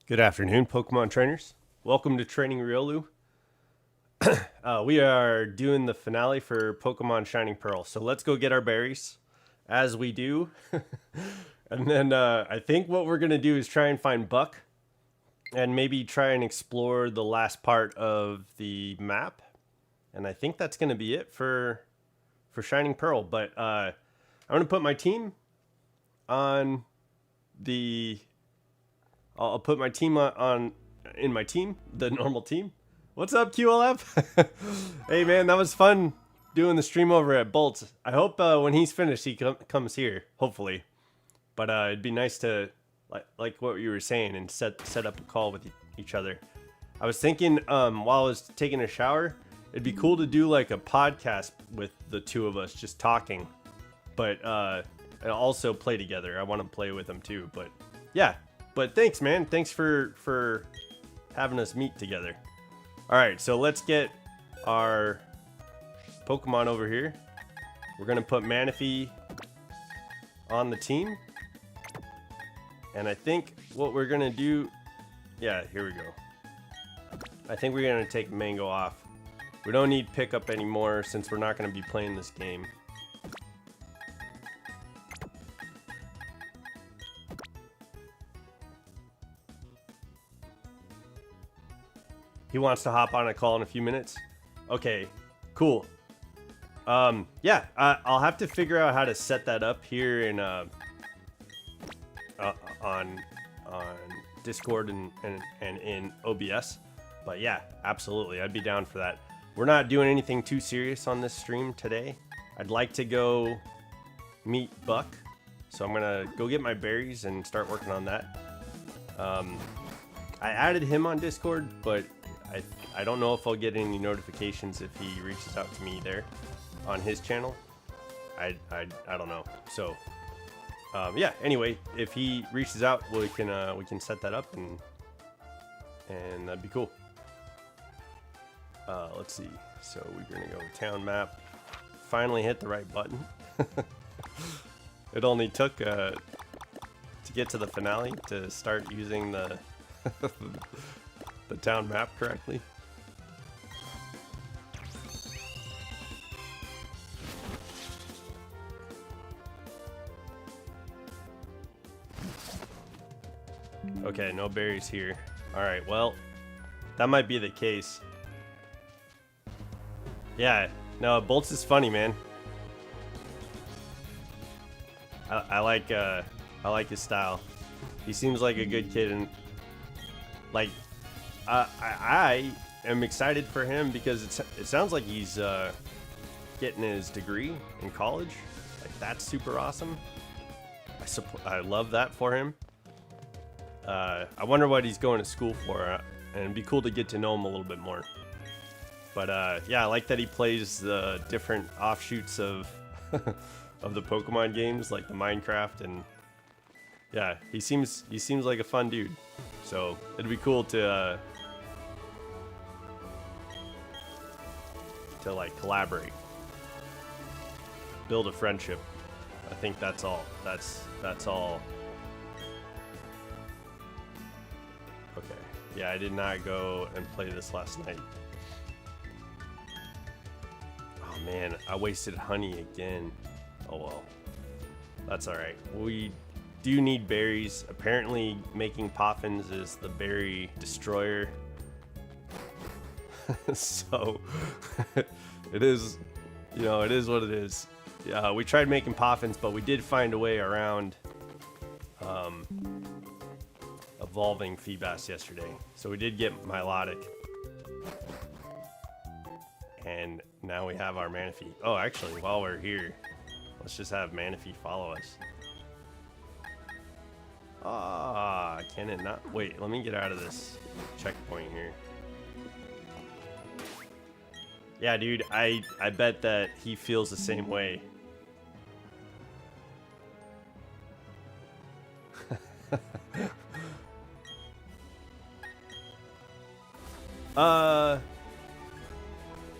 Good afternoon, Pokemon trainers. Welcome to Training Riolu. We are doing the finale for Pokemon Shining Pearl. So let's go get our berries, as we do. And then I think what we're going to do is try and find Buck and maybe try and explore the last part of the map. And I think that's going to be it for Shining Pearl. But I'm going to put my team on the... I'll put my team in my team, the normal team. What's up, QLF? Hey, man, that was fun doing the stream over at Bolts. I hope when he's finished, he comes here, hopefully. But it'd be nice to, like what you were saying, and set up a call with each other. I was thinking while I was taking a shower, it'd be cool to do like a podcast with the two of us just talking. But and also play together. I want to play with them too. But yeah. But thanks, man. Thanks for having us meet together. All right, so let's get our Pokemon over here. We're going to put Manaphy on the team. And I think what we're going to do... Yeah, here we go. I think we're going to take Mango off. We don't need Pickup anymore since we're not going to be playing this game. He wants to hop on a call in a few minutes. Okay, cool. Yeah, I'll have to figure out how to set that up here in on Discord and in OBS. But yeah, absolutely, I'd be down for that. We're not doing anything too serious on this stream today. I'd like to go meet Buck, so I'm gonna go get my berries and start working on that. I added him on Discord, but I don't know if I'll get any notifications if he reaches out to me there on his channel. I don't know. So yeah. Anyway, if he reaches out, we can set that up and that'd be cool. Let's see. So we're gonna go town map. Finally hit the right button. It only took to get to the finale to start using the the town map correctly. Okay, no berries here. Alright, well, that might be the case. Yeah, no, Bolts is funny, man. I like his style. He seems like a good kid, and like I am excited for him because it sounds like he's getting his degree in college. Like, that's super awesome. I love that for him. I wonder what he's going to school for, and it'd be cool to get to know him a little bit more. But yeah, I like that he plays the different offshoots of of the Pokemon games, like the Minecraft, and yeah, he seems like a fun dude. So it'd be cool to like collaborate, build a friendship. I think that's all. That's all. Okay. Yeah, I did not go and play this last night. Oh man, I wasted honey again. Oh well. That's alright. We do need berries. Apparently making poffins is the berry destroyer. So it is, you know, it is what it is. We tried making poffins, but we did find a way around evolving Feebas yesterday. So we did get Milotic. And now we have our Manaphy. Oh, actually, while we're here, let's just have Manaphy follow us. Ah, can it not? Wait, let me get out of this checkpoint here. Yeah, dude, I bet that he feels the same way.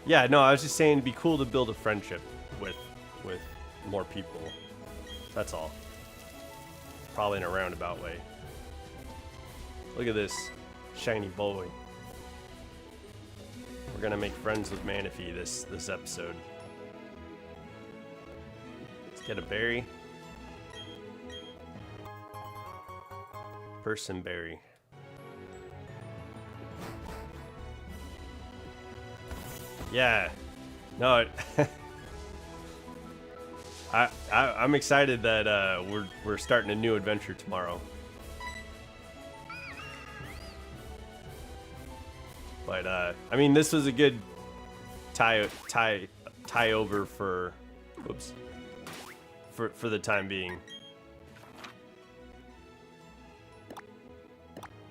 Yeah, no, I was just saying it'd be cool to build a friendship with more people. That's all. Probably in a roundabout way. Look at this shiny boy. We're gonna make friends with Manaphy this episode. Let's get a berry. Person berry. Yeah. No. I'm excited that we're starting a new adventure tomorrow. But I mean, this was a good tie over for, whoops, for the time being.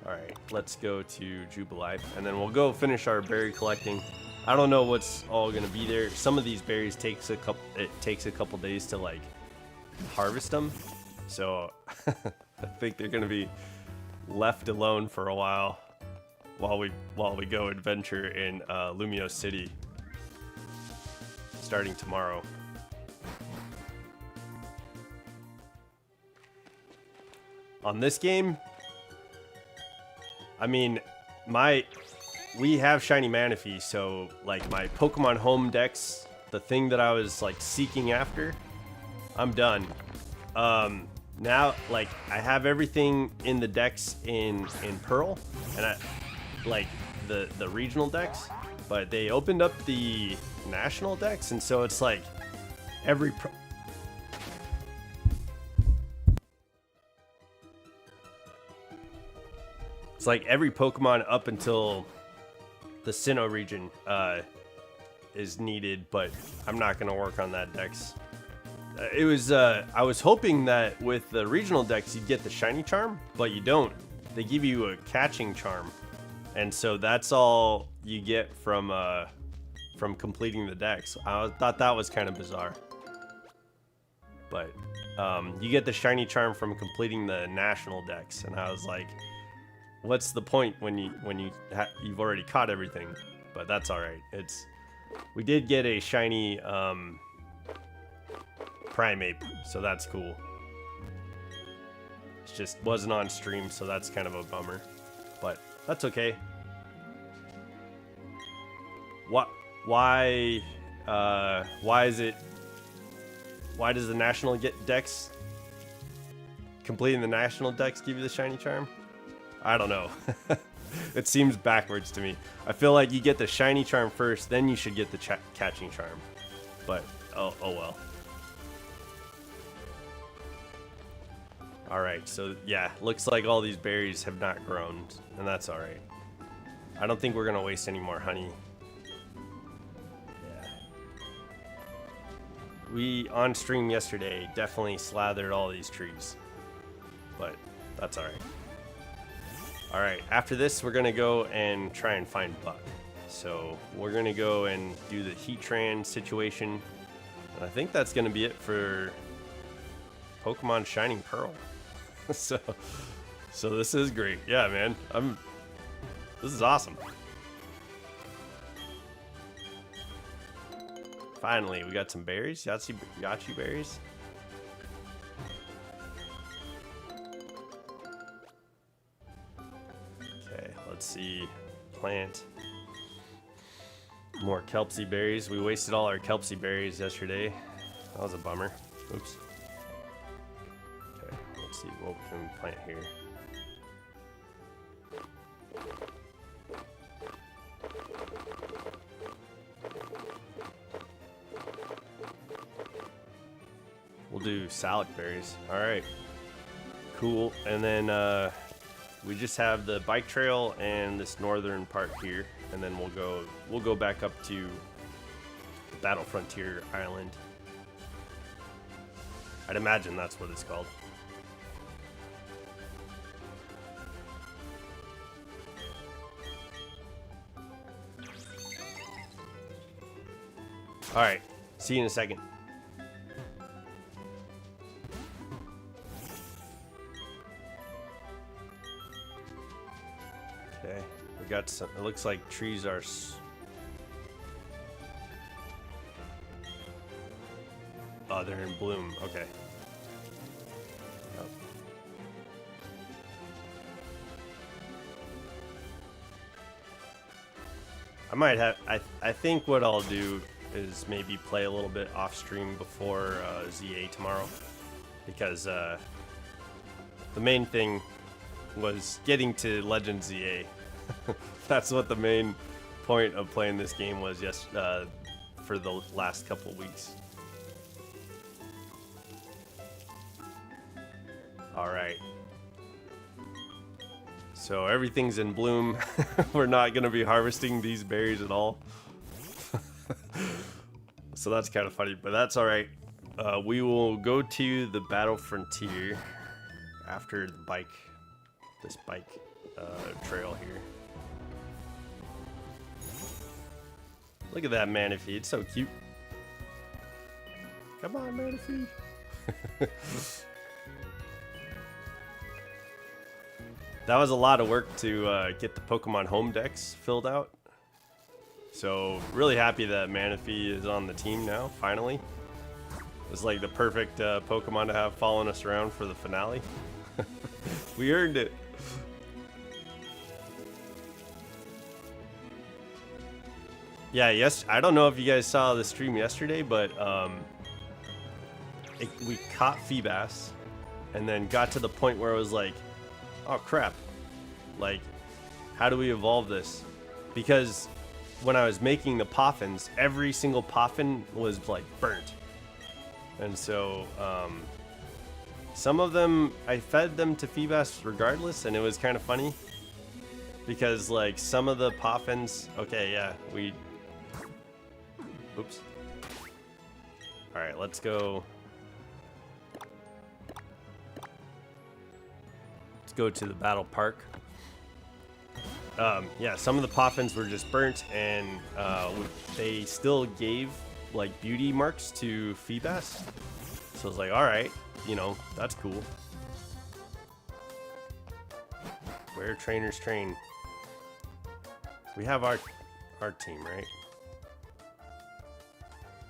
All right, let's go to Jubilife, and then we'll go finish our berry collecting. I don't know what's all gonna be there. Some of these berries takes a couple days to like harvest them, so I think they're gonna be left alone for a while we go adventure in Lumiose City starting tomorrow. On this game, I mean, we have shiny Manaphy, so like my Pokemon Home Dex, the thing that I was like seeking after, I'm done. Now like I have everything in the decks in Pearl, and I like the regional decks, but they opened up the national decks, and so it's like it's like every Pokemon up until the Sinnoh region is needed, but I'm not gonna work on that dex. It was I was hoping that with the regional decks you'd get the shiny charm, but you don't. They give you a catching charm, and so that's all you get from completing the decks. I thought that was kind of bizarre, but you get the shiny charm from completing the national decks, and I was like, what's the point when you've already caught everything? But that's all right. We did get a shiny Primeape, so that's cool. It just wasn't on stream, so that's kind of a bummer, but that's okay. Why does the national dex, completing the national dex, give you the shiny charm? I don't know. It seems backwards to me. I feel like you get the shiny charm first, then you should get the catching charm. But oh well. All right, so yeah, looks like all these berries have not grown, and that's all right. I don't think we're gonna waste any more honey. Yeah. We on stream yesterday definitely slathered all these trees, but that's all right. All right, after this, we're gonna go and try and find Buck. So we're gonna go and do the Heatran situation, and I think that's gonna be it for Pokemon Shining Pearl. so this is great. Yeah, man, this is awesome. Finally, we got some berries, Yachi berries. Let's see, plant more Kelpsie berries. We wasted all our Kelpsie berries yesterday. That was a bummer. Oops. Okay, let's see what we can plant here. We'll do salad berries. All right, cool. And then we just have the bike trail and this northern part here, and then we'll go back up to Battle Frontier Island. I'd imagine that's what it's called. All right, see you in a second. Okay, we got some. It looks like trees are. Oh, they're in bloom. Okay. Oh. I might have. I think what I'll do is maybe play a little bit off stream before ZA tomorrow, because the main thing was getting to Legend ZA. That's what the main point of playing this game was. For the last couple of weeks. All right. So everything's in bloom. We're not gonna be harvesting these berries at all. So that's kind of funny, but that's all right. We will go to the Battle Frontier after the this bike trail here. Look at that Manaphy, it's so cute. Come on, Manaphy. That was a lot of work to get the Pokemon Home decks filled out. So really happy that Manaphy is on the team now, finally. It's like the perfect Pokemon to have following us around for the finale. We earned it. Yeah, yes. I don't know if you guys saw the stream yesterday, but we caught Feebas and then got to the point where it was like, oh crap, like how do we evolve this? Because when I was making the Poffins, every single Poffin was like burnt, and so some of them I fed them to Feebas regardless, and it was kind of funny because like some of the Poffins, okay, yeah, oops. All right, let's go. Go to the battle park. Yeah, some of the Poffins were just burnt, and they still gave like beauty marks to Feebas. So I was like, all right, you know, that's cool. Where trainers train. We have our team, right?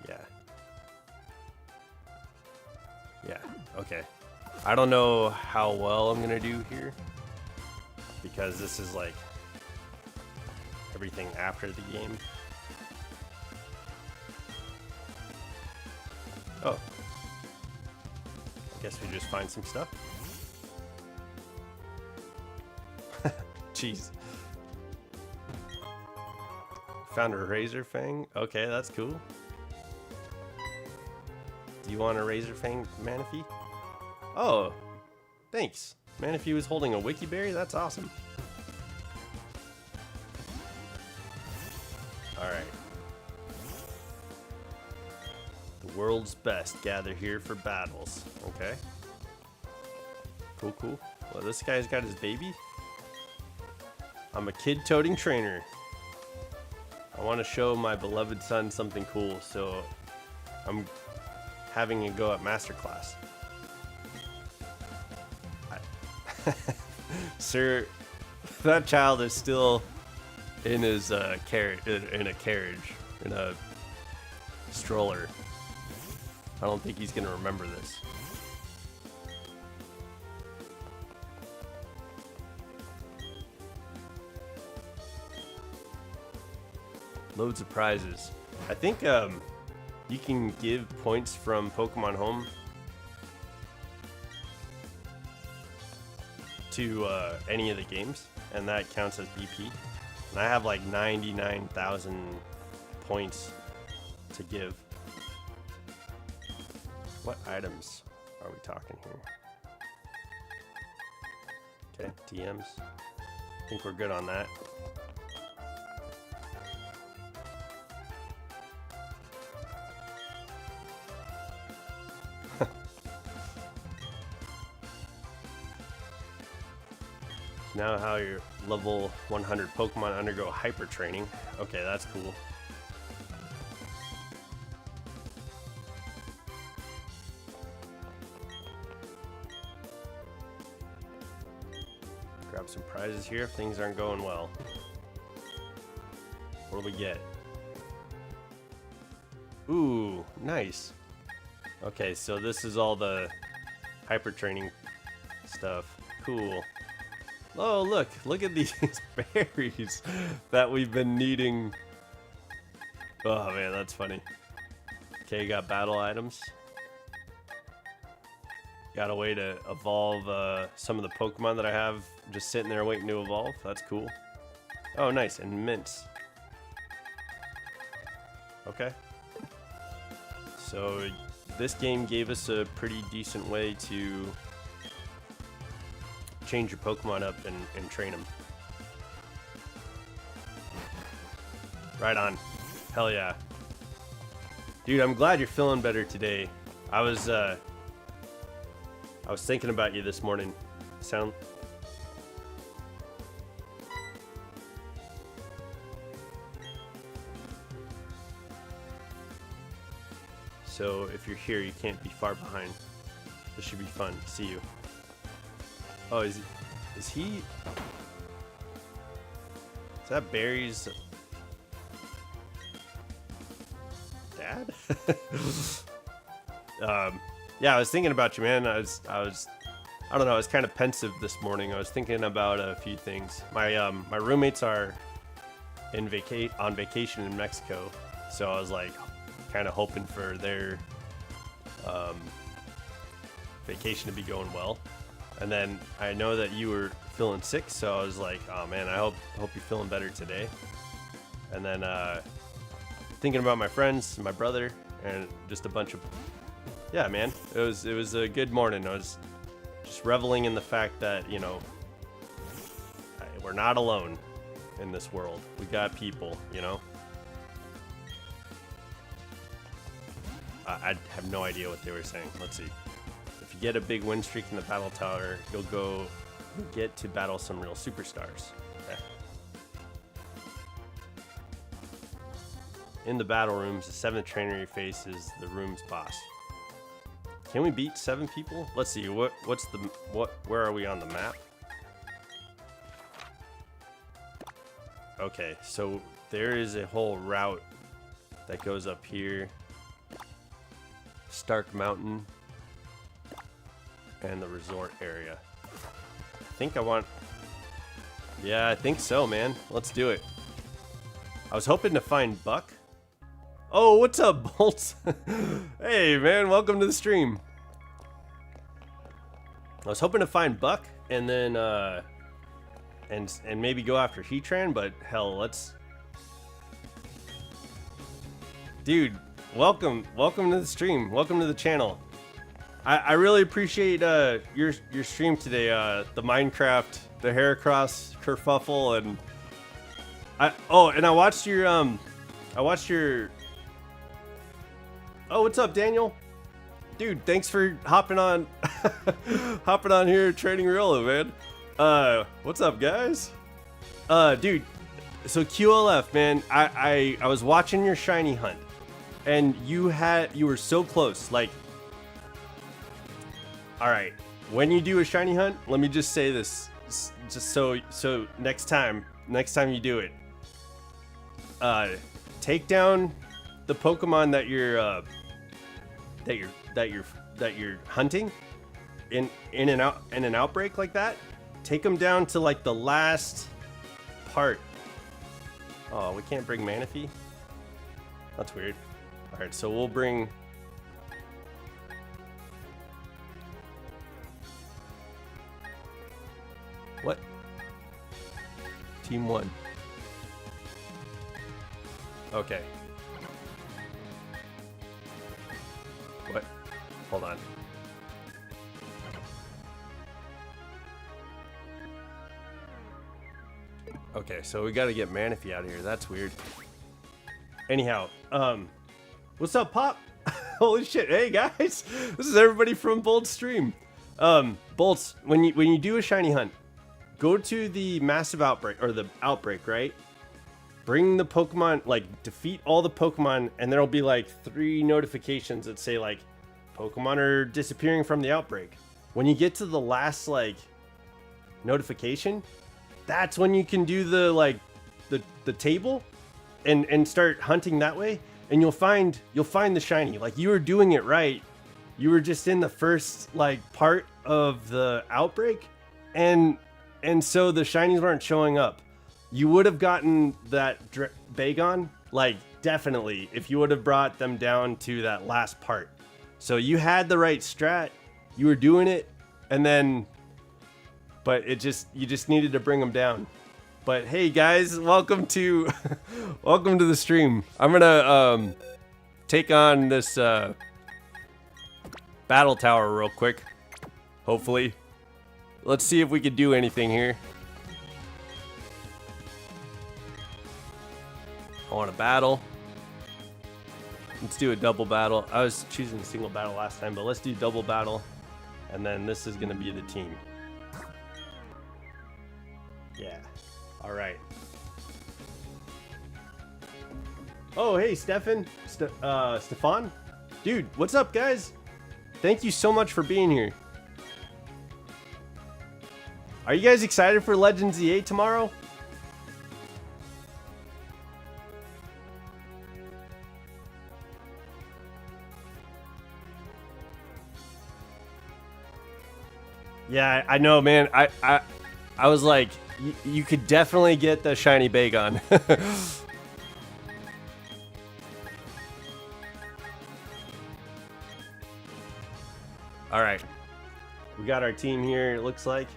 Yeah. Yeah. Okay. I don't know how well I'm gonna do here because this is like everything after the game. Oh, I guess we just find some stuff. Jeez. Found a Razor Fang. Okay, that's cool. Do you want a Razor Fang, Manaphy? Oh, thanks. Manaphy was holding a Wiki Berry? That's awesome. Alright. The world's best gather here for battles. Okay. Cool, cool. Well, this guy's got his baby. I'm a kid-toting trainer. I want to show my beloved son something cool, so I'm having a go at Masterclass. Sir, that child is still in his carriage, in a stroller. I don't think he's gonna remember this. Loads of prizes. I think you can give points from Pokemon Home to any of the games, and that counts as BP. And I have like 99,000 points to give. What items are we talking here? Okay, TMs. I think we're good on that. Now how your level 100 Pokemon undergo hyper training. Okay, that's cool. Grab some prizes here if things aren't going well. What do we get? Ooh, nice. Okay, so this is all the hyper training stuff. Cool. Oh, look at these berries that we've been needing Oh man, that's funny. Okay, got battle items. Got a way to evolve some of the Pokemon that I have just sitting there waiting to evolve. That's cool. Oh, nice. And mints. Okay. So this game gave us a pretty decent way to change your Pokemon up and train them. Right on. Hell yeah. Dude, I'm glad you're feeling better today. I was thinking about you this morning. So if you're here, you can't be far behind. This should be fun. See you. Oh, is he? Is that Barry's dad? Yeah, I was thinking about you, man. I don't know, I was kind of pensive this morning. I was thinking about a few things. My roommates are on vacation in Mexico, so I was like kind of hoping for their vacation to be going well. And then I know that you were feeling sick, so I was like, oh man, I hope you're feeling better today. And then thinking about my friends, my brother, and just a bunch of, yeah, man, it was a good morning. I was just reveling in the fact that, you know, we're not alone in this world. We got people, you know. I have no idea what they were saying. Let's see. If you get a big win streak in the battle tower, you'll get to battle some real superstars. Okay. In the battle rooms, the 7th trainer you face is the room's boss. Can we beat 7 people? Let's see. Where are we on the map? Okay, so there is a whole route that goes up here. Stark Mountain and the resort area. I think I want... Yeah, I think so, man. Let's do it. I was hoping to find Buck. Oh, what's up, Bolts? Hey, man, welcome to the stream. I was hoping to find Buck and then and maybe go after Heatran, but hell, let's... Dude, welcome to the stream. Welcome to the channel. I really appreciate your stream today. The Minecraft, the Heracross kerfuffle, and I watched your Oh, what's up, Daniel? Dude, thanks for hopping on here training Riolu, man. What's up, guys? Dude, so QLF, man, I was watching your shiny hunt, and you were so close. Like, all right, when you do a shiny hunt, let me just say this, just so next time you do it, take down the Pokemon that you're hunting in an outbreak like that. Take them down to like the last part. Oh, we can't bring Manaphy? That's weird. All right, so we'll bring... What? Team 1. Okay. What? Hold on. Okay, so we gotta get Manaphy out of here. That's weird. Anyhow, what's up, Pop? Holy shit! Hey guys, this is everybody from Bold Stream. Bolts, when you do a shiny hunt, go to the massive outbreak or the outbreak, right? Bring the Pokemon, like defeat all the Pokemon, and there'll be like 3 notifications that say like Pokemon are disappearing from the outbreak. When you get to the last like notification, that's when you can do the like the table and start hunting that way, and you'll find the shiny. Like, you were doing it right. You were just in the first like part of the outbreak, and so the shinies weren't showing up. You would have gotten that Bagon like definitely if you would have brought them down to that last part. So you had the right strat, you were doing it, and then, but you just needed to bring them down. But hey guys, welcome to welcome to the stream. I'm gonna take on this battle tower real quick. Hopefully, let's see if we can do anything here. I want a battle. Let's do a double battle. I was choosing a single battle last time, but let's do double battle. And then this is gonna be the team. Yeah. All right. Oh, hey, Stefan. Stefan? Dude, what's up, guys? Thank you so much for being here. Are you guys excited for Legends EA tomorrow? Yeah, I know, man. I was like, you could definitely get the shiny Bagon. All right, we got our team here. It looks like.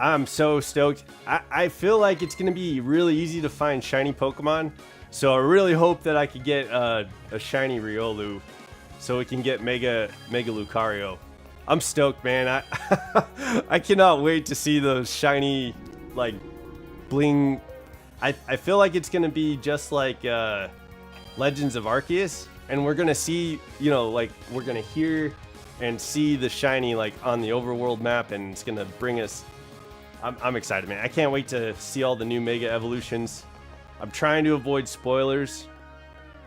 I'm so stoked. I feel like it's gonna be really easy to find shiny Pokemon. So I really hope that I could get a shiny Riolu, so we can get Mega Lucario. I'm stoked, man. I cannot wait to see those shiny, like, bling. I feel like it's gonna be just like Legends of Arceus, and we're gonna see, you know, like, we're gonna hear and see the shiny, like, on the overworld map, and it's gonna bring us. I'm excited, man. I can't wait to see all the new Mega Evolutions. I'm trying to avoid spoilers,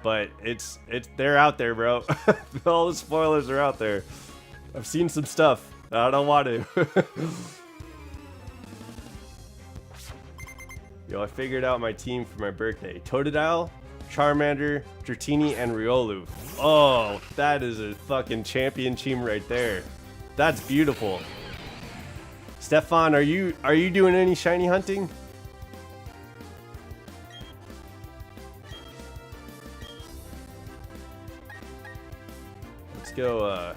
but they're out there, bro. All the spoilers are out there. I've seen some stuff. I don't want to. Yo, I figured out my team for my birthday. Totodile, Charmander, Dratini, and Riolu. Oh, that is a fucking champion team right there. That's beautiful. Stefan, are you doing any shiny hunting? Let's go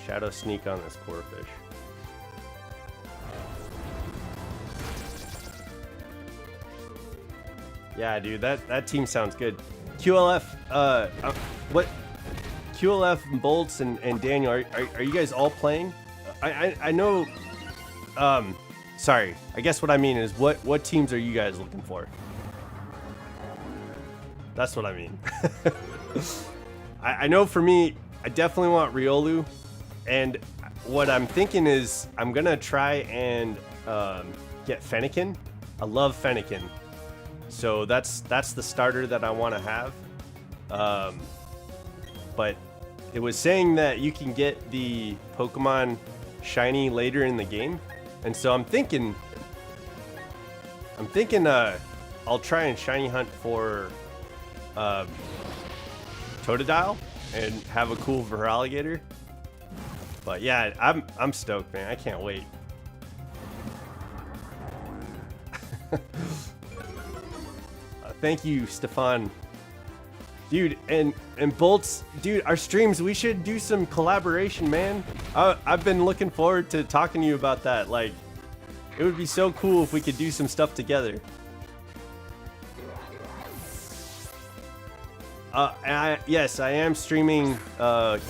Shadow Sneak on this Corphish. Yeah, dude, that team sounds good. QLF, what? QLF, Bolts, and Daniel, are you guys all playing? I know. Sorry. I guess what I mean is what teams are you guys looking for? That's what I mean. I know for me, I definitely want Riolu, and what I'm thinking is I'm gonna try and get Fennekin. I love Fennekin, so that's the starter that I want to have. But it was saying that you can get the Pokemon shiny later in the game, and so I'm thinking I'll try and shiny hunt for Totodile and have a cool Feraligatr. But yeah, I'm stoked, man. I can't wait. Thank you, Stefan. Dude, and Bolts, dude, our streams, we should do some collaboration, man. I've been looking forward to talking to you about that. Like, it would be so cool if we could do some stuff together. Yes, I am streaming as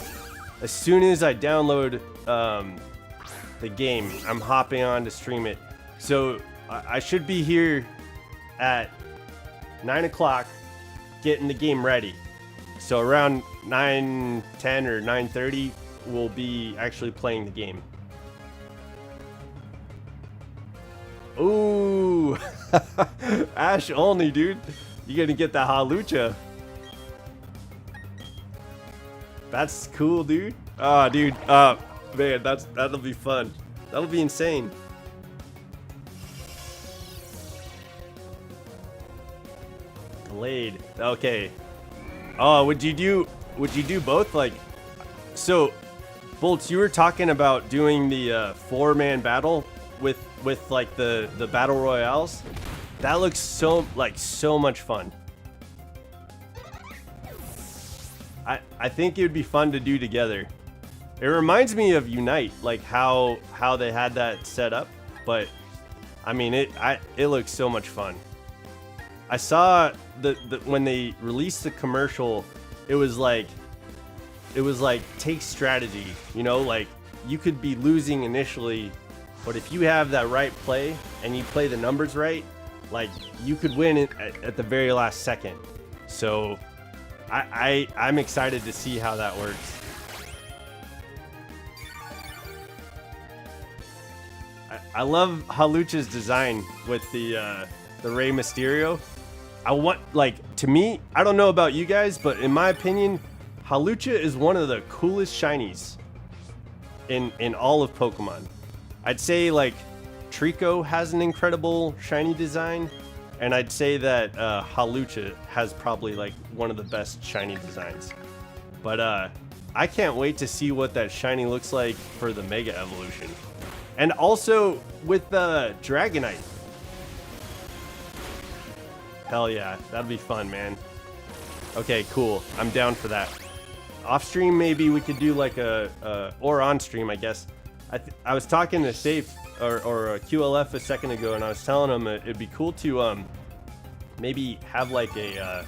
soon as I download the game. I'm hopping on to stream it. So I should be here at 9 o'clock getting the game ready. So around 9:10 or 9:30 we'll be actually playing the game. Ooh. Ash only, dude. You're gonna get that Hawlucha. That's cool, dude. Oh, dude. Man, that'll be fun. That'll be insane. Glade. Okay. Oh, would you do both? Like, so Bolts, you were talking about doing the 4-man battle with like the battle royales. That looks so much fun. I think it would be fun to do together. It reminds me of Unite, like how they had that set up, but I mean it looks so much fun. I saw the when they released the commercial, it was like take strategy, you know, like you could be losing initially, but if you have that right play and you play the numbers right, like you could win it at the very last second. So I'm excited to see how that works. I love Hawlucha's design with the Rey Mysterio. To me, I don't know about you guys, but in my opinion, Hawlucha is one of the coolest shinies in all of Pokemon. I'd say like Trico has an incredible shiny design, and I'd say that Hawlucha has probably like one of the best shiny designs. But I can't wait to see what that shiny looks like for the Mega Evolution. And also with the Dragonite. Hell yeah, that'd be fun, man. Okay, cool. I'm down for that. Off stream, maybe we could do like or on stream, I guess. I was talking to Safe or QLF a second ago, and I was telling him it'd be cool to maybe have like a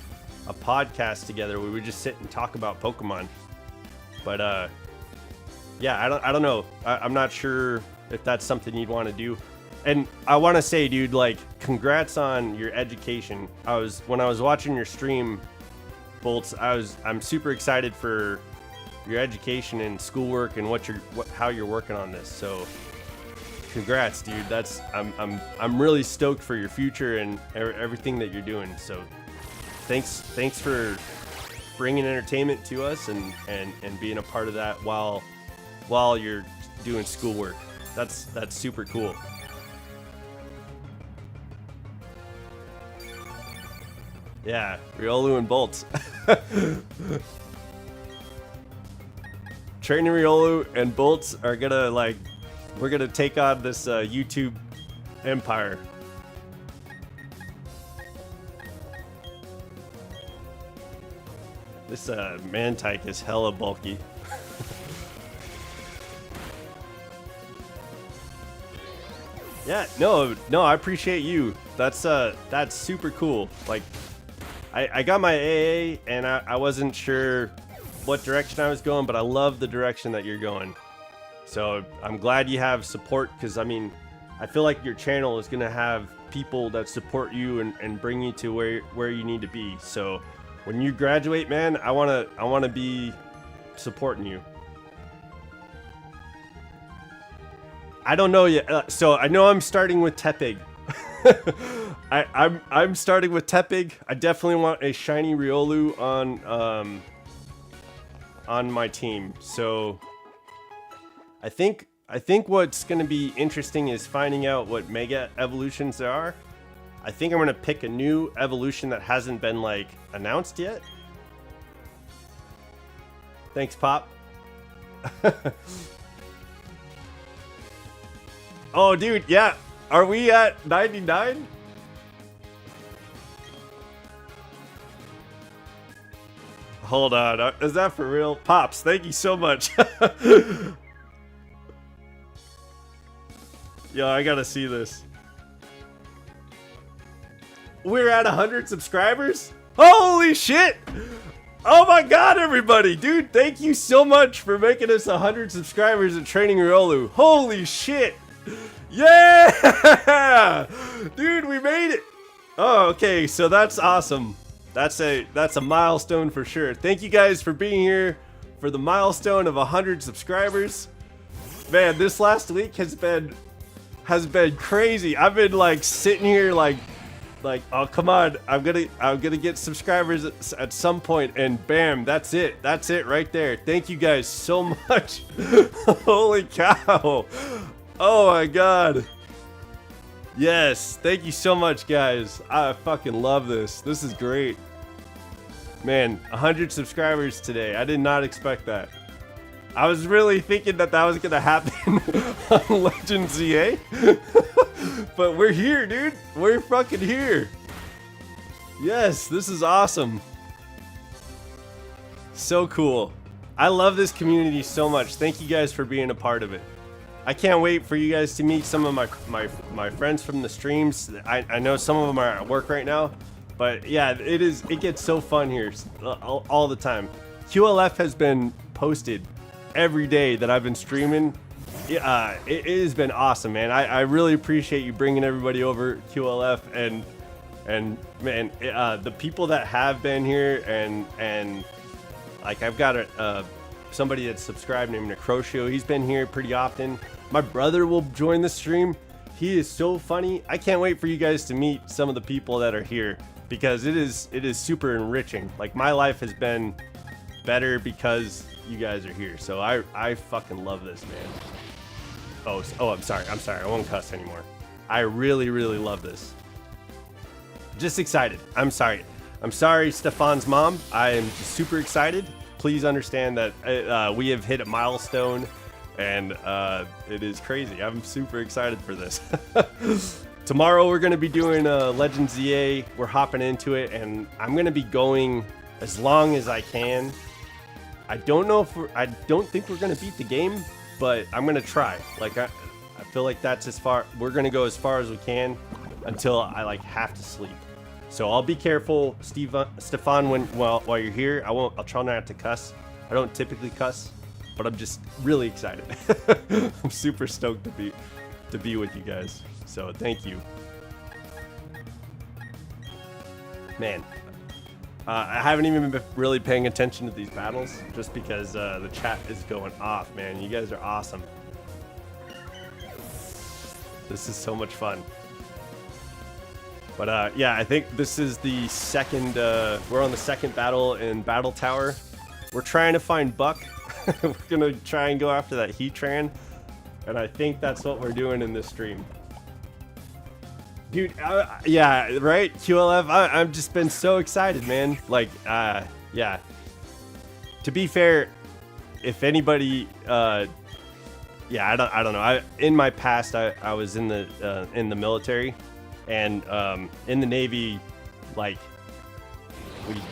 podcast together where we just sit and talk about Pokemon. But yeah, I don't know. I'm not sure if that's something you'd want to do. And I want to say, dude, like, congrats on your education. When I was watching your stream, Bolts, I'm super excited for your education and schoolwork and how you're working on this. So, congrats, dude. I'm really stoked for your future and everything that you're doing. So, thanks for bringing entertainment to us and being a part of that while you're doing schoolwork. That's super cool. Yeah, Riolu and Bolts. Training Riolu and Bolts are gonna we're gonna take on this YouTube empire. This Mantike is hella bulky. Yeah, no, I appreciate you. That's super cool. Like, I got my AA and I wasn't sure what direction I was going, but I love the direction that you're going. So I'm glad you have support, because I mean, I feel like your channel is gonna have people that support you and bring you to where you need to be. So when you graduate, man, I wanna be supporting you. I don't know yet. So I know I'm starting with Tepig. I'm starting with Tepig. I definitely want a shiny Riolu on my team. So I think what's going to be interesting is finding out what Mega Evolutions there are. I think I'm going to pick a new evolution that hasn't been like announced yet. Thanks, Pop. Oh, dude, yeah. Are we at 99? Hold on. Is that for real? Pops, thank you so much. Yo, I gotta see this. We're at 100 subscribers? Holy shit! Oh my god, everybody! Dude, thank you so much for making us 100 subscribers at Training Riolu. Holy shit! Yeah! Dude, we made it! Oh, okay, so that's awesome. That's a milestone for sure. Thank you guys for being here for the milestone of 100 subscribers. Man, this last week has been crazy. I've been like sitting here like oh come on, I'm gonna get subscribers at some point, and bam, that's it right there. Thank you guys so much. Holy cow. Oh my god. Yes, thank you so much, guys. I fucking love this. This is great. Man, 100 subscribers today. I did not expect that. I was really thinking that was gonna happen on Legends EA. But we're here, dude. We're fucking here. Yes, this is awesome. So cool. I love this community so much. Thank you guys for being a part of it. I can't wait for you guys to meet some of my friends from the streams. I know some of them are at work right now, but yeah, it gets so fun here all the time. QLF has been posted every day that I've been streaming. It has been awesome, man. I really appreciate you bringing everybody over QLF and man, the people that have been here and like I've got somebody that's subscribed named Necrotio. He's been here pretty often. My brother will join the stream. He is so funny. I can't wait for you guys to meet some of the people that are here because it is super enriching. Like my life has been better because you guys are here. So I fucking love this, man. Oh, I'm sorry. I won't cuss anymore. I really, really love this. Just excited. I'm sorry, Stefan's mom. I am just super excited. Please understand that we have hit a milestone, and it is crazy. I'm super excited for this. Tomorrow we're going to be doing Legends EA. We're hopping into it, and I'm going to be going as long as I can. I don't think we're going to beat the game, but I'm going to try. Like I feel like that's as far. We're going to go as far as we can until I like have to sleep. So I'll be careful, Stefan, while you're here. I'll try not to cuss. I don't typically cuss, but I'm just really excited. I'm super stoked to be with you guys. So thank you, man. I haven't even been really paying attention to these battles just because the chat is going off, man. You guys are awesome. This is so much fun. But yeah, I think this is the second, we're on the second battle in Battle Tower. We're trying to find Buck. We're gonna try and go after that Heatran. And I think that's what we're doing in this stream. Dude, yeah, right? QLF, I've just been so excited, man. Like, yeah. To be fair, if anybody, yeah, I don't know. In my past, I was in the military. And in the Navy, like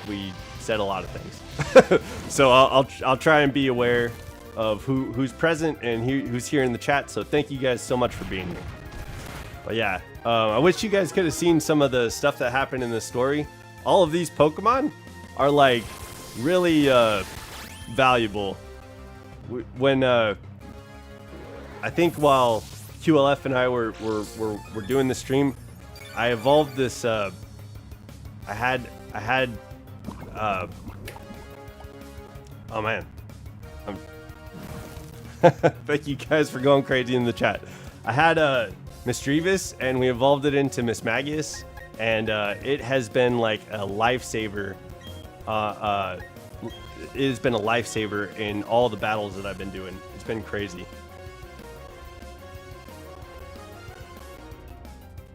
we said a lot of things. So I'll try and be aware of who's present and who's here in the chat. So thank you guys so much for being here. But yeah, I wish you guys could have seen some of the stuff that happened in the story. All of these Pokemon are like really valuable. When I think while QLF and I were doing the stream, I evolved this, I had, oh man, thank you guys for going crazy in the chat. I had Misdreavus and we evolved it into Mismagius, and it has been like a lifesaver. It has been a lifesaver in all the battles that I've been doing. It's been crazy.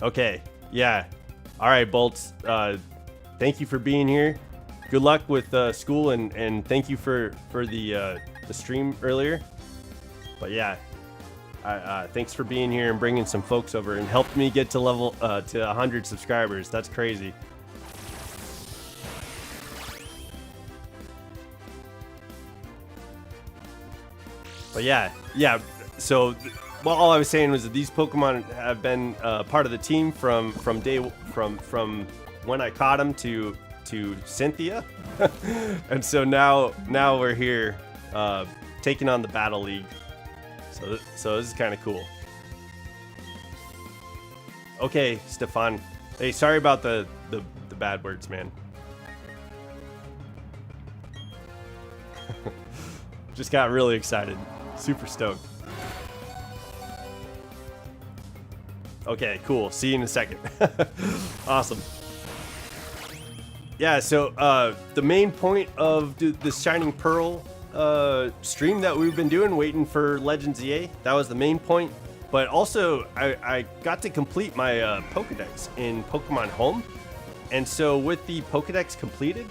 Okay. Yeah. All right, Bolts. Thank you for being here. Good luck with school, and thank you for the stream earlier. But yeah, thanks for being here and bringing some folks over and helped me get to level to 100 subscribers. That's crazy. But yeah. So. Well, all I was saying was that these Pokemon have been part of the team from when I caught them to Cynthia, and so now we're here taking on the Battle League. So this is kind of cool. Okay, Stefan. Hey, sorry about the bad words, man. Just got really excited. Super stoked. Okay, cool. See you in a second. Awesome. Yeah, so the main point of the Shining Pearl stream that we've been doing, waiting for Legends EA, that was the main point. But also, I got to complete my Pokedex in Pokemon Home. And so with the Pokedex completed,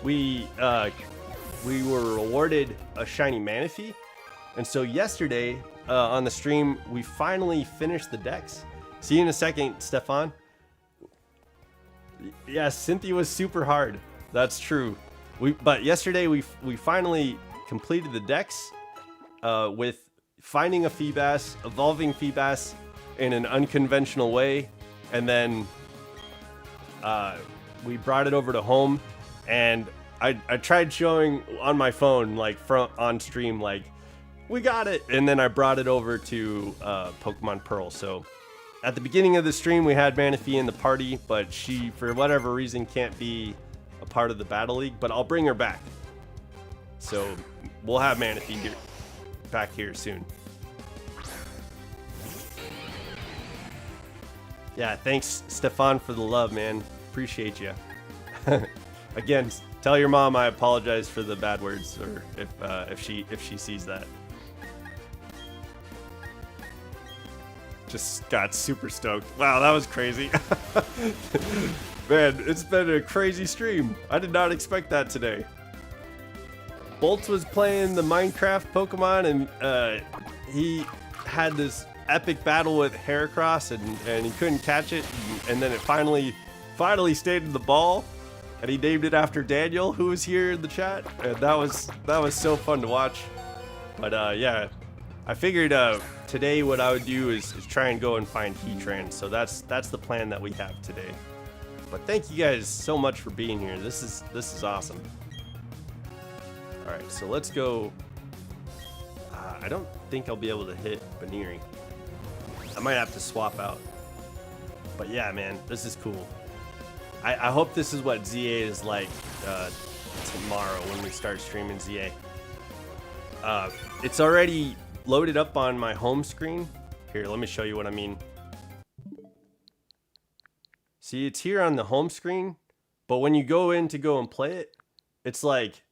we were awarded a Shiny Manaphy. And so yesterday on the stream, we finally finished the decks. See you in a second, Stefan. Yeah, Cynthia was super hard. That's true. But yesterday we finally completed the decks with finding a Feebas, evolving Feebas in an unconventional way, and then we brought it over to home, and I tried showing on my phone, like on stream, like, we got it, and then I brought it over to Pokemon Pearl. So at the beginning of the stream, we had Manaphy in the party, but she, for whatever reason, can't be a part of the Battle League, but I'll bring her back. So we'll have Manaphy back here soon. Yeah, thanks, Stefan, for the love, man. Appreciate you. Again, tell your mom I apologize for the bad words, or if she sees that. Just got super stoked. Wow, that was crazy. Man, it's been a crazy stream. I did not expect that today. Bolts was playing the Minecraft Pokemon, and he had this epic battle with Heracross, and he couldn't catch it, and then it finally stayed in the ball, and he named it after Daniel, who was here in the chat, and that was so fun to watch. But yeah, I figured today what I would do is try and go and find Heatran, so that's the plan that we have today. But thank you guys so much for being here. This is awesome. All right, so let's go. I don't think I'll be able to hit Baniri. I might have to swap out. But yeah, man, this is cool. I hope this is what ZA is like tomorrow when we start streaming ZA. It's already loaded up on my home screen. Here, let me show you what I mean. See, it's here on the home screen, but when you go in to go and play it, it's like,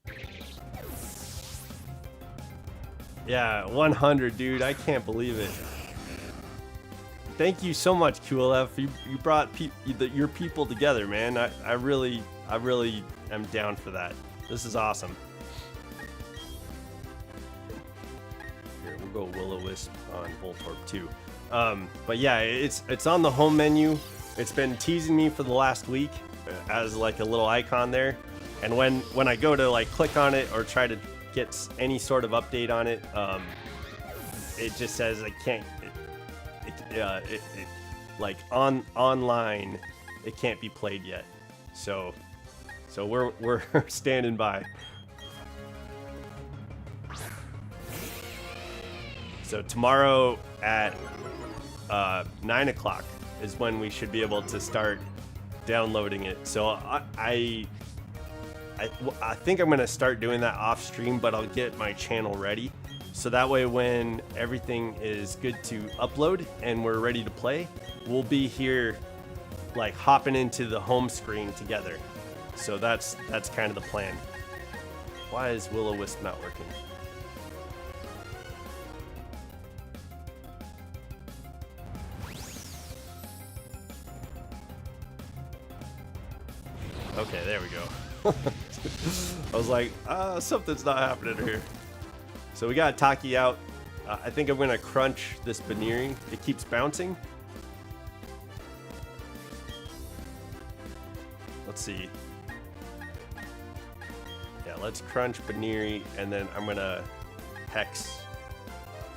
yeah, 100, dude. I can't believe it. Thank you so much, QLF. You brought your people together, man. I really am down for that. This is awesome. Here, we'll go Will-O-Wisp on Voltorb too. But yeah, it's on the home menu. It's been teasing me for the last week as like a little icon there. And when I go to like click on it or try to get any sort of update on it, it just says I can't. Like online, it can't be played yet. So we're standing by. So tomorrow at 9 o'clock is when we should be able to start downloading it. So I think I'm gonna start doing that off stream, but I'll get my channel ready. So that way when everything is good to upload and we're ready to play, we'll be here like hopping into the home screen together. So that's kind of the plan. Why is Will-O-Wisp not working? Okay, there we go. I was like, something's not happening here. So we got Taki out. I think I'm gonna crunch this Baniri. It keeps bouncing. Let's see. Yeah, let's crunch Baniri, and then I'm gonna Hex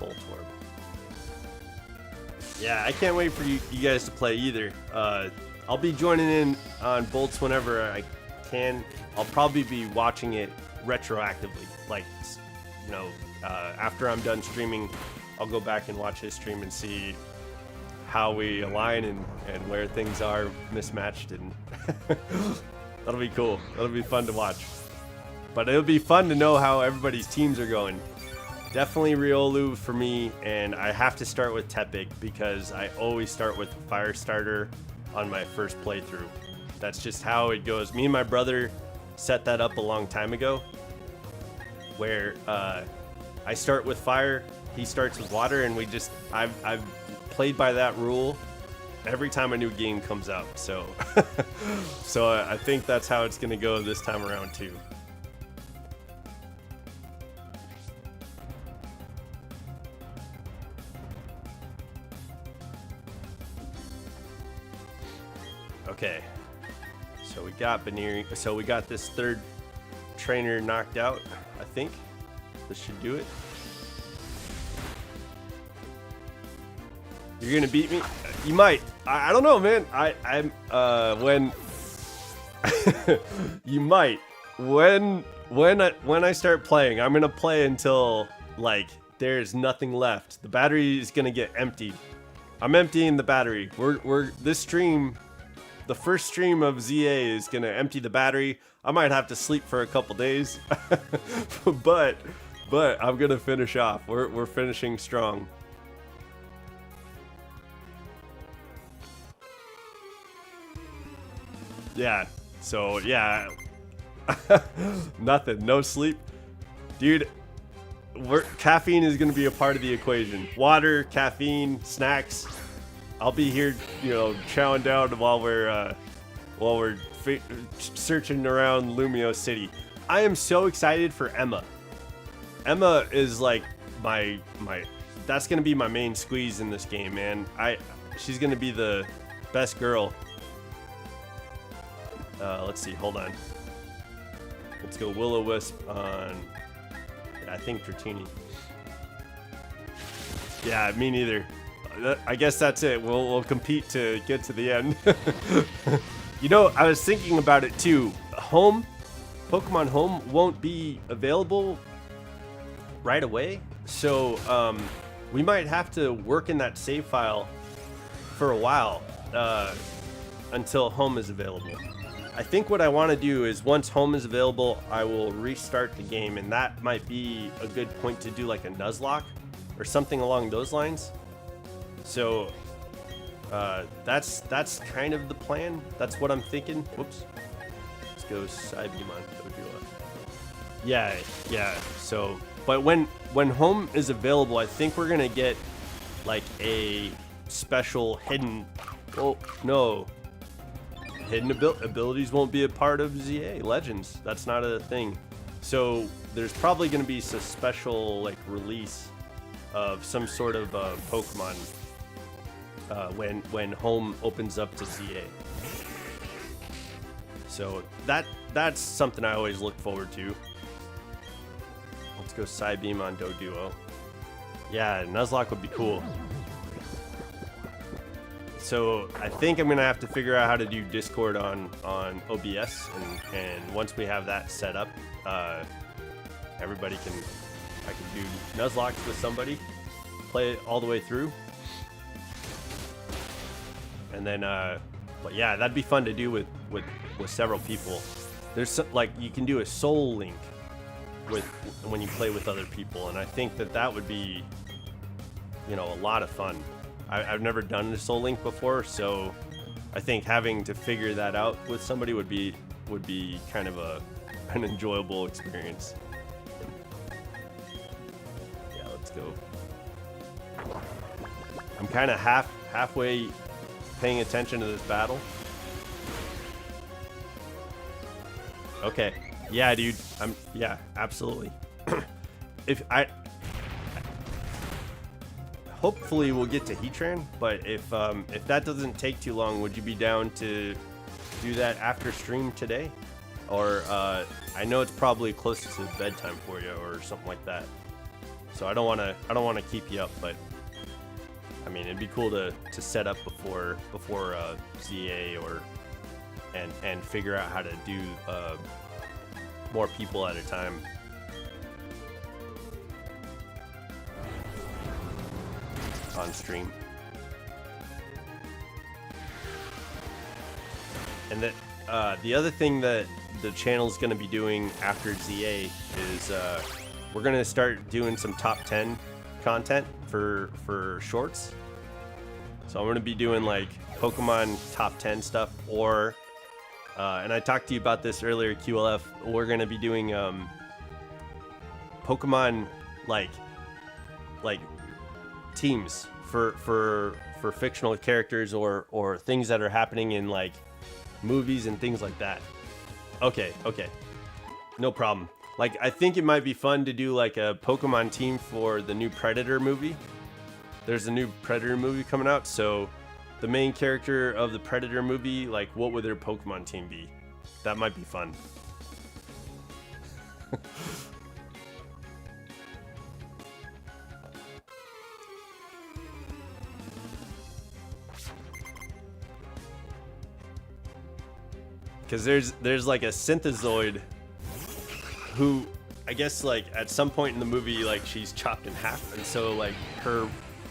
Voltorb. Yeah, I can't wait for you guys to play either. I'll be joining in on Bolts whenever I can. I'll probably be watching it retroactively, like, you know, after I'm done streaming, I'll go back and watch his stream and see how we align and where things are mismatched, and that'll be cool. That'll be fun to watch. But it'll be fun to know how everybody's teams are going. Definitely Riolu for me, and I have to start with Tepig because I always start with Fire Starter on my first playthrough. That's just how it goes. Me and my brother set that up a long time ago, where I start with fire, he starts with water, and I've played by that rule every time a new game comes out. So so I think that's how it's gonna go this time around too. Okay. So we got Baniri. So we got this third trainer knocked out, I think. This should do it. You're gonna beat me? You might. I don't know, man. I'm when you might. When I start playing, I'm gonna play until like there's nothing left. The battery is gonna get emptied. I'm emptying the battery. We're this stream, the first stream of ZA is gonna empty the battery. I might have to sleep for a couple days, but I'm gonna finish off. We're finishing strong. Yeah. So yeah, nothing. No sleep, dude. Caffeine is going to be a part of the equation. Water, caffeine, snacks. I'll be here, you know, chowing down while we're searching around Lumio City. I am so excited for Emma. Emma is like my that's going to be my main squeeze in this game, man. She's going to be the best girl. Let's see. Hold on. Let's go Will-O-Wisp on. I think Dratini. Yeah, me neither. I guess that's it. We'll compete to get to the end. You know, I was thinking about it too. Pokemon Home won't be available right away, so we might have to work in that save file for a while until Home is available. I think what I want to do is once Home is available, I will restart the game, and that might be a good point to do like a Nuzlocke or something along those lines. So that's kind of the plan. That's what I'm thinking. Whoops. Let's go Psybeamon. Yeah. So, but when Home is available, I think we're gonna get like a special hidden. Oh no. Hidden abilities won't be a part of ZA Legends. That's not a thing. So there's probably going to be some special like release of some sort of Pokemon when Home opens up to ZA. So that's something I always look forward to. Let's go Psybeam on Doduo. Yeah, Nuzlocke would be cool. So I think I'm gonna have to figure out how to do Discord on OBS, and once we have that set up, I can do Nuzlocke with somebody, play it all the way through, and then but yeah, that'd be fun to do with several people. There's like you can do a soul link when you play with other people, and I think that would be, you know, a lot of fun. I've never done a Soul Link before, so I think having to figure that out with somebody would be kind of an enjoyable experience. Yeah, let's go. I'm kind of halfway paying attention to this battle. Okay. Yeah, dude. Yeah, absolutely. Hopefully we'll get to Heatran, but if that doesn't take too long, would you be down to do that after stream today? Or I know it's probably close to bedtime for you or something like that. So I don't want to keep you up, but I mean it'd be cool to set up before ZA and figure out how to do more people at a time. On stream. And that the other thing that the channel is going to be doing after ZA is we're going to start doing some top 10 content for shorts. So I'm going to be doing like Pokemon top 10 stuff, or and I talked to you about this earlier, QLF. We're going to be doing Pokemon like teams for fictional characters or things that are happening in like movies and things like that. Okay, no problem. Like I think it might be fun to do like a Pokemon team for the new Predator movie. There's a new Predator movie coming out, so the main character of the Predator movie, like what would their Pokemon team be? That might be fun. Because there's like a Synthezoid who, I guess, like at some point in the movie, like she's chopped in half, and so like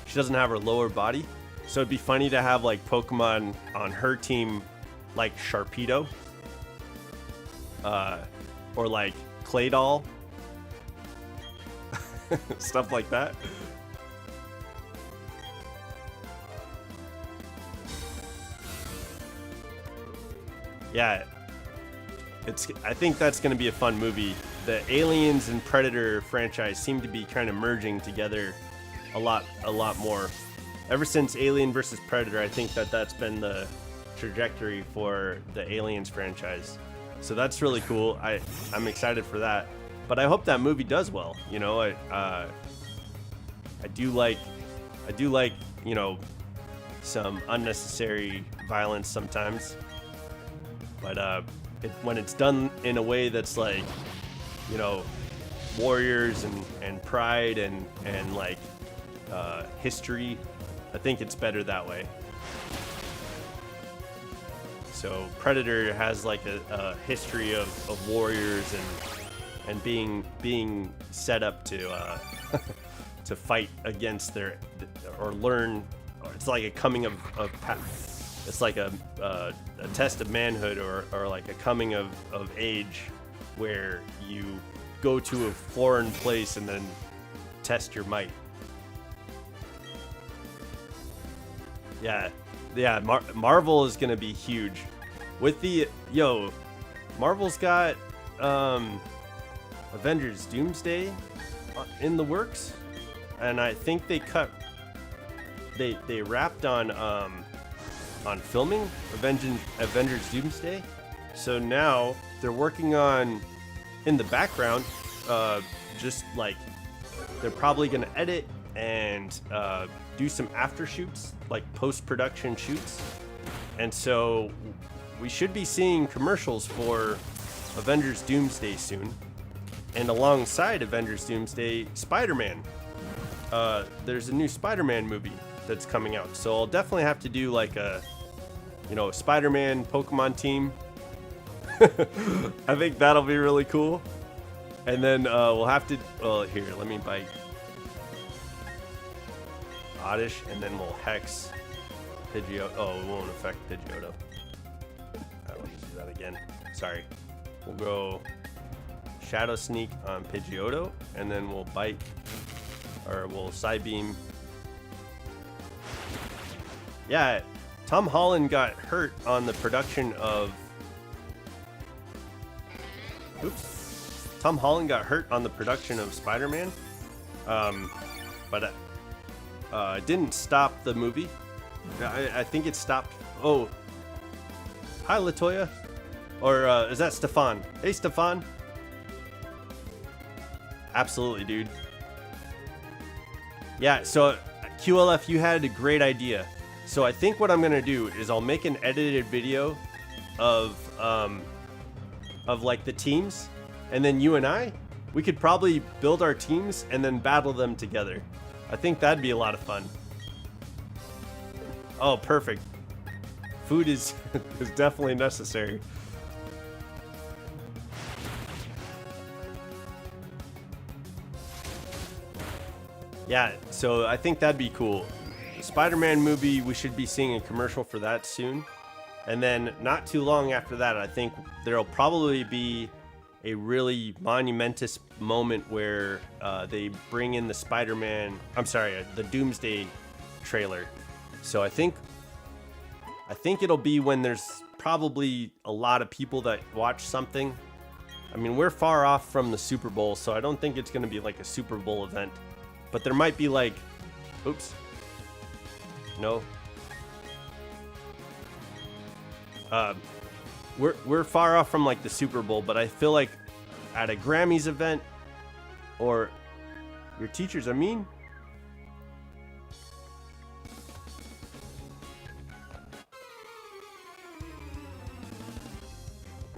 she doesn't have her lower body. So it'd be funny to have like Pokemon on her team, like Sharpedo, or like Claydol, stuff like that. Yeah, I think that's going to be a fun movie. The Aliens and Predator franchise seem to be kind of merging together a lot more. Ever since Alien versus Predator, I think that's been the trajectory for the Aliens franchise. So that's really cool. I'm excited for that. But I hope that movie does well. You know, I do like, you know, some unnecessary violence sometimes. But when it's done in a way that's like, you know, warriors and pride and like history, I think it's better that way. So Predator has like a history of warriors and being set up to to fight against or learn. It's like a coming of it's like a test of manhood or like a coming of age where you go to a foreign place and then test your might. Yeah, Marvel is gonna be huge. With Marvel's got Avengers Doomsday in the works, and I think they wrapped on filming Avengers Doomsday. So now they're working on, in the background, just like they're probably gonna edit and do some after shoots, like post-production shoots. And so we should be seeing commercials for Avengers Doomsday soon. And alongside Avengers Doomsday, Spider-Man. There's a new Spider-Man movie that's coming out. So I'll definitely have to do like a, Spider-Man Pokemon team. I think that'll be really cool. And then we'll have to, here, let me bite Oddish, and then we'll Hex Pidgeotto. Oh, it won't affect Pidgeotto. I don't need to do that again. Sorry. We'll go Shadow Sneak on Pidgeotto, and then we'll bite, or we'll Psybeam. Yeah, Tom Holland got hurt on the production of... Tom Holland got hurt on the production of Spider-Man, but it didn't stop the movie. I think it stopped... Oh, hi Latoya. Or is that Stefan? Hey Stefan. Absolutely, dude. Yeah, so QLF, you had a great idea. So I think what I'm gonna do is I'll make an edited video of like the teams, and then you and we could probably build our teams and then battle them together. I think that'd be a lot of fun. Oh, perfect. Food is is definitely necessary. Yeah, so I think that'd be cool. The Spider-Man movie, we should be seeing a commercial for that soon. And then not too long after that, I think there'll probably be a really monumentous moment where they bring in the the Doomsday trailer. So I think it'll be when there's probably a lot of people that watch something. I mean, we're far off from the Super Bowl, so I don't think it's going to be like a Super Bowl event. But there might be like, oops, no. We're far off from like the Super Bowl, but I feel like at a Grammys event, or your teachers are mean.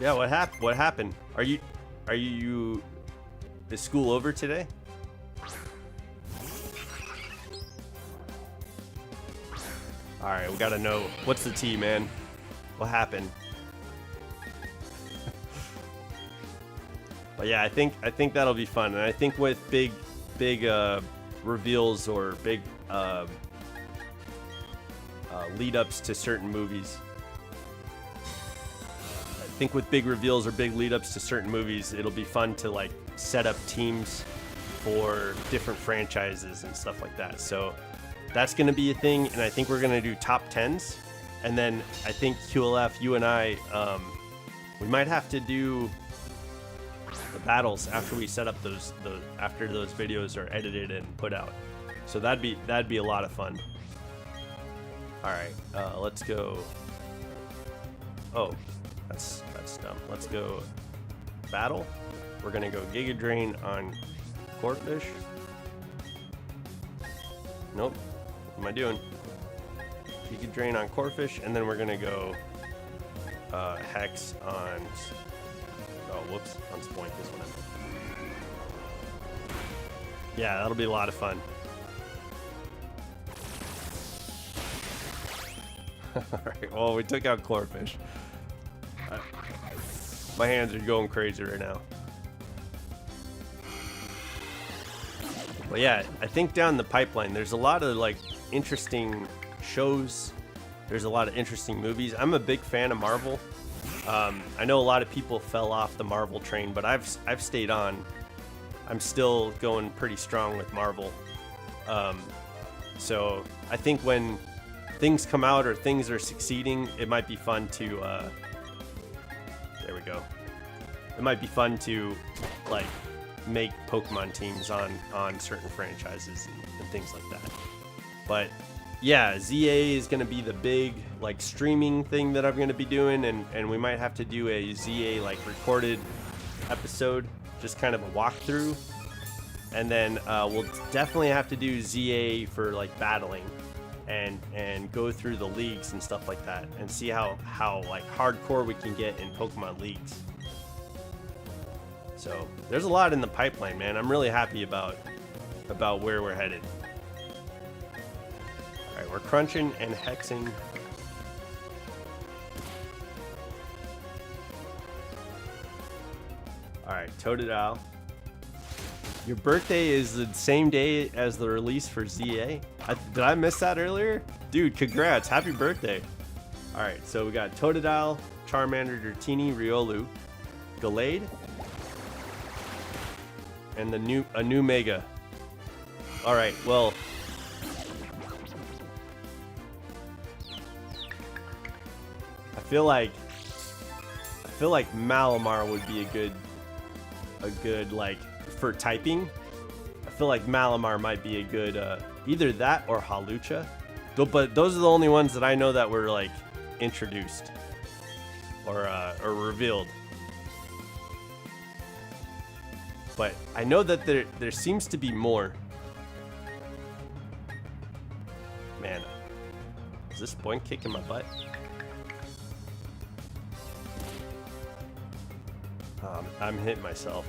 Yeah, what happened? What happened? Are you is school over today? All right, we gotta know what's the tea, man. What happened? But yeah, I think that'll be fun, and I think with big reveals or big lead ups to certain movies. I think with big reveals or big lead ups to certain movies, it'll be fun to like set up teams for different franchises and stuff like that. So that's going to be a thing, and I think we're going to do top 10s. And then I think QLF, you and I, we might have to do the battles after we set up after those videos are edited and put out. So that'd be a lot of fun. All right, let's go. Oh, that's dumb. Let's go battle. We're gonna go Giga Drain on Corphish. Nope. What am I doing? Giga Drain on Corphish, and then we're gonna go Hex on. Oh, whoops! On Spoink this one. Yeah, that'll be a lot of fun. Alright, well, we took out Corphish. My hands are going crazy right now. But yeah, I think down the pipeline, there's a lot of like interesting shows. There's a lot of interesting movies. I'm a big fan of Marvel. I know a lot of people fell off the Marvel train, but I've stayed on. I'm still going pretty strong with Marvel. So I think when things come out or things are succeeding, it might be fun to there we go. It might be fun to like make Pokemon teams on certain franchises and things like that. But yeah, ZA is going to be the big like streaming thing that I'm going to be doing, and we might have to do a ZA like recorded episode, just kind of a walkthrough. And then we'll definitely have to do ZA for like battling and go through the leagues and stuff like that and see how like hardcore we can get in Pokemon leagues. So there's a lot in the pipeline, man. I'm really happy about where we're headed. All right, we're crunching and hexing. All right, Totodile. Your birthday is the same day as the release for ZA? Did I miss that earlier? Dude, congrats. Happy birthday. All right, so we got Totodile, Charmander, Dratini, Riolu, Gallade, and a new Mega. All right, well, I feel like Malamar would be a good like for typing. I feel like Malamar might be a good either that or Halucha. But those are the only ones that I know that were like introduced or revealed. But I know that there seems to be more. Man, is this Boink kicking my butt? I'm hitting myself.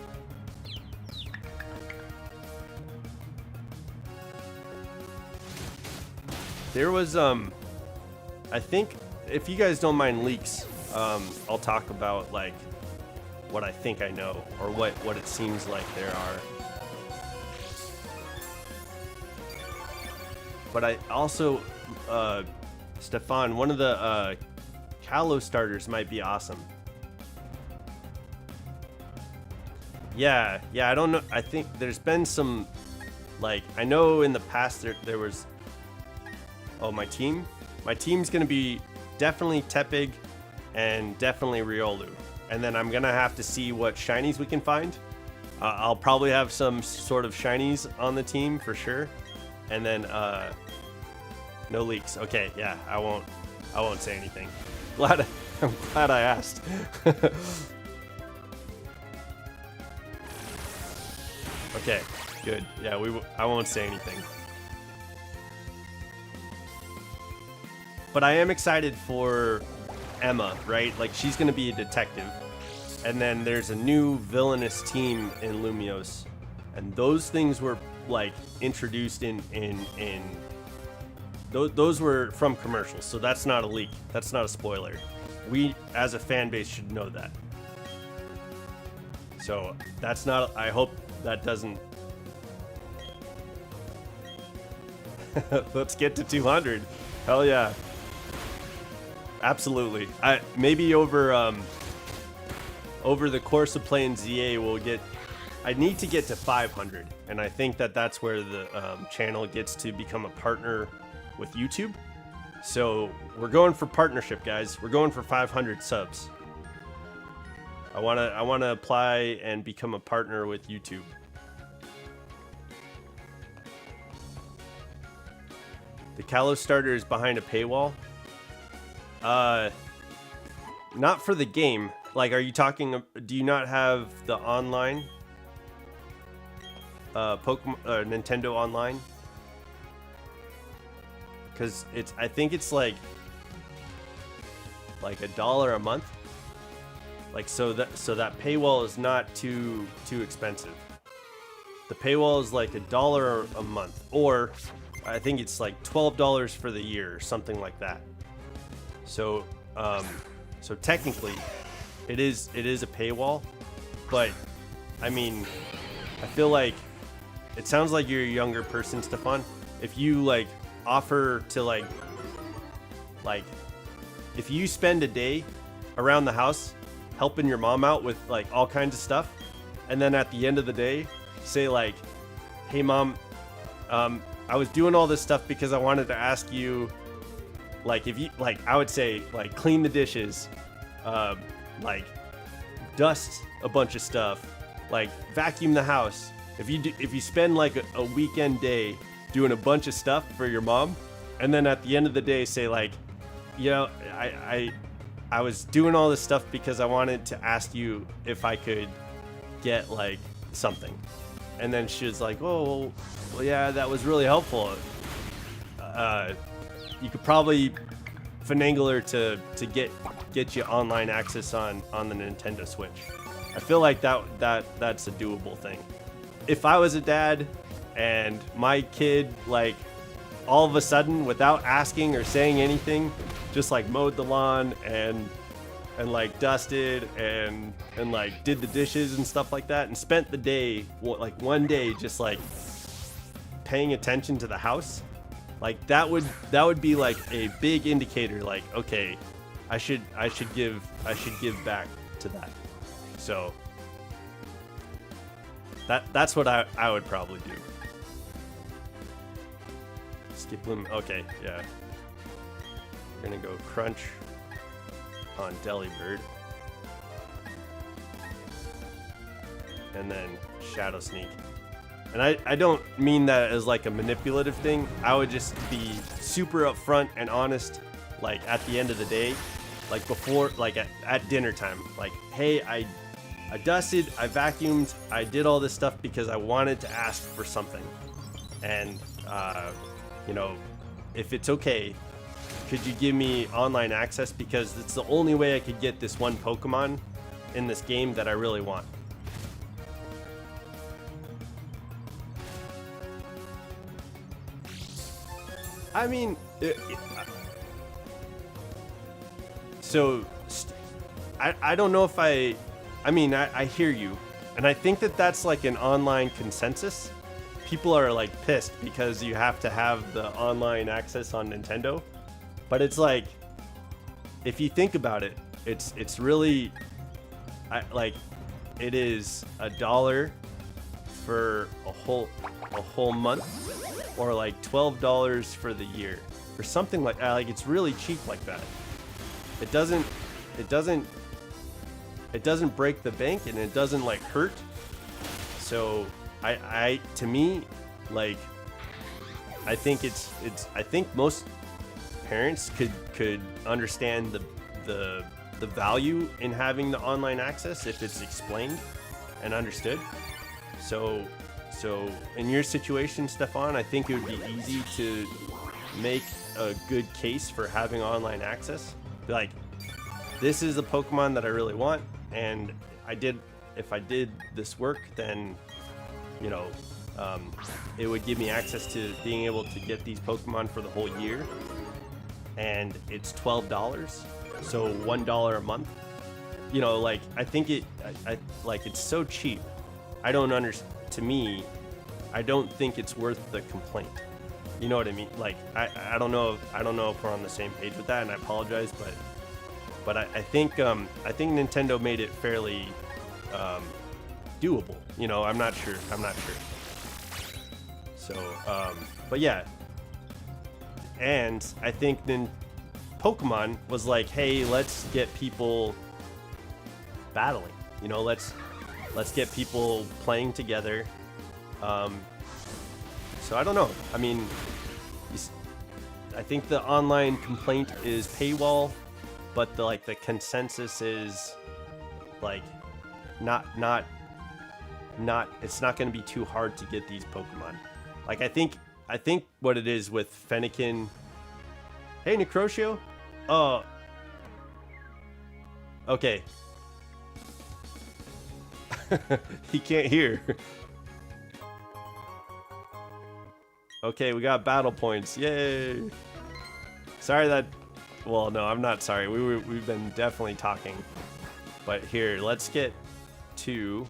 There was I think if you guys don't mind leaks, I'll talk about like what I think I know or what it seems like there are. But I also Stefan, one of the Kalos starters might be awesome. Yeah, I don't know. I think there's been some like I know in the past there was. Oh, my team's gonna be definitely Tepig and definitely Riolu, and then I'm gonna have to see what shinies we can find. I'll probably have some sort of shinies on the team for sure, and then no leaks. Okay, yeah, I won't say anything. I'm glad I asked. Okay, good. Yeah, I won't say anything. But I am excited for Emma, right? Like she's gonna be a detective, and then there's a new villainous team in Lumiose, and those things were like introduced in those were from commercials, so that's not a leak, that's not a spoiler. We as a fan base should know that. So that's not, I hope that doesn't. Let's get to 200. Hell yeah. Absolutely. Maybe over the course of playing ZA we'll get, I need to get to 500, and I think that that's where the channel gets to become a partner with YouTube. So we're going for partnership, guys. We're going for 500 subs. I wanna apply and become a partner with YouTube. The Kalos starter is behind a paywall. Not for the game. Like, are you talking? Do you not have the online? Pokemon, Nintendo Online. Because it's, I think it's like $1 a month. Like, so that paywall is not too expensive. The paywall is like $1 a month, or I think it's like $12 for the year or something like that. So so technically it is a paywall, but I mean, I feel like it sounds like you're a younger person, Stefan. If you like offer to like if you spend a day around the house helping your mom out with like all kinds of stuff, and then at the end of the day say like, hey mom, I was doing all this stuff because I wanted to ask you, like, if you, like, I would say like clean the dishes, like dust a bunch of stuff, like vacuum the house. If you spend like a weekend day doing a bunch of stuff for your mom, and then at the end of the day say like, you know, I was doing all this stuff because I wanted to ask you if I could get like something, and then she was like, oh well, yeah, that was really helpful. You could probably finagle her to get you online access on the Nintendo Switch. I feel like that's a doable thing. If I was a dad and my kid like all of a sudden without asking or saying anything just like mowed the lawn and like dusted and like did the dishes and stuff like that, and spent the day, like one day, just like paying attention to the house, like that would be like a big indicator, like, okay, I should give back to that. So that's what I would probably do. Skip Bloom. Okay, yeah. We're gonna go Crunch on Delibird, and then Shadow Sneak. And I don't mean that as like a manipulative thing. I would just be super upfront and honest, like at the end of the day, like before, like at dinner time, like, hey, I dusted, I vacuumed, I did all this stuff because I wanted to ask for something, and you know, if it's okay, could you give me online access, because it's the only way I could get this one Pokemon in this game that I really want. I mean, so I don't know if I mean, I hear you, and I think that that's like an online consensus. People are like pissed because you have to have the online access on Nintendo, but it's like, if you think about it, it's really, it is $1 for a whole month, or like $12 for the year, or something like that. Like, it's really cheap like that. It doesn't break the bank, and it doesn't like hurt. So I to me, like, I think I think most parents could understand the value in having the online access if it's explained and understood. So in your situation, Stefan, I think it would be easy to make a good case for having online access. Be like, this is a Pokemon that I really want, and I did this work, then you know, it would give me access to being able to get these Pokemon for the whole year, and it's $12, so $1 a month. You know, like I think I like it's so cheap. I don't understand. To me, I don't think it's worth the complaint. You know what I mean? Like I don't know if we're on the same page with that, and I apologize, but I think Nintendo made it fairly doable. You know, I'm not sure. So, but yeah, and I think then Pokemon was like, hey, let's get people battling. You know, let's get people playing together. So I don't know. I mean, I think the online complaint is paywall, but the consensus is like not it's not going to be too hard to get these Pokemon. Like I think what it is with Fennekin. Hey, Necrotio. Oh. Okay. He can't hear. Okay, we got battle points. Yay! Sorry that. Well, no, I'm not sorry. We've been definitely talking. But here, let's get to.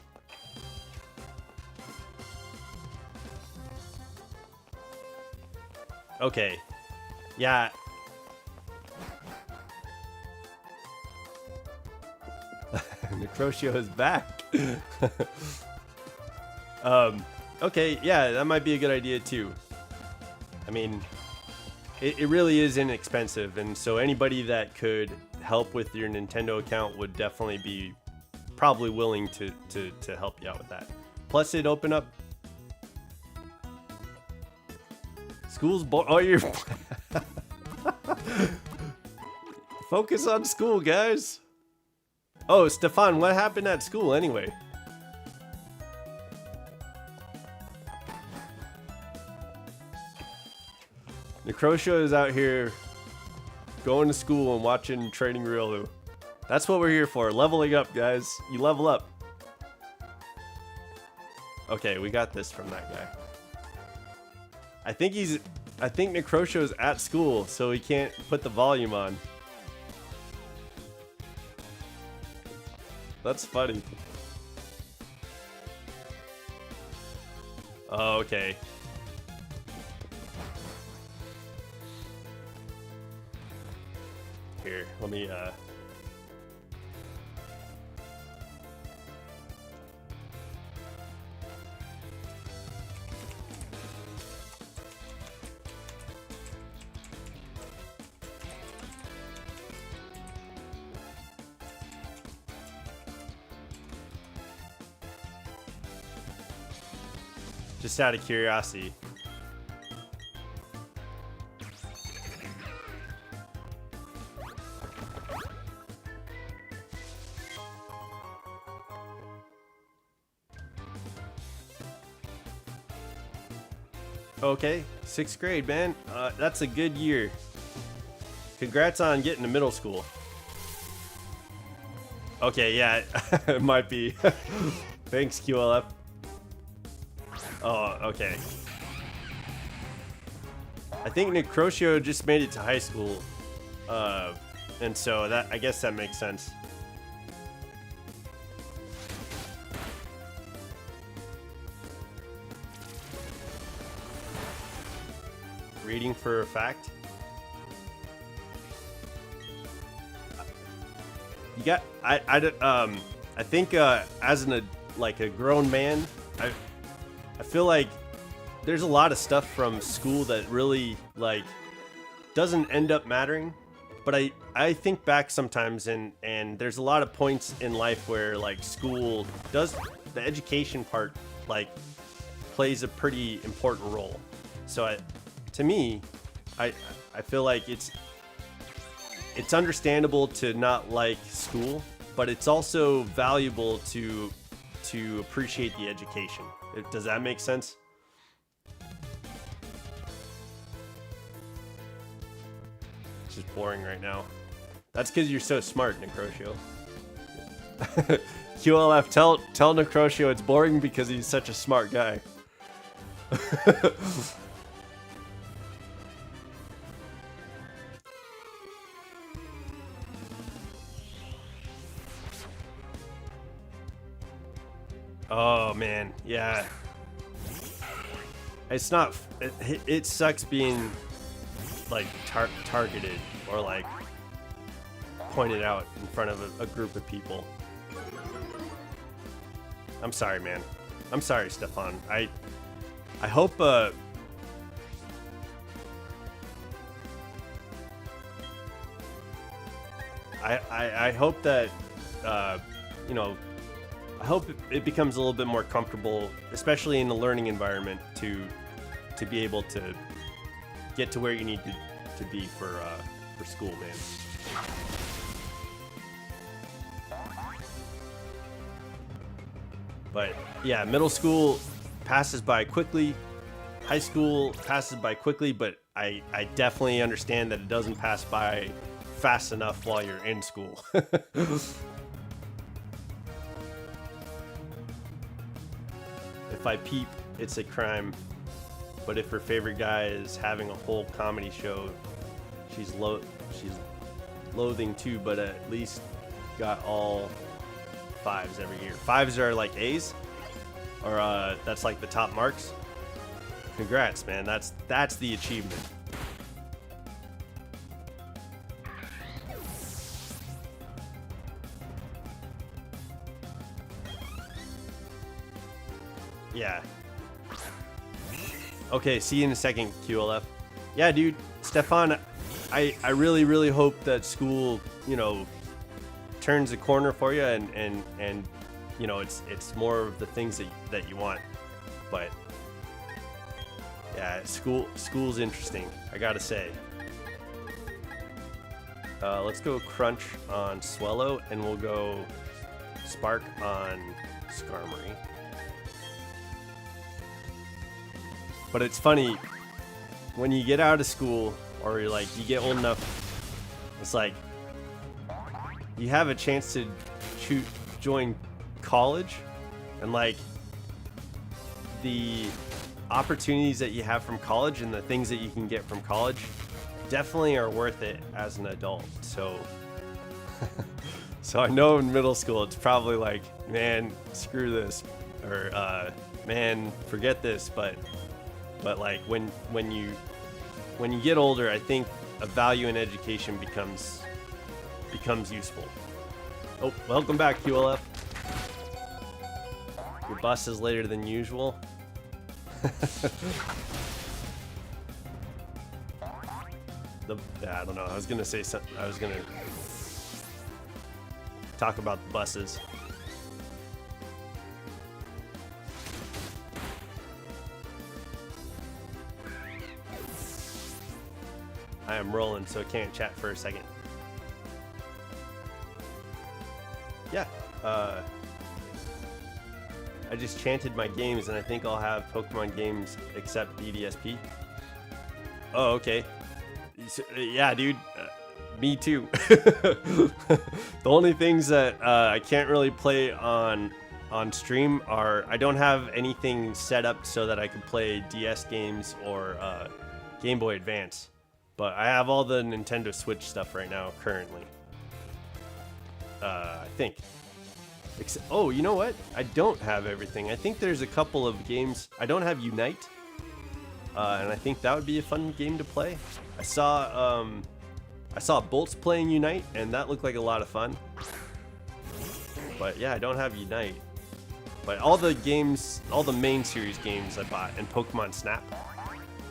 Okay. Yeah. Necrotio is back. Okay, yeah, that might be a good idea too. I mean, it really is inexpensive, and so anybody that could help with your Nintendo account would definitely be probably willing to help you out with that. Plus, it'd open up school's oh, you're focus on school, guys. Oh, Stefan, what happened at school anyway? Necrotio is out here going to school and watching Training Riolu. That's what we're here for. Leveling up, guys. You level up. Okay, we got this from that guy. I think Necrotio's at school, so he can't put the volume on. That's funny. Oh, okay. Here, let me just out of curiosity. Okay, 6th grade, man. That's a good year. Congrats on getting to middle school. Okay, yeah, it might be. Thanks, QLF. Oh, okay. I think Necrotio just made it to high school. And so that, I guess that makes sense. Reading for a fact. You got I think as a grown man, I feel like there's a lot of stuff from school that really doesn't end up mattering, but I think back sometimes and there's a lot of points in life where school does, the education part plays a pretty important role. So to me, I feel like it's understandable to not like school, but it's also valuable to appreciate the education. Does that make sense? It's just boring right now. That's because you're so smart, Necrotio. QLF, tell Necrotio it's boring because he's such a smart guy. Oh man, yeah. It's not. It sucks being like targeted or like pointed out in front of a group of people. I'm sorry, man. I'm sorry, Stefan. I hope I hope that you know, I hope it becomes a little bit more comfortable, especially in a learning environment, to be able to get to where you need to be for school, man. But yeah, middle school passes by quickly. High school passes by quickly, but I definitely understand that it doesn't pass by fast enough while you're in school. If I peep, it's a crime. But if her favorite guy is having a whole comedy show, she's loathing too, but at least got all 5s every year. 5s are like A's, or that's like the top marks. Congrats, man. That's the achievement. Yeah. Okay, see you in a second, QLF. Yeah, dude, Stefan, I really, really hope that school, you know, turns a corner for you and you know, it's more of the things that you want. But yeah, school's interesting, I gotta say. Let's go Crunch on Swellow, and we'll go Spark on Skarmory. But it's funny, when you get out of school, or you're like, you get old enough, it's like, you have a chance to join college, and like, the opportunities that you have from college and the things that you can get from college definitely are worth it as an adult. So, so I know in middle school, it's probably like, man, screw this, or man, forget this, but like when you get older, I think a value in education becomes useful. Oh, welcome back, QLF. Your bus is later than usual. I don't know. I was gonna say something. I was gonna talk about the buses. I am rolling, so I can't chat for a second. Yeah, I just chanted my games, and I think I'll have Pokemon games except BDSP. Oh, okay. Yeah, dude. Me too. The only things that I can't really play on stream are, I don't have anything set up so that I can play DS games or Game Boy Advance. But I have all the Nintendo Switch stuff right now, currently. I think. Oh, you know what? I don't have everything. I think there's a couple of games. I don't have Unite. And I think that would be a fun game to play. I saw Bolts playing Unite, and that looked like a lot of fun. But yeah, I don't have Unite. But all the games, all the main series games I bought, and Pokemon Snap.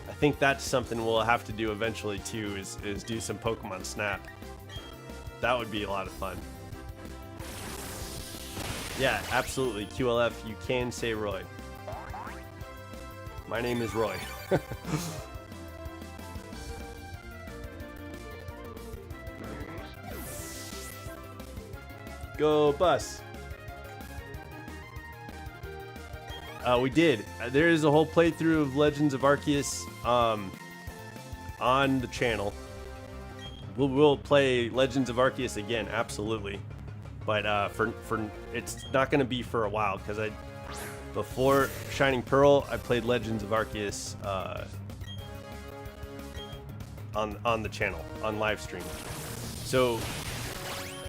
I think that's something we'll have to do eventually too, is do some Pokemon Snap. That would be a lot of fun. Yeah, absolutely. QLF, you can say Roy. My name is Roy. Go bus. We did. There is a whole playthrough of Legends of Arceus on the channel. We'll play Legends of Arceus again, absolutely. but for it's not going to be for a while because before Shining Pearl I played Legends of Arceus on the channel on live stream. So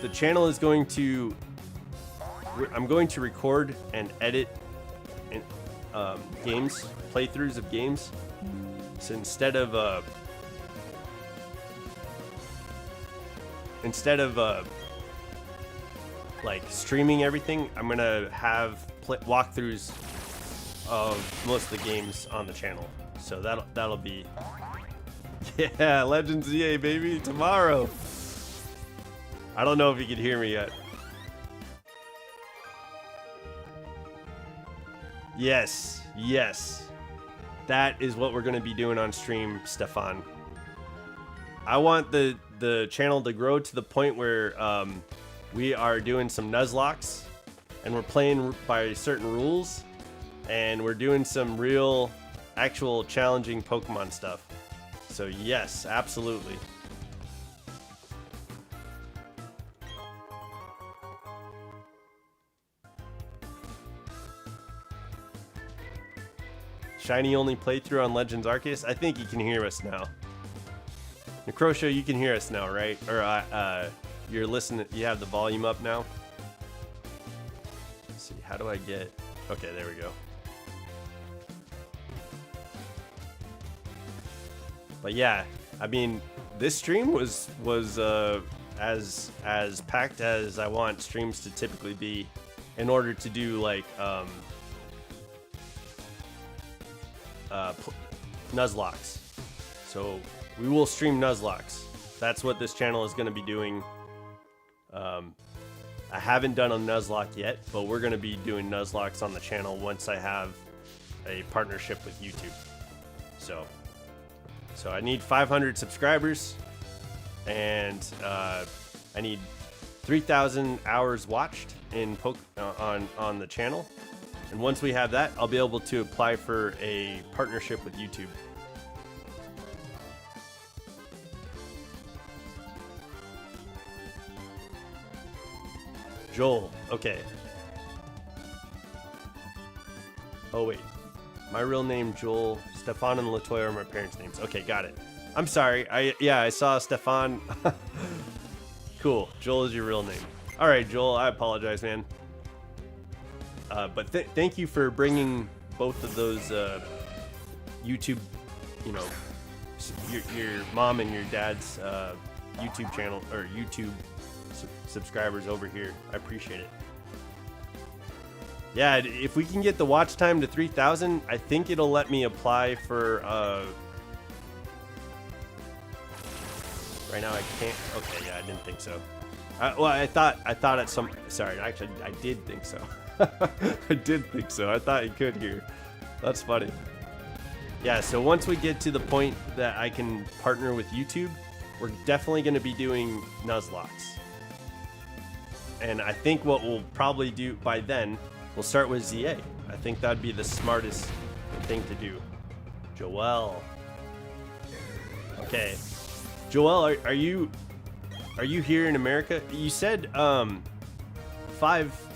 the channel is going to I'm going to record and edit games, playthroughs of games. So instead of like streaming everything, I'm gonna have walkthroughs of most of the games on the channel. So that'll be yeah, Legends EA baby tomorrow. I don't know if you can hear me yet. Yes, yes. That is what we're going to be doing on stream, Stefan. I want the channel to grow to the point where we are doing some Nuzlocks and we're playing by certain rules and we're doing some real, actual challenging Pokemon stuff. So yes, absolutely. Shiny only playthrough on Legends Arceus. I think you can hear us now. Necrosha, you can hear us now, right? Or you're listening. You have the volume up now. Let's see, how do I get? Okay, there we go. But yeah, I mean, this stream was as packed as I want streams to typically be, in order to do like Nuzlocks. So we will stream Nuzlocks. That's what this channel is going to be doing. I haven't done a Nuzlocke yet, but we're going to be doing Nuzlocks on the channel once I have a partnership with YouTube. So I need 500 subscribers, and I need 3,000 hours watched in on the channel. And once we have that, I'll be able to apply for a partnership with YouTube. Joel, okay. Oh wait, my real name Joel. Stefan and Latoya are my parents' names. Okay, got it. I'm sorry. I saw Stefan. Cool. Joel is your real name. All right, Joel. I apologize, man. But thank you for bringing both of those YouTube, you know, your mom and your dad's YouTube channel or YouTube subscribers over here. I appreciate it. Yeah, if we can get the watch time to 3,000, I think it'll let me apply for. Right now I can't. Okay, yeah, I didn't think so. Well, I thought at some. Sorry, actually, I did think so. I did think so. I thought you could hear. That's funny. Yeah, so once we get to the point that I can partner with YouTube, we're definitely going to be doing Nuzlocks. And I think what we'll probably do by then, we'll start with ZA. I think that'd be the smartest thing to do. Joel. Okay. Joel, are you here in America? You said 5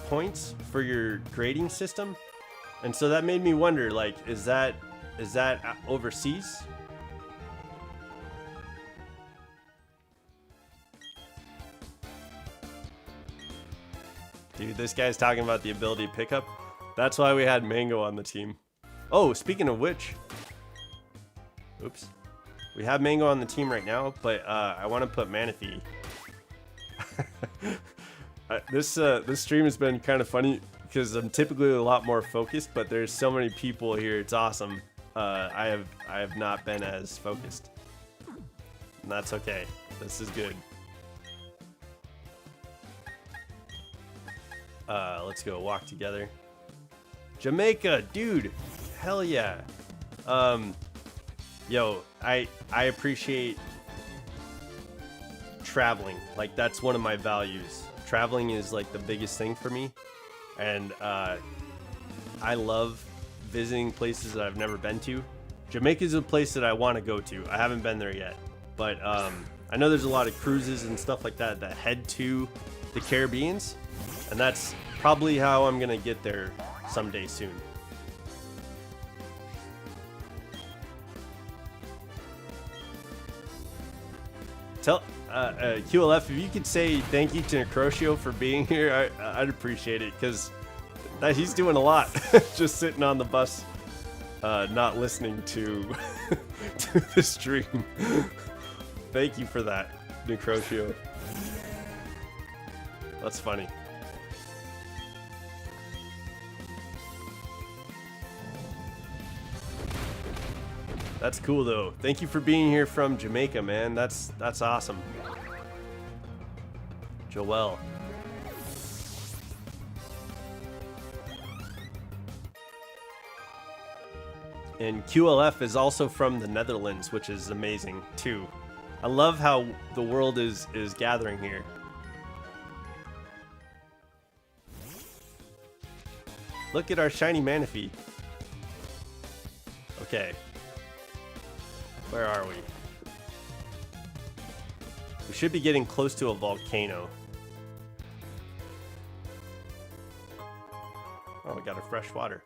points for your grading system, and so that made me wonder, like, is that overseas? Dude, this guy's talking about the ability to pick up. That's why we had Mango on the team. Oh, speaking of which, oops, we have Mango on the team right now, but I want to put Manaphy. This stream has been kind of funny because I'm typically a lot more focused, but there's so many people here. It's awesome. I have not been as focused, and that's okay. This is good. Let's go walk together. Jamaica, dude, hell yeah. Yo, I appreciate traveling. Like, that's one of my values. Traveling is like the biggest thing for me, and I love visiting places that I've never been to. Jamaica is a place that I want to go to. I haven't been there yet, but I know there's a lot of cruises and stuff like that that head to the Caribbeans. And that's probably how I'm gonna get there someday soon. Tell QLF, if you could say thank you to Necrotio for being here, I'd appreciate it, because he's doing a lot just sitting on the bus, not listening to, to the stream. Thank you for that, Necrotio. That's funny. That's cool though. Thank you for being here from Jamaica, man. That's awesome. Joel. And QLF is also from the Netherlands, which is amazing too. I love how the world is gathering here. Look at our shiny Manaphy. Okay. Where are we? We should be getting close to a volcano. Oh, we got a fresh water.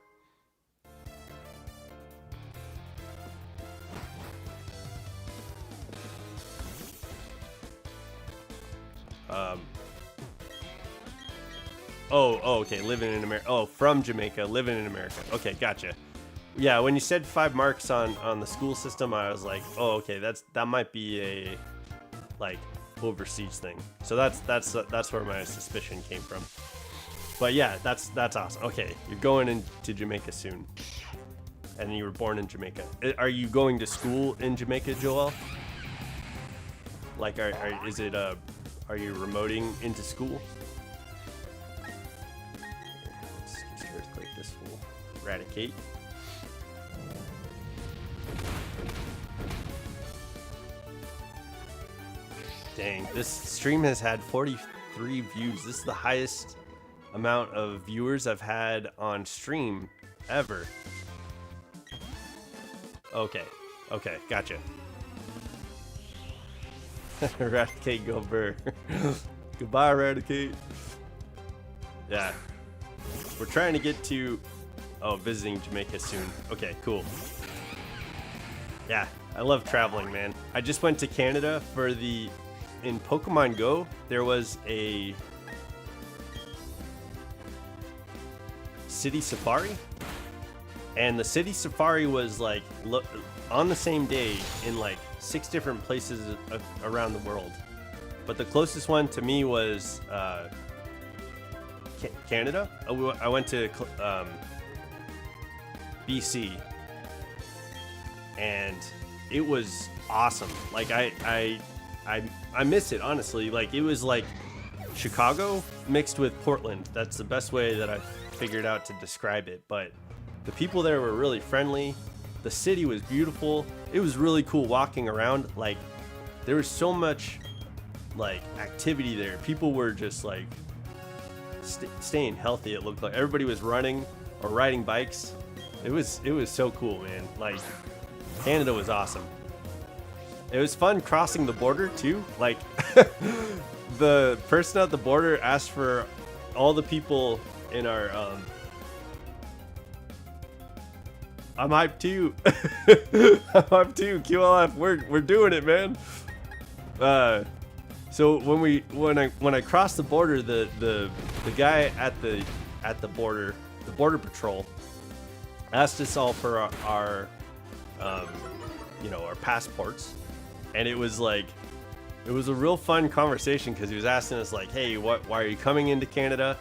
Oh, okay, living in America. Oh, from Jamaica, living in America. Okay, gotcha. Yeah, when you said 5 marks on the school system, I was like, oh, okay, that might be a like overseas thing. So that's where my suspicion came from. But yeah, that's awesome. Okay, you're going into Jamaica soon, and you were born in Jamaica. Are you going to school in Jamaica, Joel? Like, are you remoting into school? Let's just earthquake this fool. Eradicate. Dang, this stream has had 43 views. This is the highest amount of viewers I've had on stream ever. Okay, gotcha. Eradicate, go Burr. Goodbye, Eradicate. Yeah, we're trying to get to visiting Jamaica soon. Okay, cool. Yeah, I love traveling, man. I just went to Canada for in Pokemon Go, there was a city safari, and the city safari was like on the same day in like 6 different places around the world. But the closest one to me was Canada. I went to BC, and it was awesome. Like I miss it, honestly. Like, it was like Chicago mixed with Portland. That's the best way that I've figured out to describe it. But the people there were really friendly. The city was beautiful. It was really cool walking around. Like, there was so much like activity there. People were just like staying healthy. It looked like everybody was running or riding bikes. It was so cool, man. Like, Canada was awesome. It was fun crossing the border too. Like, the person at the border asked for all the people in our I'm hyped too. I'm hyped too. QLF, we're doing it, man. So when I crossed the border, the guy at the border, the border patrol, asked us all for our our passports. And it was like, it was a real fun conversation, because he was asking us like, hey, why are you coming into Canada?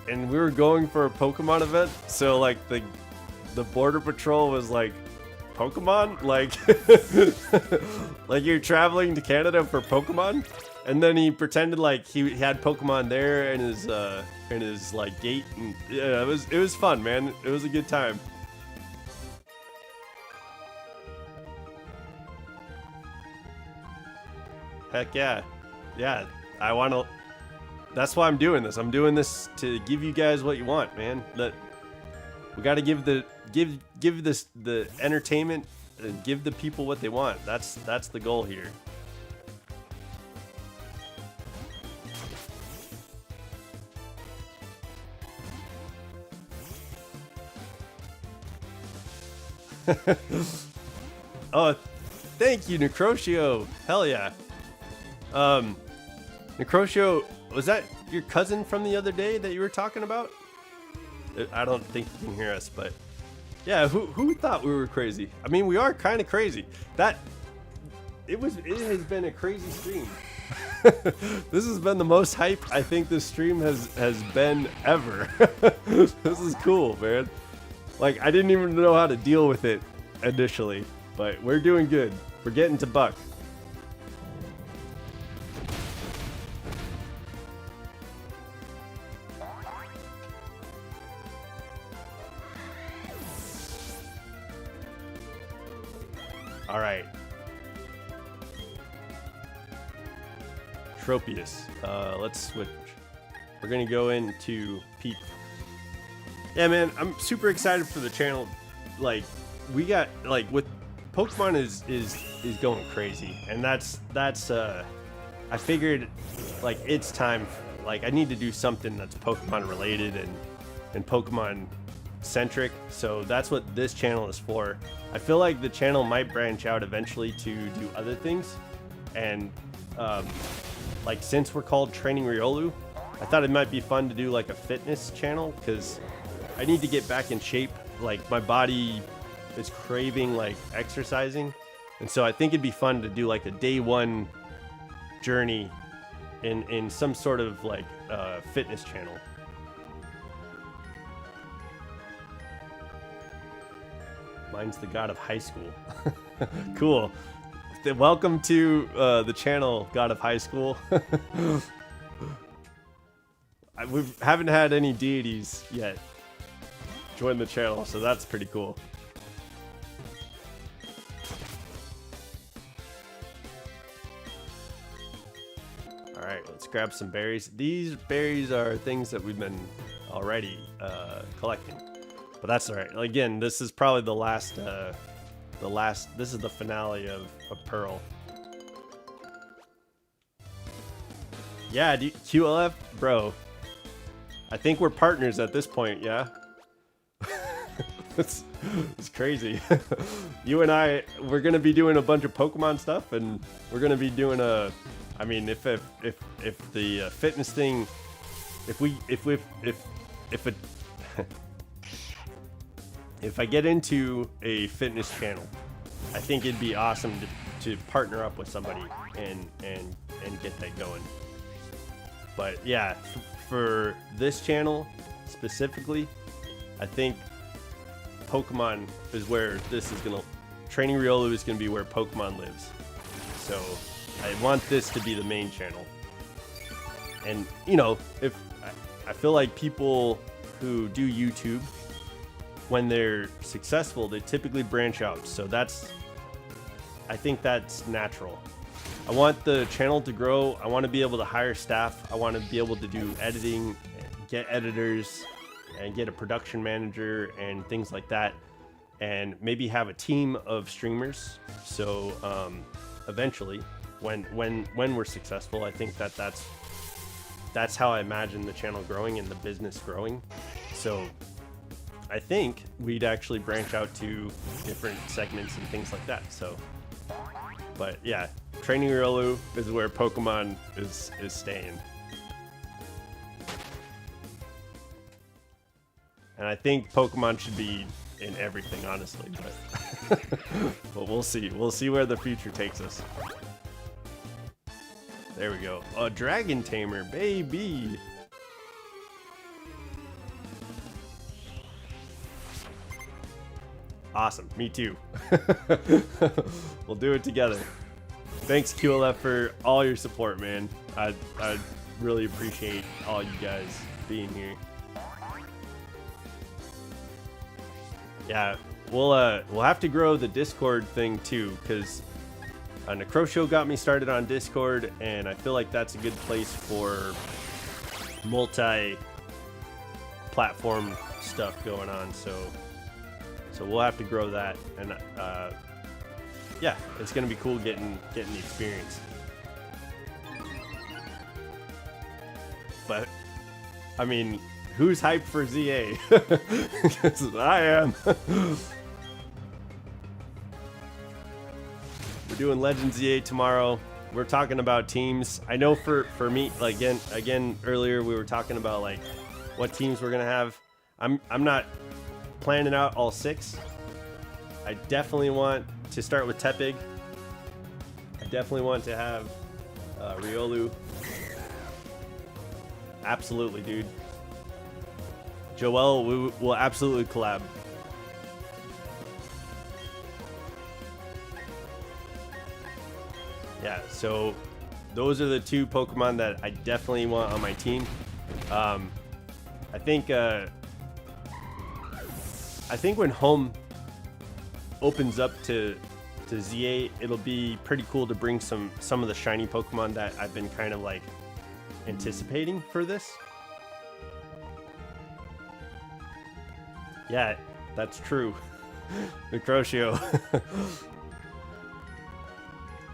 And we were going for a Pokemon event. So like the border patrol was like, Pokemon? Like, like you're traveling to Canada for Pokemon? And then he pretended like he had Pokemon there in his like gate. And yeah, it was fun, man. It was a good time. Heck yeah. Yeah, I want to... That's why I'm doing this. I'm doing this to give you guys what you want, man. We got to give the entertainment and give the people what they want. That's the goal here. Oh, thank you, Necrotio. Hell yeah. Necrotio, was that your cousin from the other day that you were talking about? I don't think you can hear us, but yeah, who thought we were crazy? I mean, we are kind of crazy. It has been a crazy stream. This has been the most hype I think this stream has been ever. This is cool, man. Like, I didn't even know how to deal with it initially, but we're doing good. We're getting to Buck. All right. Tropius. Let's switch. We're gonna go into Peep. Yeah, man, I'm super excited for the channel. Like, we got, like, with Pokemon is going crazy, and that's I figured, like, it's time. Like, I need to do something that's Pokemon related and Pokemon centric. So that's what this channel is for. I feel like the channel might branch out eventually to do other things, and like, since we're called Training Riolu, I thought it might be fun to do like a fitness channel, because I need to get back in shape. Like, my body is craving like exercising, and so I think it'd be fun to do like a day one journey in some sort of like fitness channel. Mine's the God of High School. Cool. Welcome to the channel, God of High School. We haven't had any deities yet join the channel, so that's pretty cool. Alright, let's grab some berries. These berries are things that we've been already collecting, but that's alright. Again, this is probably the last, this is the finale of Pearl. Yeah, QLF, bro. I think we're partners at this point, yeah? It's crazy. You and I, we're gonna be doing a bunch of Pokemon stuff, and we're gonna be doing a, I mean, if the fitness thing, if I get into a fitness channel, I think it'd be awesome to partner up with somebody and get that going. But yeah, for this channel specifically, I think Pokemon is where this is gonna, Training Riolu is gonna be where Pokemon lives. So I want this to be the main channel. And you know, if I feel like people who do YouTube, when they're successful, they typically branch out. So I think that's natural. I want the channel to grow. I want to be able to hire staff. I want to be able to do editing, get editors, and get a production manager and things like that, and maybe have a team of streamers. So eventually, when we're successful, I think that's how I imagine the channel growing and the business growing. So I think we'd actually branch out to different segments and things like that. So, but yeah, Training Riolu is where Pokemon is staying. And I think Pokemon should be in everything, honestly, but but we'll see. We'll see where the future takes us. There we go. A Dragon Tamer, baby. Awesome. Me too. We'll do it together. Thanks, QLF, for all your support, man. I really appreciate all you guys being here. Yeah, we'll have to grow the Discord thing too, because Necrotio got me started on Discord, and I feel like that's a good place for multi-platform stuff going on. So we'll have to grow that, and yeah, it's gonna be cool getting the experience. But I mean, who's hyped for ZA? 'Cause I am. doing Legends Z8 tomorrow. We're talking about teams. I know for me, like again earlier we were talking about like what teams we're gonna have. I'm not planning out all 6. I definitely want to start with Tepig. I definitely want to have Riolu. Absolutely, dude. Joel, we will absolutely collab. Yeah, so those are the 2 Pokemon that I definitely want on my team. I think when home opens up to Z8, it'll be pretty cool to bring some of the shiny Pokemon that I've been kind of like anticipating for this. Yeah, that's true. Necrotio.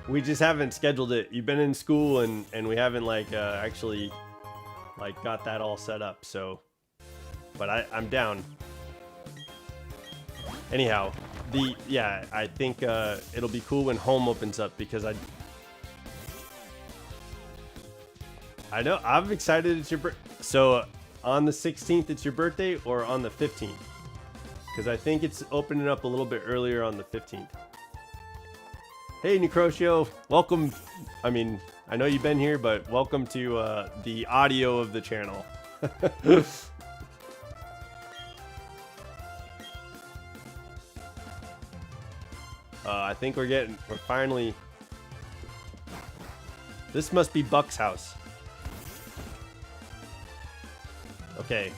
We just haven't scheduled it. You've been in school and we haven't like actually like got that all set up. So, but I'm down. Anyhow, I think it'll be cool when home opens up because I know I'm excited. It's your birthday. So on the 16th, it's your birthday, or on the 15th? Because I think it's opening up a little bit earlier on the 15th. Hey, Necrotio, welcome. I mean, I know you've been here, but welcome to the audio of the channel. I think we're finally. This must be Buck's house. Okay.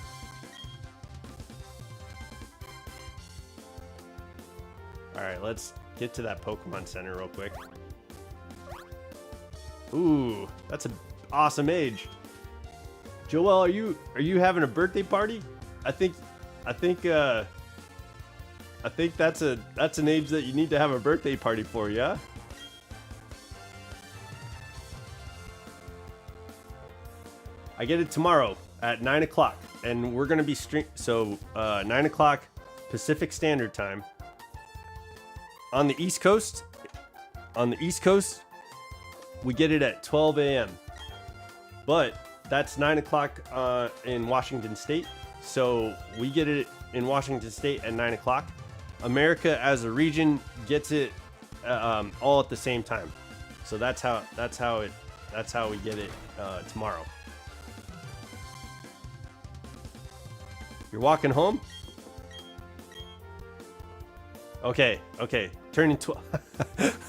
All right, let's get to that Pokemon Center real quick. Ooh, that's an awesome age. Joel, are you having a birthday party? I think that's an age that you need to have a birthday party for, yeah? I get it tomorrow at 9 o'clock, and we're gonna be 9 o'clock Pacific Standard Time. On the East Coast, we get it at 12 a.m. But that's 9 o'clock in Washington State, so we get it in Washington State at 9 o'clock. America as a region gets it all at the same time. So that's how we get it tomorrow. You're walking home? Okay. Turning 12.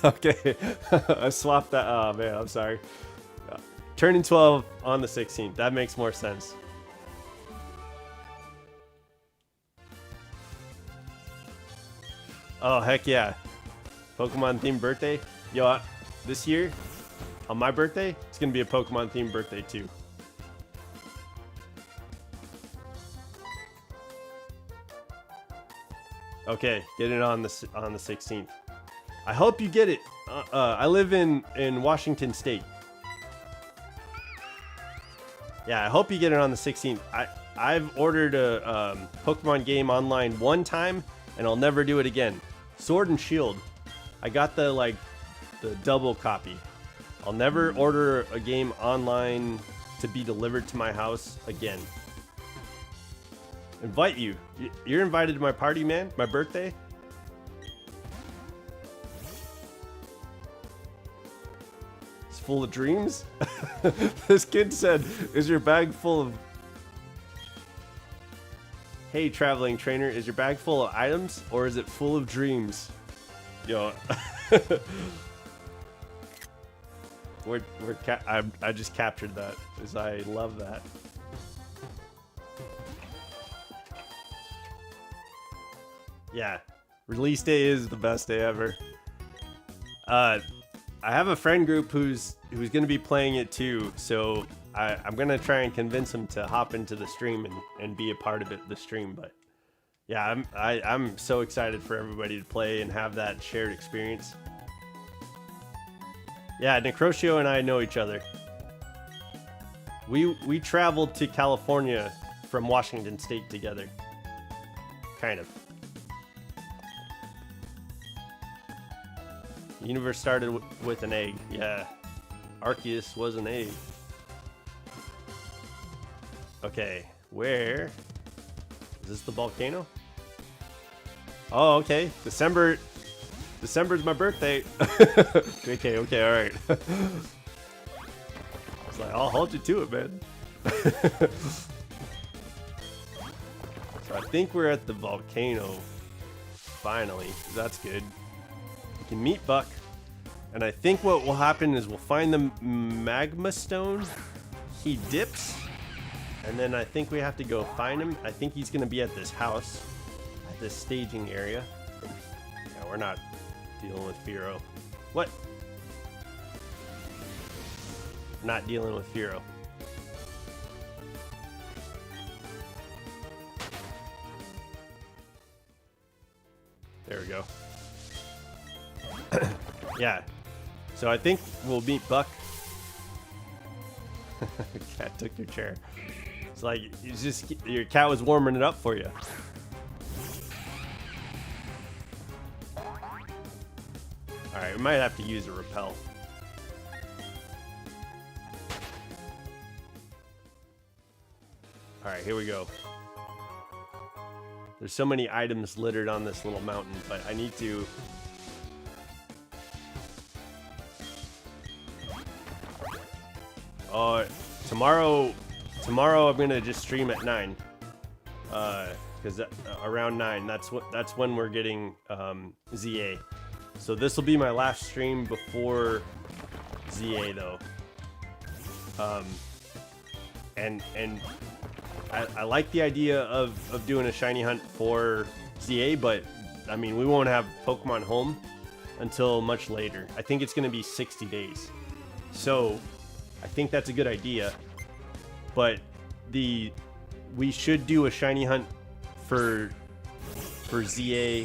Okay. I swapped that. Oh man, I'm sorry. Turning 12 on the 16th. That makes more sense. Oh, heck yeah. Pokemon themed birthday? Yo, this year, on my birthday, it's going to be a Pokemon themed birthday too. Okay, get it on the 16th. I hope you get it. I live in Washington State. Yeah, I hope you get it on the 16th. I've ordered a Pokemon game online one time, and I'll never do it again. Sword and Shield. I got the double copy. I'll never order a game online to be delivered to my house again. Invite you. You're invited to my party, man. My birthday. It's full of dreams. This kid said, "Is your bag full of?" Hey, traveling trainer, is your bag full of items or is it full of dreams? Yo. I just captured that because I love that. Yeah, release day is the best day ever. I have a friend group who's gonna be playing it too, so I'm gonna try and convince him to hop into the stream and be a part of the stream. But yeah, I'm so excited for everybody to play and have that shared experience. Yeah, Necrotio and I know each other. We traveled to California from Washington State together. Kind of. The universe started with an egg. Yeah. Arceus was an egg. Okay, where? Is this the volcano? Oh, okay. December's my birthday. Okay, alright. I was like, I'll hold you to it, man. So I think we're at the volcano. Finally. That's good. We can meet Buck. And I think what will happen is we'll find the magma stone. He dips. And then I think we have to go find him. I think he's going to be at this house. At this staging area. Yeah, we're not dealing with Firo. What? Not dealing with Firo. There we go. Yeah. So I think we'll meet Buck. Cat took your chair. It's like, it's just, your cat was warming it up for you. Alright, we might have to use a repel. Alright, here we go. There's so many items littered on this little mountain, but I need to... tomorrow I'm gonna just stream at 9. Because around 9, that's when we're getting ZA. So this will be my last stream before ZA though. And I like the idea of doing a shiny hunt for ZA, but I mean, we won't have Pokemon Home until much later. I think it's going to be 60 days. So I think that's a good idea, but we should do a shiny hunt for ZA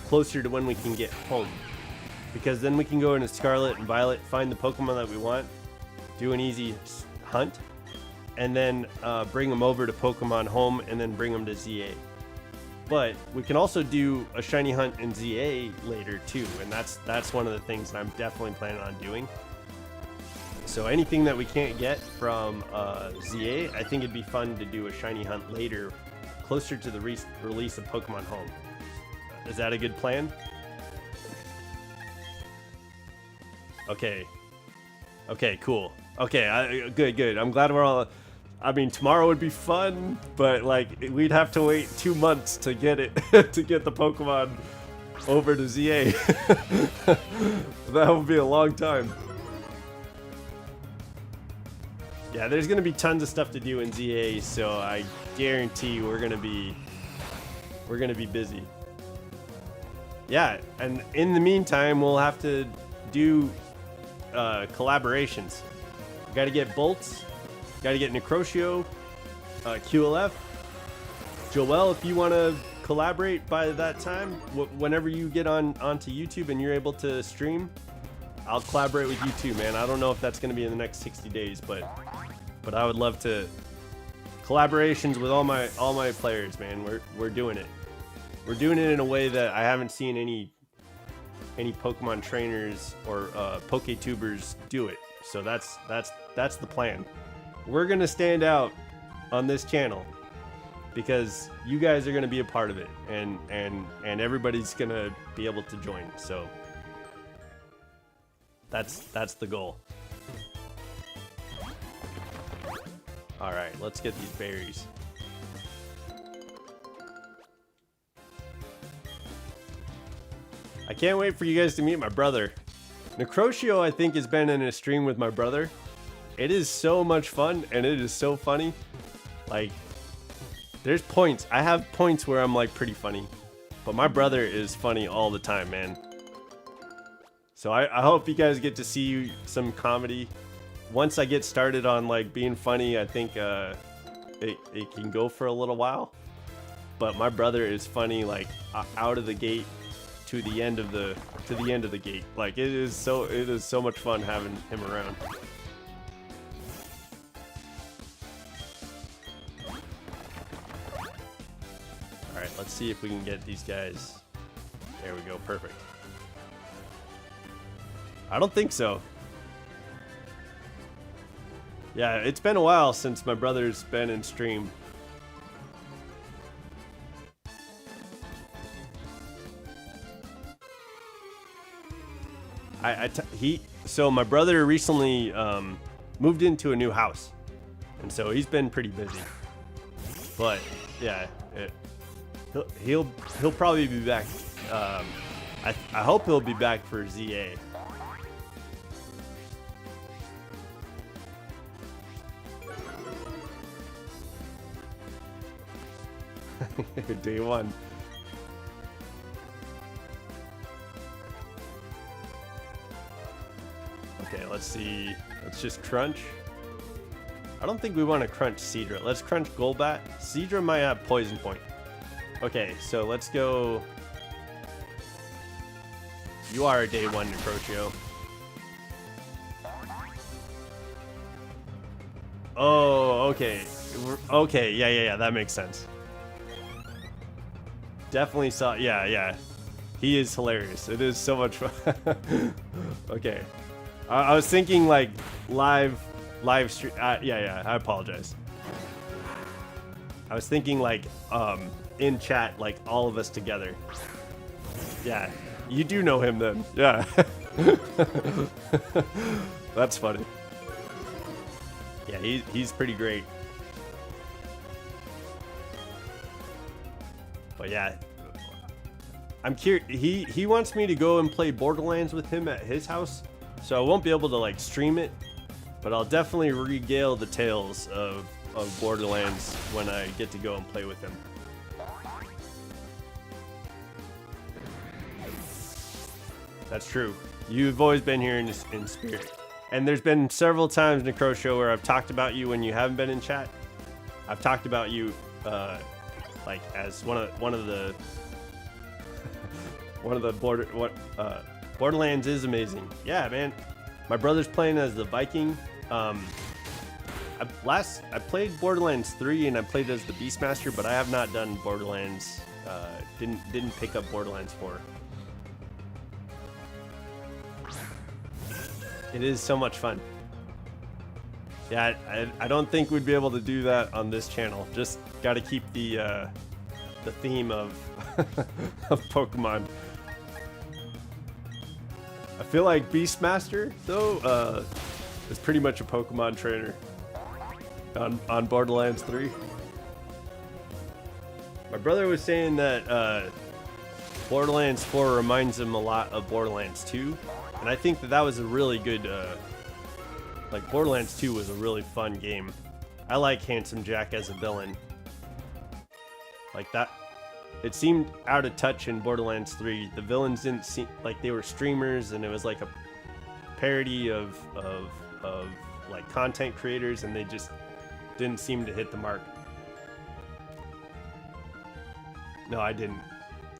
closer to when we can get home, because then we can go into Scarlet and Violet, find the Pokemon that we want, do an easy hunt, and then bring them over to Pokemon Home and then bring them to ZA. But we can also do a shiny hunt in ZA later too, and that's one of the things that I'm definitely planning on doing. So anything that we can't get from ZA, I think it'd be fun to do a shiny hunt later, closer to the release of Pokemon Home. Is that a good plan? Okay. Okay, cool. Okay, good. I'm glad we're all... I mean, tomorrow would be fun, but like we'd have to wait 2 months to get it to get the Pokemon over to ZA. That would be a long time. Yeah, there's gonna be tons of stuff to do in ZA, so I guarantee we're gonna be busy. Yeah, and in the meantime, we'll have to do collaborations. We gotta get Bolts. Gotta get Necrotio, QLF, Joel, if you want to collaborate by that time, whenever you get onto YouTube and you're able to stream, I'll collaborate with you too, man. I don't know if that's going to be in the next 60 days, but I would love to collaborations with all my players, man. We're doing it. We're doing it in a way that I haven't seen any Pokemon trainers or PokeTubers do it. So that's the plan. We're gonna stand out on this channel because you guys are gonna be a part of it, and everybody's gonna be able to join. So that's the goal. All right, let's get these berries. I can't wait for you guys to meet my brother. Necrotio, I think, has been in a stream with my brother. It is so much fun, and it is so funny. Like, there's points. I have points where I'm, like, pretty funny. But my brother is funny all the time, man. So I hope you guys get to see some comedy. Once I get started on, like, being funny, I think it can go for a little while. But my brother is funny, like, out of the gate to the end of the gate. Like, it is so much fun having him around. Alright, let's see if we can get these guys. There we go, perfect. I don't think so. Yeah, it's been a while since my brother's been in stream. So my brother recently moved into a new house, and so he's been pretty busy. But yeah, he'll probably be back. I hope he'll be back for ZA. Day one. Okay, let's see. Let's just crunch. I don't think we want to crunch Seadra. Let's crunch Golbat. Seadra might have Poison Point. Okay, so let's go. You are a day one Necrotio. Oh, okay. Okay, yeah, that makes sense. Definitely saw, yeah. He is hilarious. It is so much fun. Okay. I was thinking like live stream. Yeah, I apologize. I was thinking like in chat, like all of us together. Yeah, you do know him then. Yeah. That's funny. Yeah, he's pretty great. But yeah, I'm curious. He wants me to go and play Borderlands with him at his house, so I won't be able to like stream it, but I'll definitely regale the tales of Borderlands when I get to go and play with him. That's true. You've always been here in spirit. And there's been several times, Necrotio, where I've talked about you when you haven't been in chat. I've talked about you like as one of the Borderlands is amazing. Yeah, man. My brother's playing as the Viking. I played Borderlands 3 and I played as the Beastmaster, but I have not done Borderlands. Didn't pick up Borderlands 4. It is so much fun. Yeah, I don't think we'd be able to do that on this channel. Just got to keep the theme of of Pokemon. I feel like Beastmaster though is pretty much a Pokemon trainer on Borderlands 3. My brother was saying that Borderlands 4 reminds him a lot of Borderlands 2, and I think that was a really good. Like Borderlands 2 was a really fun game. I like Handsome Jack as a villain. Like that, it seemed out of touch in Borderlands 3. The villains didn't seem like they were streamers, and it was like a parody of like content creators, and they just didn't seem to hit the mark. No, I didn't.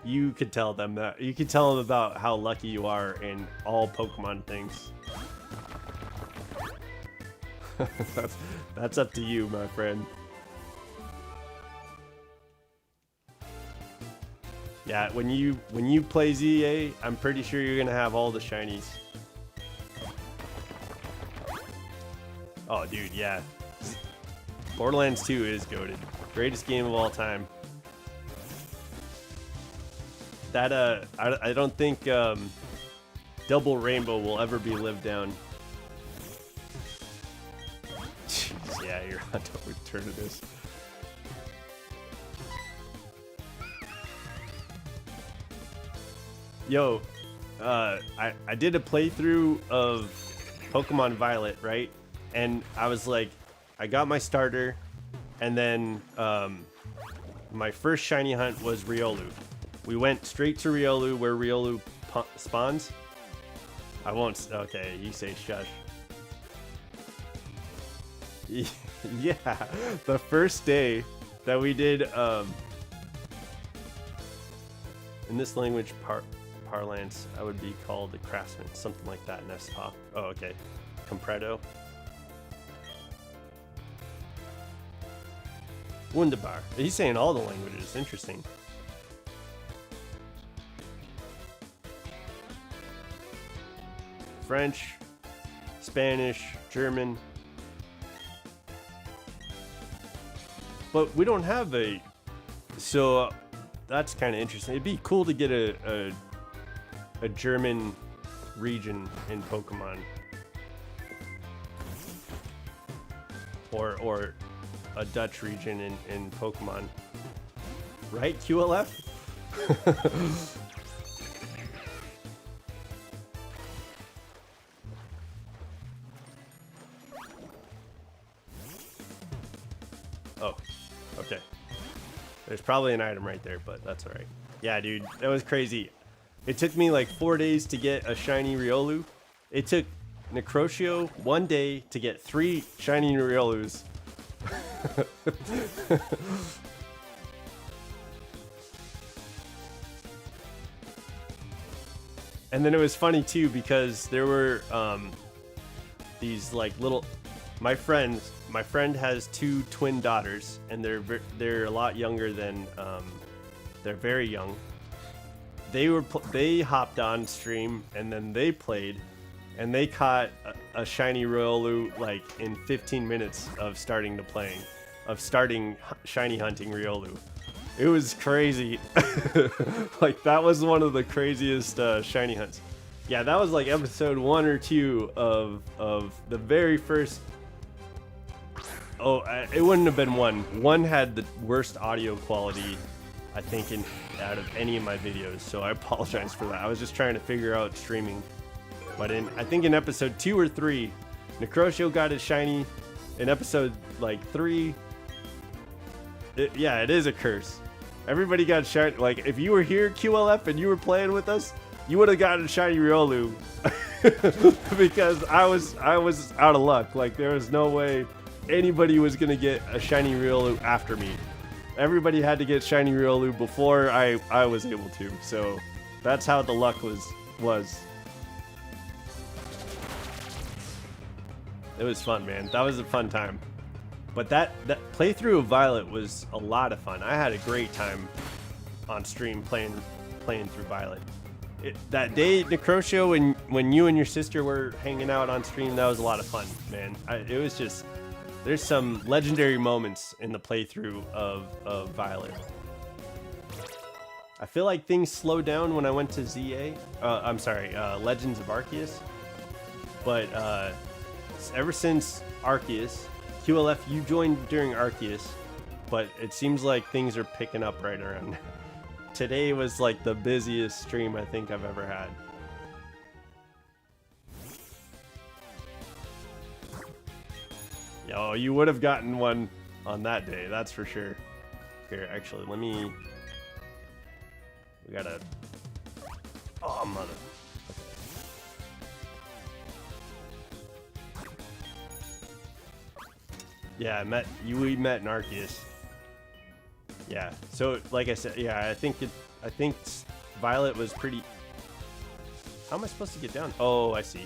You could tell them that. You could tell them about how lucky you are in all Pokemon things. That's up to you, my friend. Yeah, when you play ZA, I'm pretty sure you're gonna have all the shinies. Oh, dude, yeah. Borderlands 2 is goated. Greatest game of all time. That I don't think Double Rainbow will ever be lived down. Jeez, yeah, you're on to Eternatus. Yo, I did a playthrough of Pokemon Violet, right? And I was like, I got my starter, and then my first shiny hunt was Riolu. We went straight to Riolu, where Riolu spawns. I won't. Okay, you say shush. Yeah, the first day that we did in this language parlance, I would be called a craftsman, something like that. Nestpop. Oh, okay. Compredo. Wunderbar. He's saying all the languages. Interesting. French, Spanish, German. But we don't have a... So that's kind of interesting. It'd be cool to get a German region in Pokemon. Or a Dutch region in Pokemon. Right, QLF? Oh, okay. There's probably an item right there, but that's alright. Yeah, dude, that was crazy. It took me like 4 days to get a shiny Riolu. It took Necrotio 1 day to get 3 shiny Riolus. And then it was funny too because there were these like little... My friend has 2 twin daughters, and they're a lot younger than they're very young. They hopped on stream and then they played, and they caught a shiny Riolu like in 15 minutes of starting shiny hunting Riolu. It was crazy. Like that was one of the craziest shiny hunts. Yeah, that was like episode 1 or 2 of the very first. Oh, it wouldn't have been 1. 1 had the worst audio quality, I think, out of any of my videos. So I apologize for that. I was just trying to figure out streaming. But I think in episode 2 or 3, Necrotio got his shiny. In episode like 3, yeah, it is a curse. Everybody got shiny. Like if you were here, QLF, and you were playing with us, you would have gotten a shiny Riolu. Because I was out of luck. Like there was no way anybody was gonna get a shiny Riolu after me. Everybody had to get shiny Riolu before I was able to. So that's how the luck was. It was fun, man. That was a fun time. But that playthrough of Violet was a lot of fun. I had a great time on stream playing through Violet. That day, Necrotio, when you and your sister were hanging out on stream, that was a lot of fun, man. It was just... There's some legendary moments in the playthrough of Violet. I feel like things slowed down when I went to ZA. I'm sorry, Legends of Arceus. But ever since Arceus, QLF, you joined during Arceus, but it seems like things are picking up right around now. Today was like the busiest stream I think I've ever had. Oh, you would have gotten one on that day, that's for sure. Here, actually, we gotta... Oh, mother... Yeah, we met in Arceus. Yeah, so like I said, yeah, I think Violet was pretty... How am I supposed to get down? Oh, I see.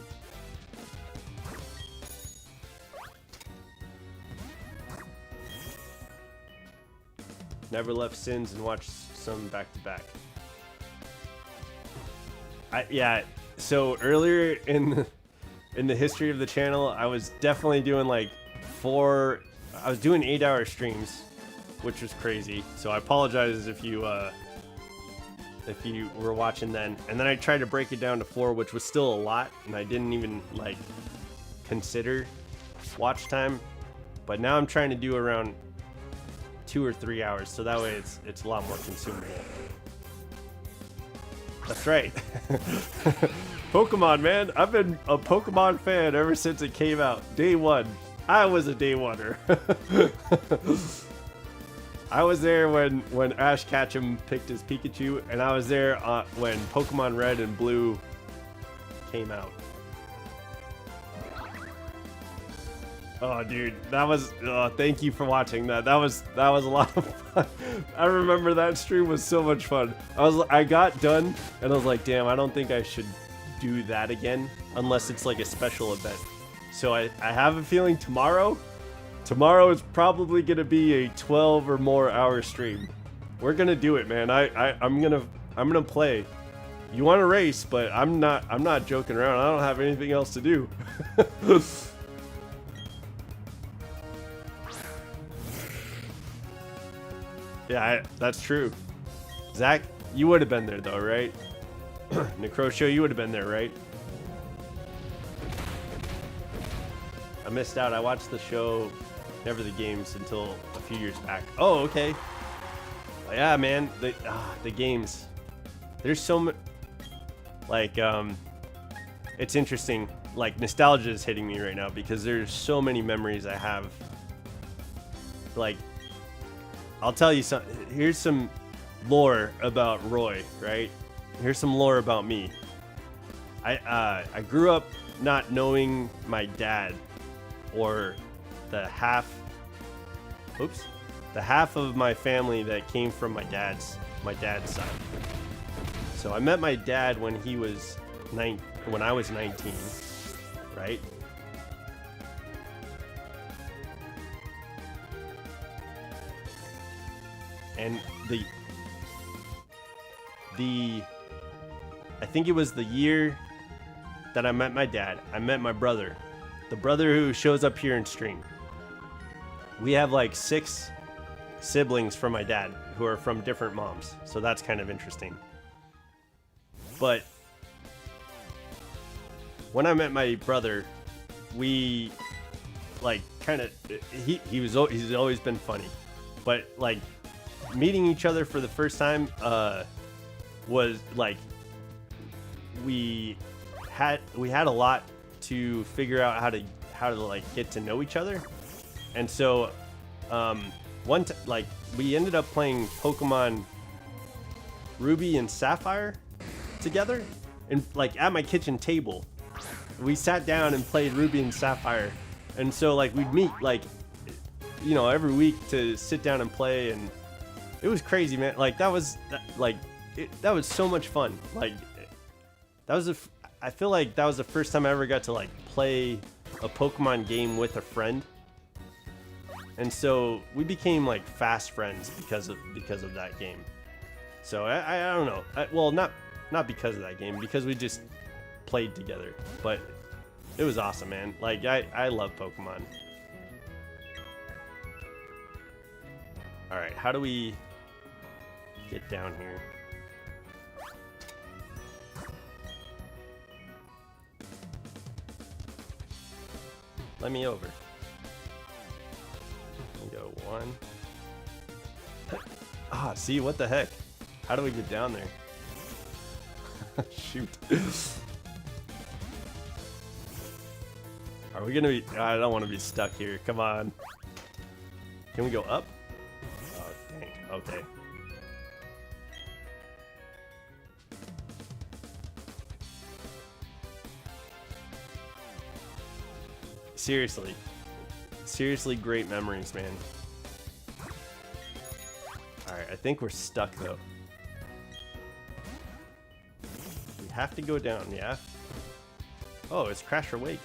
Never left Sins and watched some back to back. Yeah, so earlier in the history of the channel, I was definitely doing like I was doing 8-hour streams, which was crazy. So I apologize if you were watching then. And then I tried to break it down to 4, which was still a lot, and I didn't even like consider watch time. But now I'm trying to do around 2 or 3 hours, so that way it's a lot more consumable. That's right. Pokemon, man. I've been a Pokemon fan ever since it came out. Day 1. I was a day oneer. I was there when Ash Ketchum picked his Pikachu, and I was there when Pokemon Red and Blue came out. Oh, dude, that was... thank you for watching that. That was a lot of fun. I remember that stream was so much fun. I got done, and I was like, damn, I don't think I should do that again, unless it's like a special event. So I have a feeling tomorrow is probably gonna be a 12 or more hour stream. We're gonna do it, man. I'm gonna play. You want to race, but I'm not joking around. I don't have anything else to do. Yeah, that's true. Zach, you would have been there though, right? Necrotio, you would have been there, right? I missed out. I watched the show, Never the Games, until a few years back. Oh, okay. Yeah, man. The games. There's so much. Like, it's interesting. Like, nostalgia is hitting me right now because there's so many memories I have. Like, I'll tell you some. Here's some lore about Roy, right? Here's some lore about me. I grew up not knowing my dad, or the half of my family that came from my dad's side. So I met my dad when I was 19, right? And I think it was the year that I met my dad. I met my brother, the brother who shows up here in stream. We have like 6 siblings from my dad who are from different moms, so that's kind of interesting. But when I met my brother, we like kind of he's always been funny, but like meeting each other for the first time was like we had a lot to figure out how to like get to know each other. And so like we ended up playing Pokemon Ruby and Sapphire together, and like at my kitchen table we sat down and played Ruby and Sapphire. And so like we'd meet like, you know, every week to sit down and play, and it was crazy, man. Like that was so much fun. Like I feel like that was the first time I ever got to like play a Pokemon game with a friend. And so we became like fast friends because of that game. So I don't know. Well, not because of that game, because we just played together. But it was awesome, man. Like I love Pokemon. All right, how do we get down here? Let me over. Go 1. Ah, see, what the heck? How do we get down there? Shoot. Are we gonna be? I don't want to be stuck here. Come on. Can we go up? Oh, dang. Okay. Seriously great memories, man. Alright, I think we're stuck though. We have to go down, yeah? Oh, it's Crash or Wake.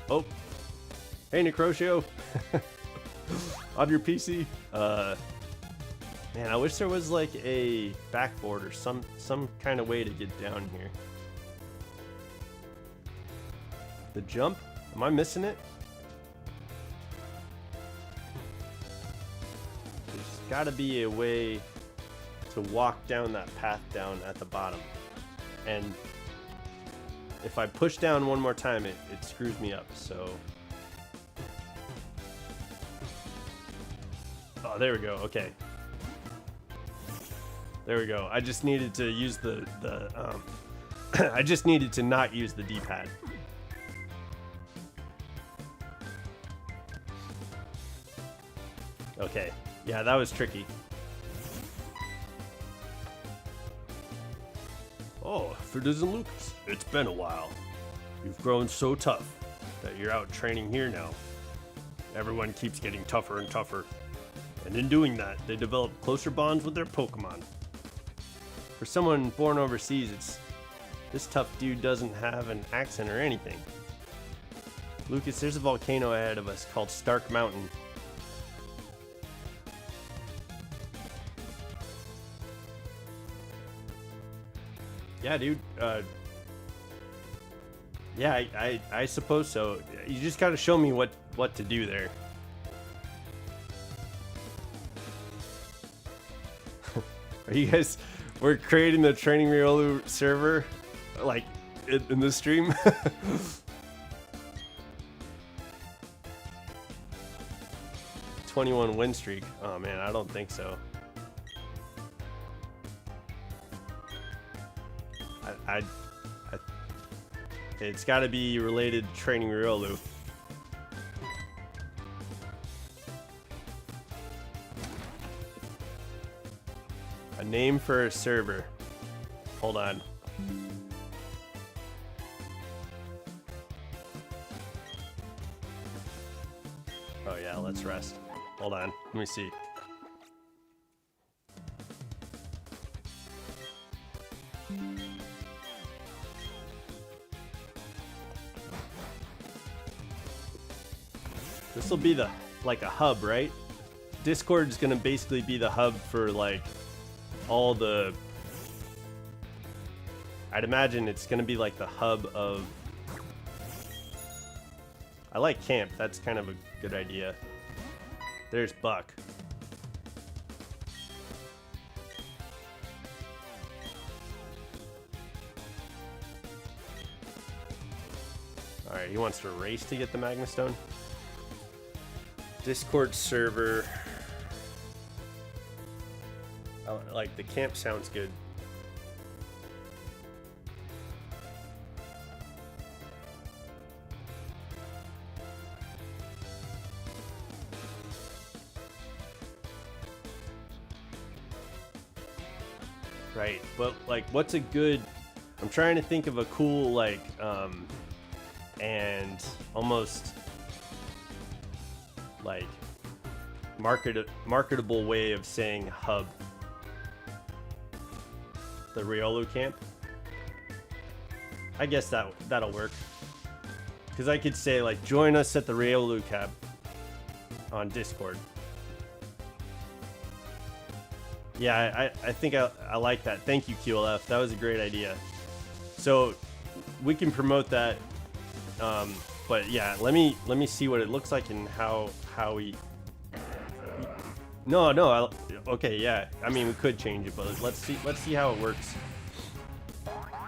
Oh. Hey, Necrotio. On your PC. Man, I wish there was like a backboard or some kind of way to get down here. The jump? Am I missing it? There's gotta be a way to walk down that path down at the bottom. And if I push down one more time, it screws me up, so... Oh, there we go, okay. There we go. I just needed to use I just needed to not use the D-pad. Okay, yeah, that was tricky. Oh, if it isn't Lucas, it's been a while. You've grown so tough that you're out training here now. Everyone keeps getting tougher and tougher, and in doing that, they develop closer bonds with their Pokemon. For someone born overseas, this tough dude doesn't have an accent or anything. Lucas, there's a volcano ahead of us called Stark Mountain. Yeah, dude. Yeah, I suppose so. You just gotta show me what to do there. Are you guys? We're creating the Training Riolu server, like in the stream. 21 win streak. Oh man, I don't think so. It's got to be related to Training Riolu. A name for a server. Hold on. Oh yeah, let's rest. Hold on, let me see. This will be like a hub, right? Discord is gonna basically be the hub for like all the. I'd imagine it's gonna be like the hub of. I like camp. That's kind of a good idea. There's Buck. All right, he wants to race to get the Magma Stone. Discord server. Oh, like the camp sounds good. Right, but like what's a good, I'm trying to think of a cool like and almost like marketable way of saying hub. The Riolu camp. I guess that'll work. Because I could say like join us at the Riolu camp on Discord. Yeah, I think I like that. Thank you, QLF. That was a great idea. So we can promote that. But yeah, let me see what it looks like and how we. No. Okay, yeah. I mean, we could change it, but let's see how it works.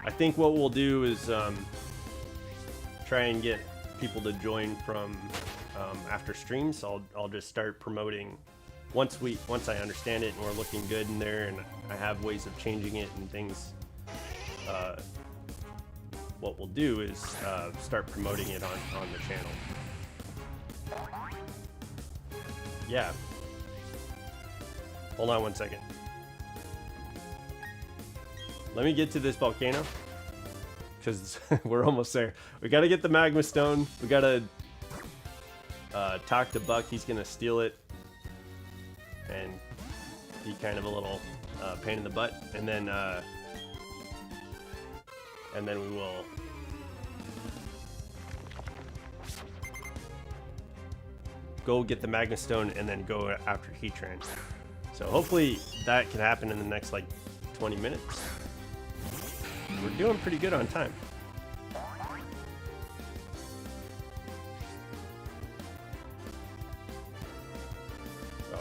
I think what we'll do is try and get people to join from after streams. I'll just start promoting once I understand it and we're looking good in there and I have ways of changing it and things. What we'll do is start promoting it on the channel. Yeah. Hold on one second. Let me get to this volcano because we're almost there. We got to get the Magma Stone. We got to talk to Buck. He's gonna steal it and be kind of a little pain in the butt, and then we will go get the Magma Stone and then go after Heatran. So hopefully that can happen in the next like 20 minutes. We're doing pretty good on time.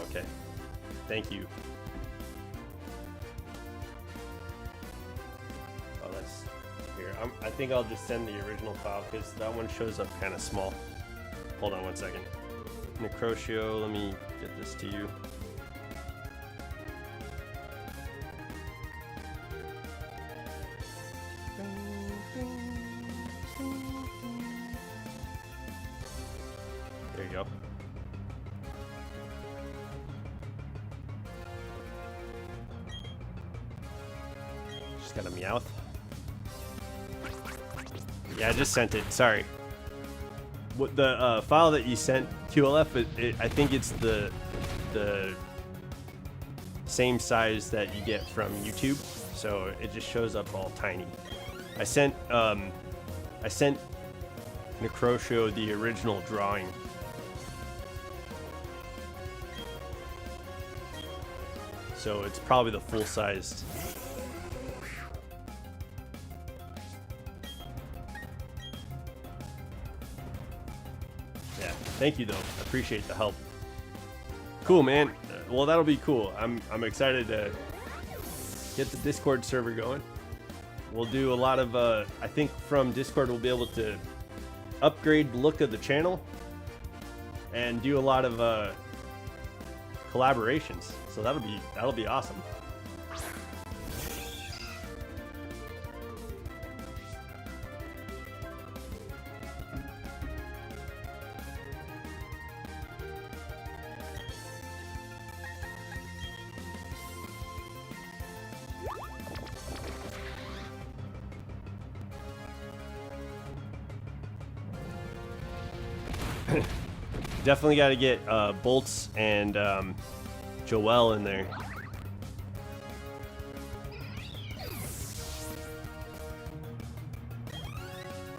Okay. Thank you. Oh, that's here. I think I'll just send the original file because that one shows up kind of small. Hold on one second. Necrotio, let me get this to you. There you go. Just got a Meowth. Yeah, I just sent it. Sorry. What the file that you sent, QLF? I think it's the same size that you get from YouTube, so it just shows up all tiny. I sent Necrotio the original drawing. So it's probably the full-sized. Thank you though. I appreciate the help. Cool, man. Well, that'll be cool. I'm excited to get the Discord server going. We'll do a lot of I think from Discord we'll be able to upgrade the look of the channel and do a lot of collaborations. So that'll be awesome. Definitely got to get Bolts and Joel in there.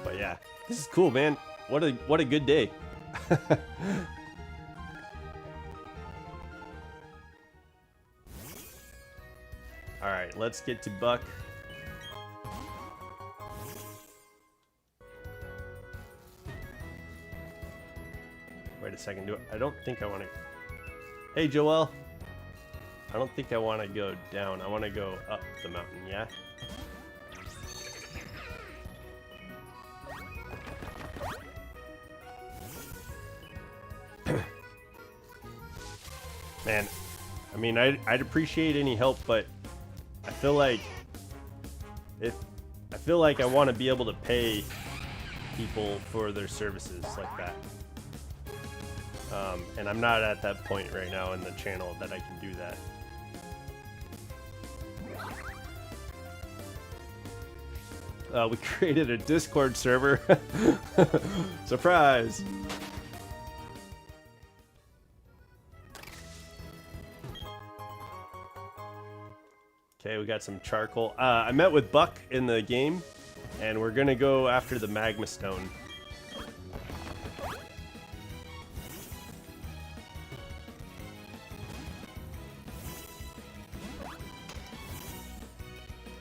But yeah, this is cool, man. What a good day. All right, let's get to Buck. Wait a second. I don't think I want to. Hey, Joel. I don't think I want to go down. I want to go up the mountain. Yeah. Man, I mean, I'd appreciate any help, but I feel like I want to be able to pay people for their services like that. And I'm not at that point right now in the channel that I can do that. We created a Discord server. Surprise! Okay, we got some charcoal. I met with Buck in the game, and we're gonna go after the magma stone.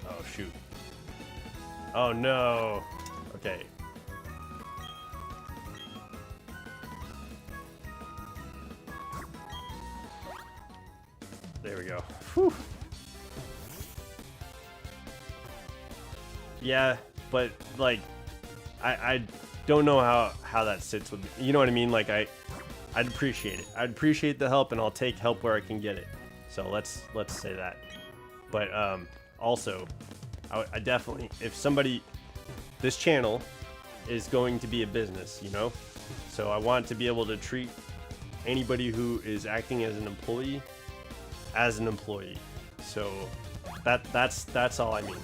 Oh shoot. Oh no. Okay. There we go. Whew. Yeah, but like, I don't know how that sits with me. You know what I mean? Like I'd appreciate it. I'd appreciate the help, and I'll take help where I can get it. So let's say that. But also, I definitely, if somebody, this channel is going to be a business, you know, so I want to be able to treat anybody who is acting as an employee as an employee. So that's all I mean.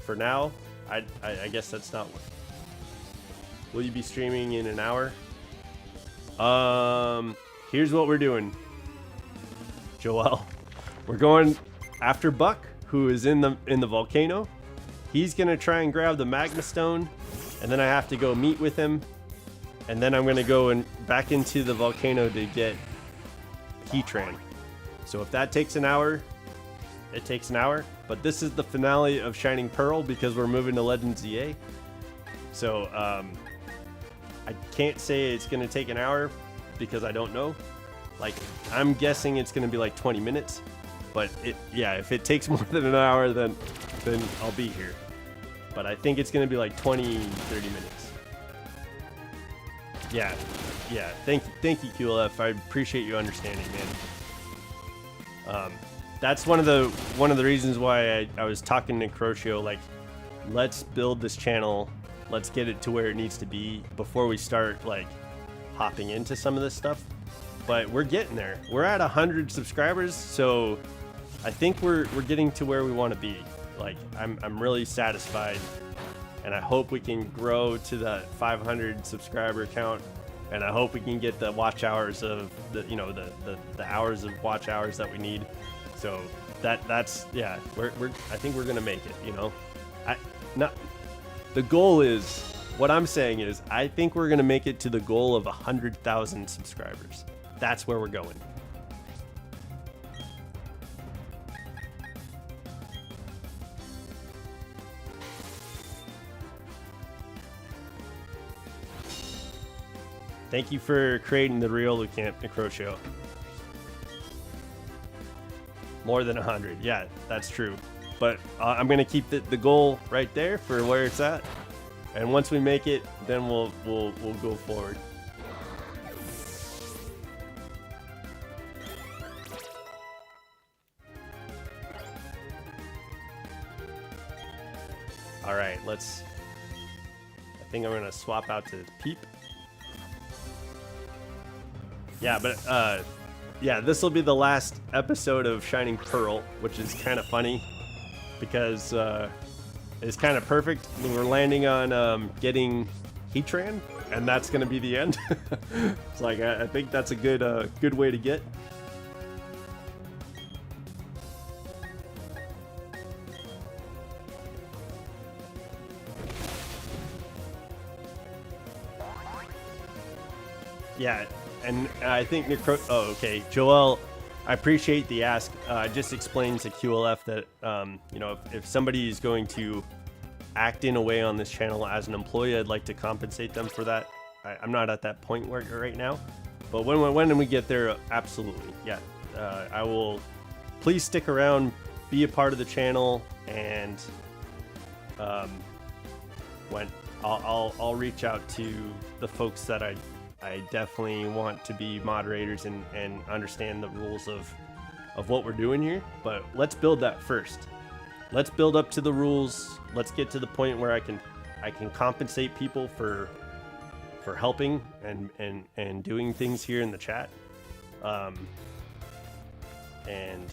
For now, I guess that's not what. Will you be streaming in an hour? Here's what we're doing, Joel. We're going after Buck, who is in the volcano. He's gonna try and grab the magma stone, and then I have to go meet with him, and then I'm gonna go back into the volcano to get Heatran. So if that takes an hour, it takes an hour. But this is the finale of Shining Pearl because we're moving to Legends EA. So I can't say it's gonna take an hour because I don't know. Like, I'm guessing it's gonna be like 20 minutes. But yeah, if it takes more than an hour, then I'll be here. But I think it's gonna be like 20, 30 minutes. Yeah. Thank you, QLF. I appreciate you understanding, man. That's one of the reasons why I was talking to Crocio, like, let's build this channel, let's get it to where it needs to be before we start like hopping into some of this stuff. But we're getting there. We're at 100 subscribers, so I think we're getting to where we want to be. Like, I'm really satisfied, and I hope we can grow to that 500 subscriber count, and I hope we can get the watch hours of the hours of watch hours that we need. So that's yeah, I think we're gonna make it. You know, the goal is, what I'm saying is, I think we're gonna make it to the goal of 100,000 subscribers. That's where we're going. Thank you for creating the Riolu Camp, Necrotio. More than 100. Yeah, that's true. But I'm gonna keep the goal right there for where it's at, and once we make it, then we'll go forward. All right, let's. I think I'm gonna swap out to Peep. Yeah, but yeah, this will be the last episode of Shining Pearl, which is kind of funny because it's kind of perfect. We're landing on getting Heatran, and that's gonna be the end. It's like I think that's a good way to get. Yeah, and I think oh, okay, Joel, I appreciate the ask. Just explain to QLF that you know, if somebody is going to act in a way on this channel as an employee, I'd like to compensate them for that. I'm not at that point right now, but when we get there, absolutely, yeah. I will. Please stick around, be a part of the channel, and when I'll reach out to the folks that I definitely want to be moderators and understand the rules of what we're doing here. But let's build that first. Let's build up to the rules. Let's get to the point where I can compensate people for helping and doing things here in the chat. And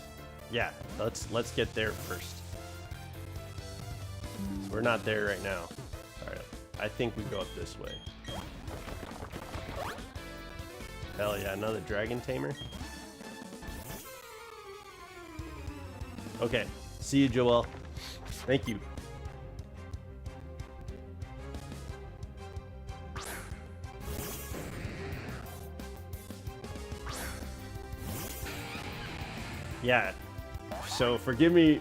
yeah, let's get there first. We're not there right now. All right, I think we go up this way. Hell yeah, another Dragon Tamer. Okay, see you, Joel. Thank you. Yeah, so forgive me.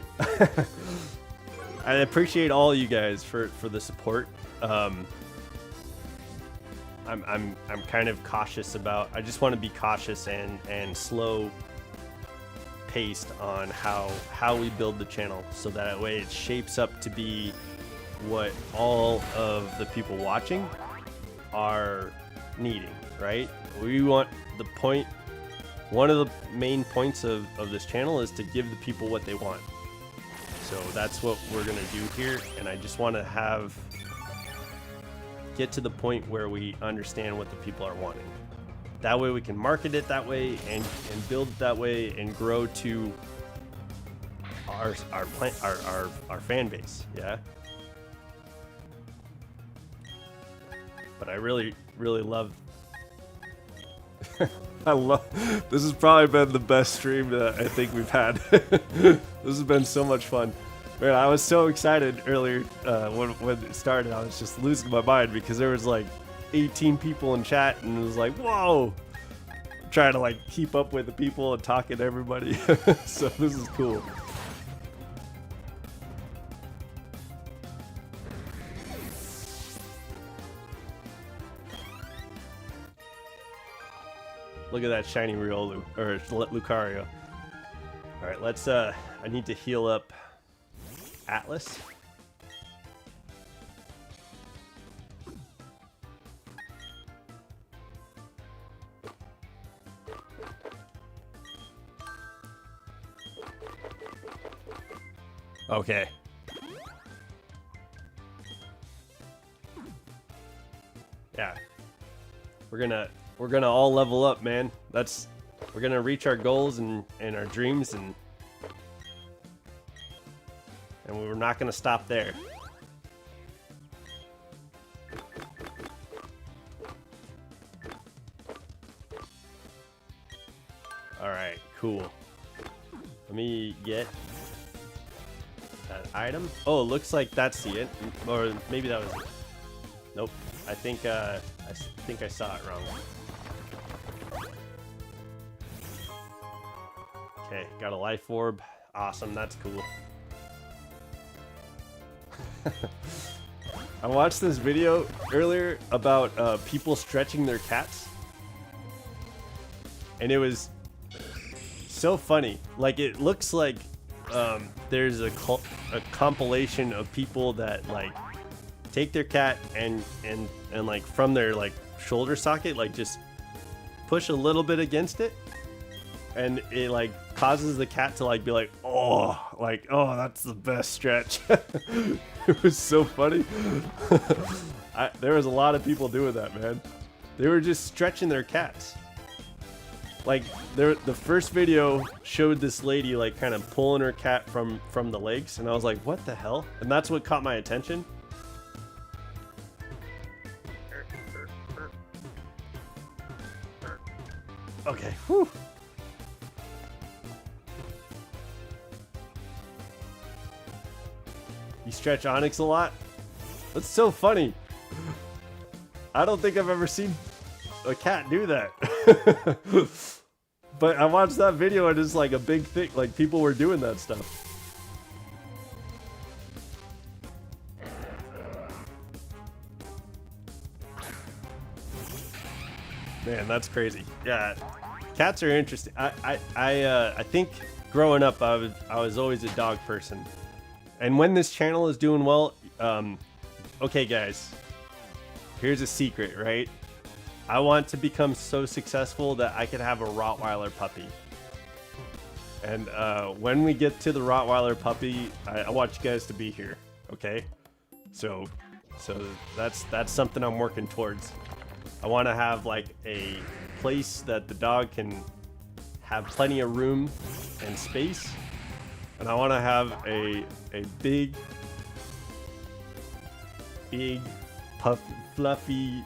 I appreciate all you guys for the support. I'm kind of cautious about. I just want to be cautious and slow paced on how we build the channel, so that way it shapes up to be what all of the people watching are needing. Right? We want the point. One of the main points of this channel is to give the people what they want. So that's what we're gonna do here, and I just want to get to the point where we understand what the people are wanting. That way we can market it that way and build it that way and grow to our fan base. Yeah. But I really love. This has probably been the best stream that I think we've had. This has been so much fun. Man, I was so excited earlier when it started. I was just losing my mind because there was like 18 people in chat, and it was like, whoa! I'm trying to like keep up with the people and talking to everybody. So this is cool. Look at that shiny Riolu, or Lucario. All right, let's. I need to heal up Atlas. Okay. Yeah. We're gonna all level up, man. We're gonna reach our goals and our dreams, and we're not gonna stop there. All right, cool. Let me get that item. Oh, it looks like that's the end, or maybe that was it. Nope. I think I saw it wrong. Okay, got a life orb. Awesome, that's cool. I watched this video earlier about people stretching their cats, and it was so funny. Like, it looks like there's a compilation of people that like take their cat and like from their like shoulder socket, like just push a little bit against it, and it like causes the cat to like be like, oh, that's the best stretch. It was so funny. There was a lot of people doing that, man. They were just stretching their cats. Like, the first video showed this lady like kind of pulling her cat from the legs, and I was like, what the hell? And that's what caught my attention. Okay, whew. You stretch Onyx a lot? That's so funny. I don't think I've ever seen a cat do that. But I watched that video and it's like a big thing. Like, people were doing that stuff. Man, that's crazy. Yeah, cats are interesting. I think growing up, I was always a dog person. And when this channel is doing well, okay guys, here's a secret, right? I want to become so successful that I could have a Rottweiler puppy. And when we get to the Rottweiler puppy, I want you guys to be here, okay? So that's something I'm working towards. I want to have like a place that the dog can have plenty of room and space. And I want to have a big, fluffy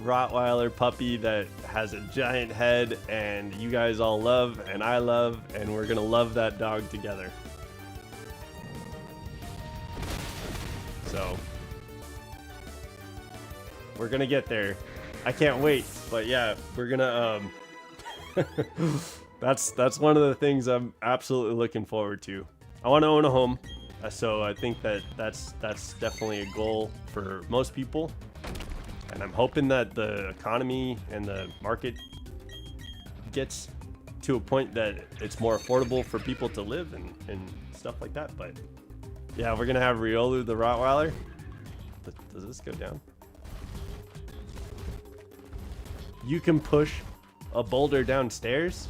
Rottweiler puppy that has a giant head, and you guys all love, and I love, and we're gonna love that dog together. So we're gonna get there. I can't wait, but yeah, we're gonna that's one of the things I'm absolutely looking forward to. I want to own a home, so I think that's definitely a goal for most people, and I'm hoping that the economy and the market gets to a point that it's more affordable for people to live and stuff like that. But yeah, we're gonna have Riolu the Rottweiler. Does this go down? You can push a boulder downstairs?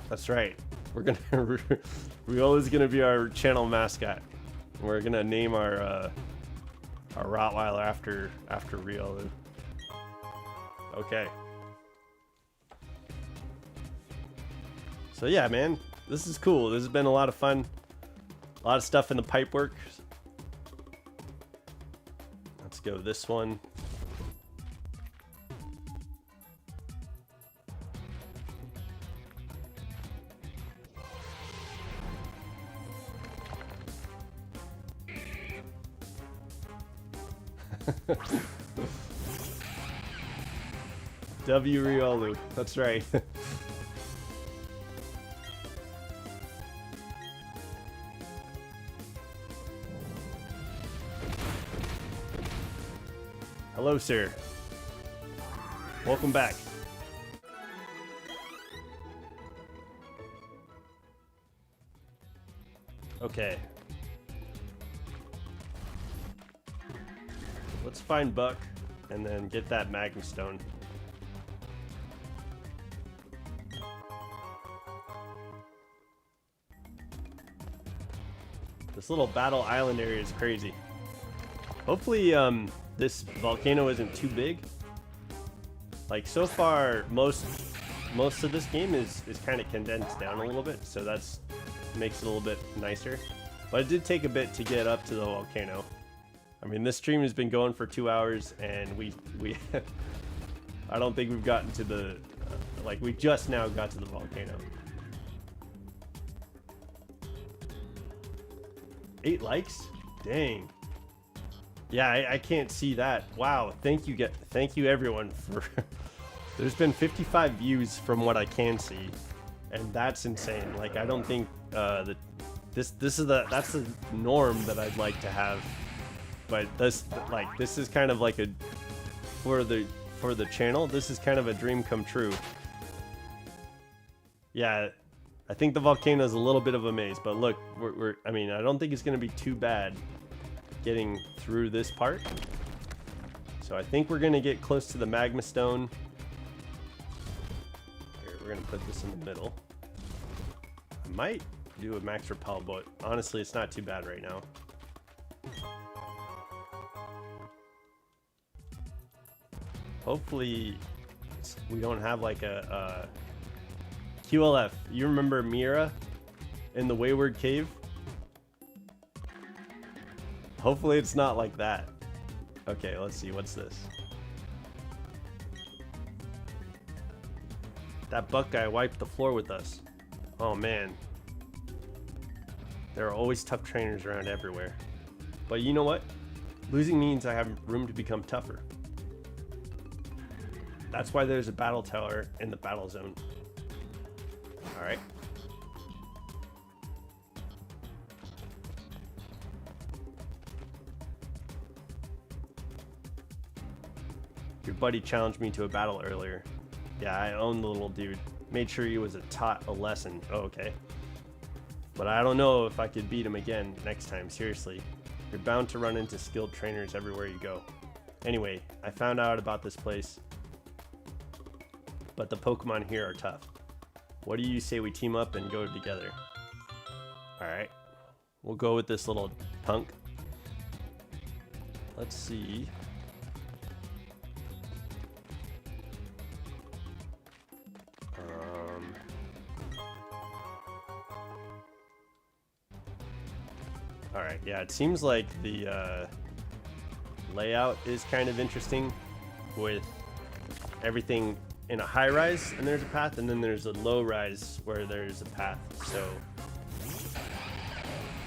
That's right. We're gonna Riolu's gonna be our channel mascot. We're gonna name our Rottweiler after Riolu. Okay. So yeah, man, this is cool. This has been a lot of fun. A lot of stuff in the pipe work. Let's go this one. W Riolu, that's right. Hello, sir. Welcome back. Okay. Let's find Buck and then get that Magma Stone. This little battle island area is crazy. Hopefully this volcano isn't too big. Like, so far most of this game is kind of condensed down a little bit, so that's makes it a little bit nicer. But it did take a bit to get up to the volcano. I mean, this stream has been going for 2 hours, and we I don't think we've gotten to the like, we just now got to the volcano. 8 likes? Dang. Yeah, I can't see that. Wow, thank you everyone for there's been 55 views from what I can see, and that's insane. Like, I don't think that's the norm that I'd like to have but this is kind of like a for the channel. This is kind of a dream come true. Yeah, I think the volcano is a little bit of a maze, but look, I mean, I don't think it's going to be too bad getting through this part. So I think we're going to get close to the magma stone. Here, we're going to put this in the middle. I might do a max repel, but honestly, it's not too bad right now. Hopefully, we don't have like a QLF. You remember Mira in the Wayward Cave? Hopefully it's not like that. Okay, let's see. What's this? That buck guy wiped the floor with us. Oh man. There are always tough trainers around everywhere. But you know what? Losing means I have room to become tougher. That's why there's a battle tower in the battle zone. Alright. Your buddy challenged me to a battle earlier. Yeah, I own the little dude. Made sure he was taught a lesson. Oh, okay. But I don't know if I could beat him again next time, seriously. You're bound to run into skilled trainers everywhere you go. Anyway, I found out about this place, but the Pokemon here are tough. What do you say we team up and go together? Alright. We'll go with this little punk. Let's see. Alright, yeah, it seems like the layout is kind of interesting with everything in a high rise and there's a path, and then there's a low rise where there's a path. So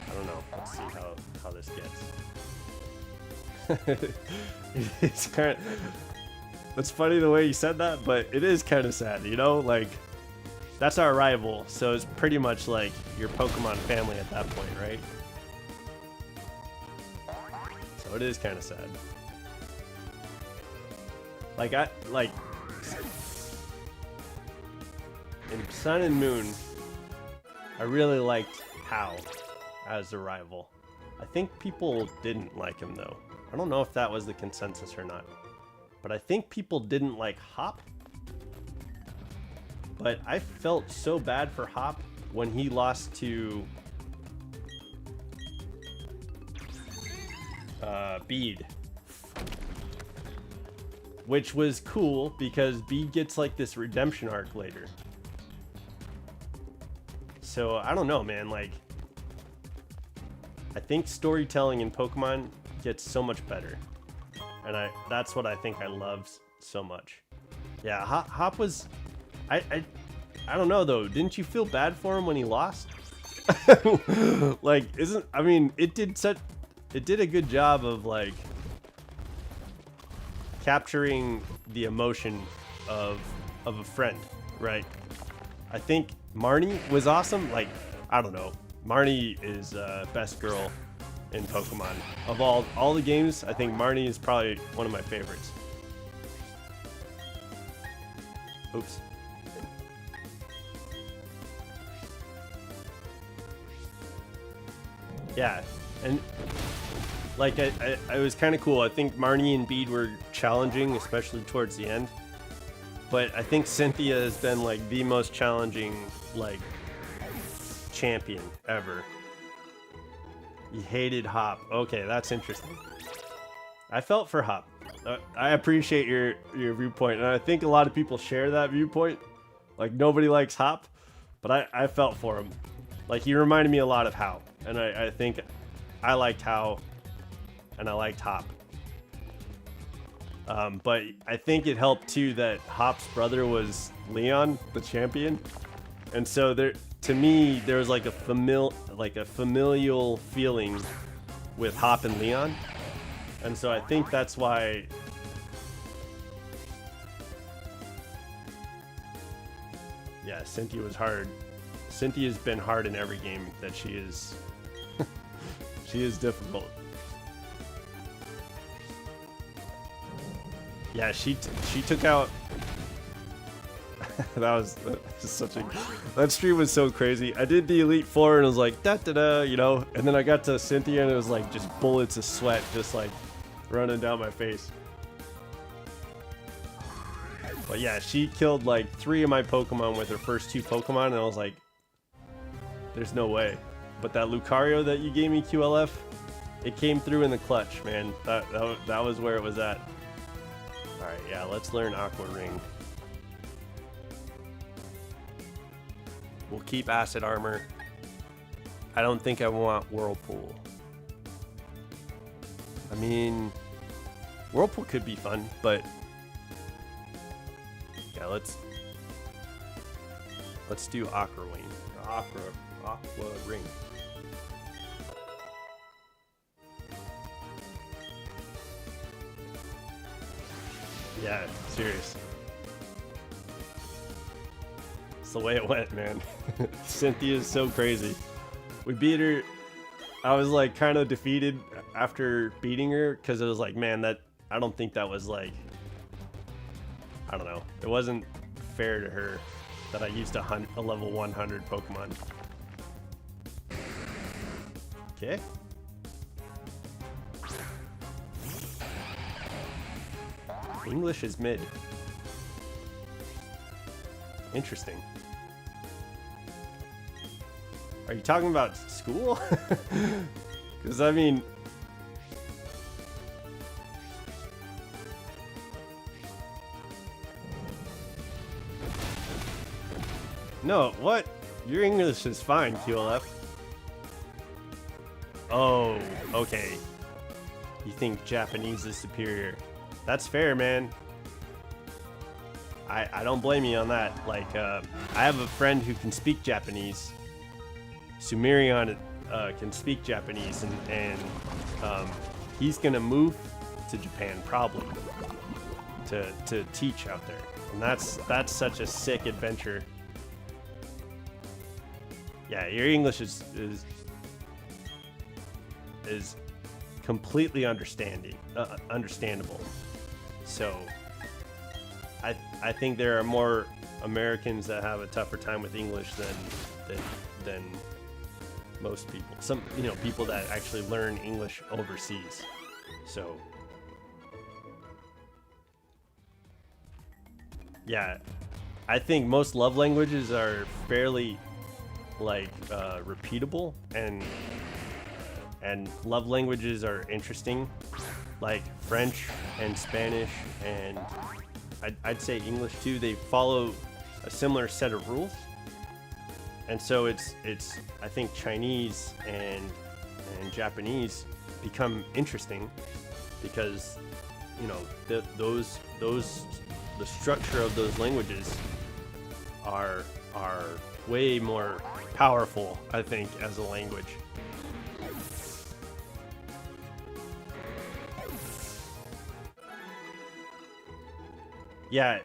I don't know. Let's see how this gets. It's kind of, it's funny the way you said that, but it is kind of sad, you know? Like, that's our rival, so it's pretty much like your Pokemon family at that point, right? So it is kind of sad. Like in Sun and Moon, I really liked Hau as a rival. I think people didn't like him though. I don't know if that was the consensus or not, but I think people didn't like Hop. But I felt so bad for Hop when he lost to Bede, which was cool because Bede gets like this redemption arc later. So I don't know, man. Like, I think storytelling in Pokemon gets so much better, and that's what I think I love so much. Yeah, Hop was. I don't know though. Didn't you feel bad for him when he lost? Like, I mean, it did a good job of like capturing the emotion of a friend, right? I think Marnie was awesome. Like, I don't know. Marnie is best girl in Pokemon. Of all the games, I think Marnie is probably one of my favorites. Oops. Yeah, and like I was kind of cool. I think Marnie and Bede were challenging, especially towards the end. But I think Cynthia has been like the most challenging like champion ever. You hated Hop. Okay, that's interesting. I felt for Hop. I appreciate your viewpoint, and I think a lot of people share that viewpoint. Like, nobody likes Hop, but I felt for him. Like, he reminded me a lot of Hau, and I think I liked Hau, and I liked Hop. But I think it helped too that Hop's brother was Leon, the champion, and so to me there was like a familial feeling with Hop and Leon, and so I think that's why. Yeah, Cynthia was hard. Cynthia's been hard in every game that she is. She is difficult. Yeah, she took out. that was such a. That stream was so crazy. I did the Elite Four and it was like da da da, you know, and then I got to Cynthia and it was like just bullets of sweat just like running down my face. But yeah, she killed like 3 of my Pokemon with her first 2 Pokemon, and I was like, there's no way. But that Lucario that you gave me, QLF, it came through in the clutch, man. That was where it was at. Alright, yeah, let's learn Aqua Ring. We'll keep Acid Armor. I don't think I want Whirlpool. I mean, Whirlpool could be fun, but yeah, let's do Aqua Ring. Aqua Ring. Yeah, serious. It's the way it went, man. Cynthia is so crazy. We beat her. I was like kind of defeated after beating her because it was like, man, that I don't think that was like, I don't know. It wasn't fair to her that I used a level 100 Pokemon. Okay. English is mid. Interesting. Are you talking about school? Because I mean, no, what? Your English is fine, QLF. Oh, okay. You think Japanese is superior. That's fair, man. I don't blame you on that. Like, I have a friend who can speak Japanese. Sumerion can speak Japanese, and he's gonna move to Japan probably to teach out there, and that's such a sick adventure. Yeah, your English is completely understandable. So I think there are more Americans that have a tougher time with English than most people. Some, you know, people that actually learn English overseas. So yeah, I think most love languages are fairly like repeatable, and love languages are interesting, like French and Spanish, and I'd say English too. They follow a similar set of rules, and so it's I think Chinese and Japanese become interesting because, you know, the structure of those languages are way more powerful, I think, as a language. Yeah,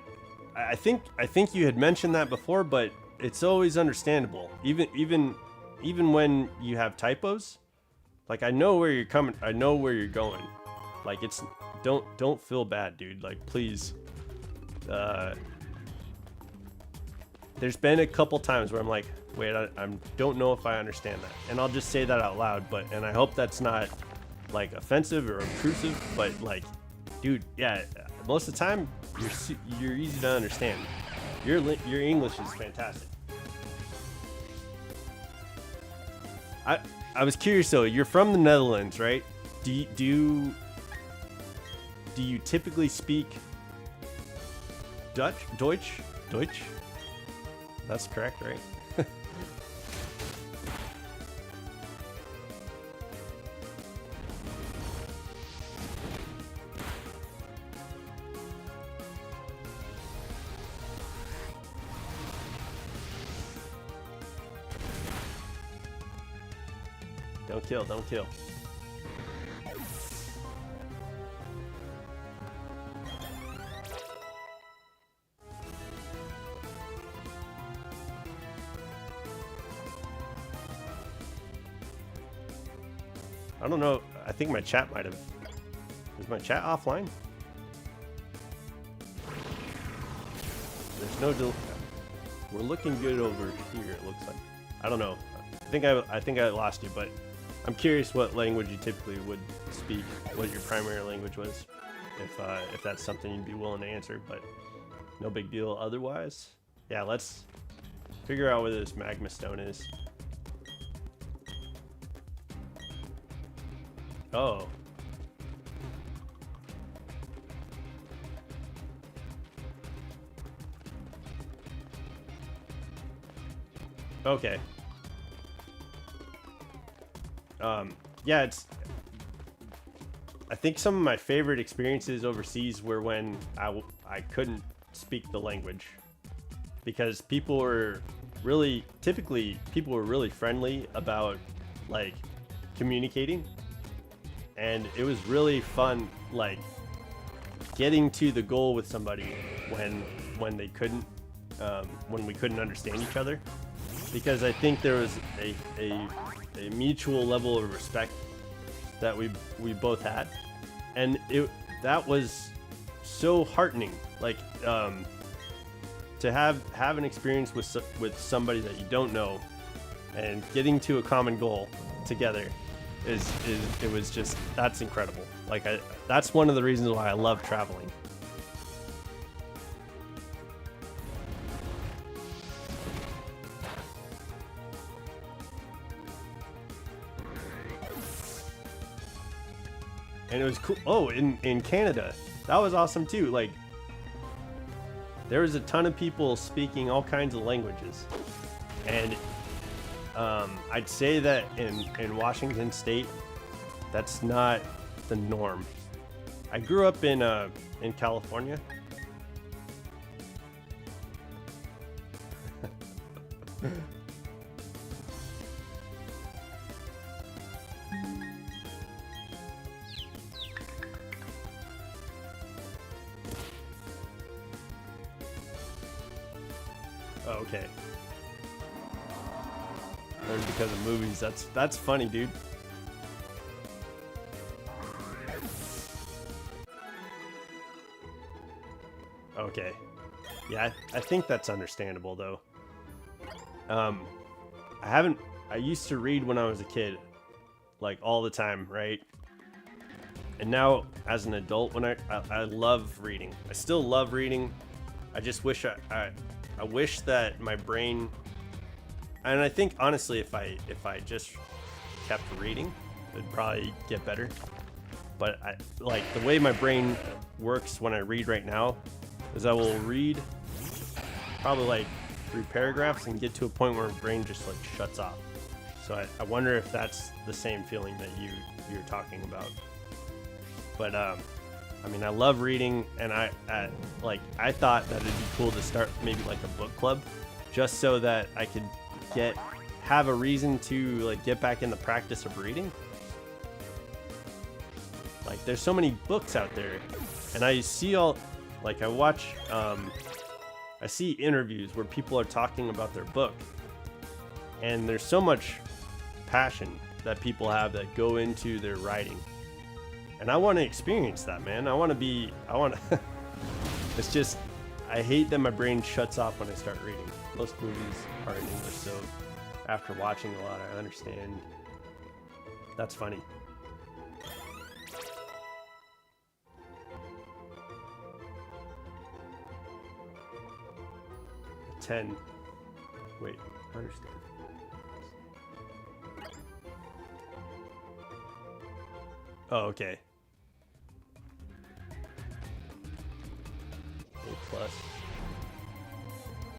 I think you had mentioned that before, but it's always understandable. Even when you have typos, like I know where you're coming, I know where you're going. Like it's don't feel bad, dude. Like please. There's been a couple times where I'm like, wait, I don't know if I understand that, and I'll just say that out loud. And I hope that's not like offensive or obtrusive. But like, dude, yeah, most of the time you're easy to understand. Your English is fantastic. I was curious though. You're from the Netherlands, right? Do you typically speak Deutsch? That's correct, right? Don't kill. I don't know. I think my chat might have... Is my chat offline? There's no we're looking good over here, it looks like. I don't know. I think I lost you, but I'm curious what language you typically would speak, what your primary language was, if that's something you'd be willing to answer, but no big deal otherwise. Yeah, let's figure out where this magma stone is. Oh. Okay. Yeah, I think some of my favorite experiences overseas were when I couldn't speak the language, because people were really friendly about like communicating, and it was really fun like getting to the goal with somebody when they couldn't when we couldn't understand each other, because I think there was a mutual level of respect that we both had, and that was so heartening, like to have an experience with somebody that you don't know and getting to a common goal together it was just, that's incredible. Like that's one of the reasons why I love traveling. And it was cool. Oh, in Canada, that was awesome too. Like, there was a ton of people speaking all kinds of languages, and I'd say that in Washington State, that's not the norm. I grew up in California. Oh, okay. Learned because of movies. That's funny, dude. Okay. Yeah, I think that's understandable though. I used to read when I was a kid, like all the time, right? And now as an adult, when I love reading. I still love reading. I just wish I wish that my brain, and I think honestly if I just kept reading, it'd probably get better. But like the way my brain works when I read right now is I will read probably like 3 paragraphs and get to a point where my brain just like shuts off. So I wonder if that's the same feeling that you're talking about. But I mean, I love reading, and I thought that it'd be cool to start maybe like a book club, just so that I could have a reason to like get back in the practice of reading. Like, there's so many books out there, and I see I see interviews where people are talking about their book, and there's so much passion that people have that go into their writing. And I want to experience that, man. It's just, I hate that my brain shuts off when I start reading. Most movies are in English, so after watching a lot, I understand. That's funny. $10. Wait, I understand. Oh, okay. A+.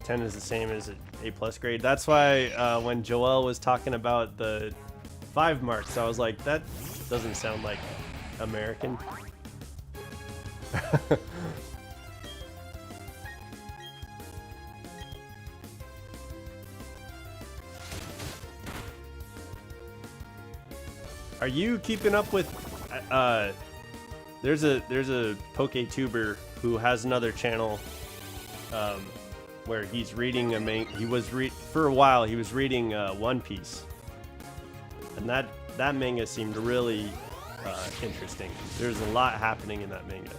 10 is the same as an A+ grade. That's why when Joel was talking about the 5 marks, I was like, that doesn't sound like American. Are you keeping up with there's a PokeTuber who has another channel where he's reading for a while he was reading One Piece, and that manga seemed really interesting. There's a lot happening in that manga.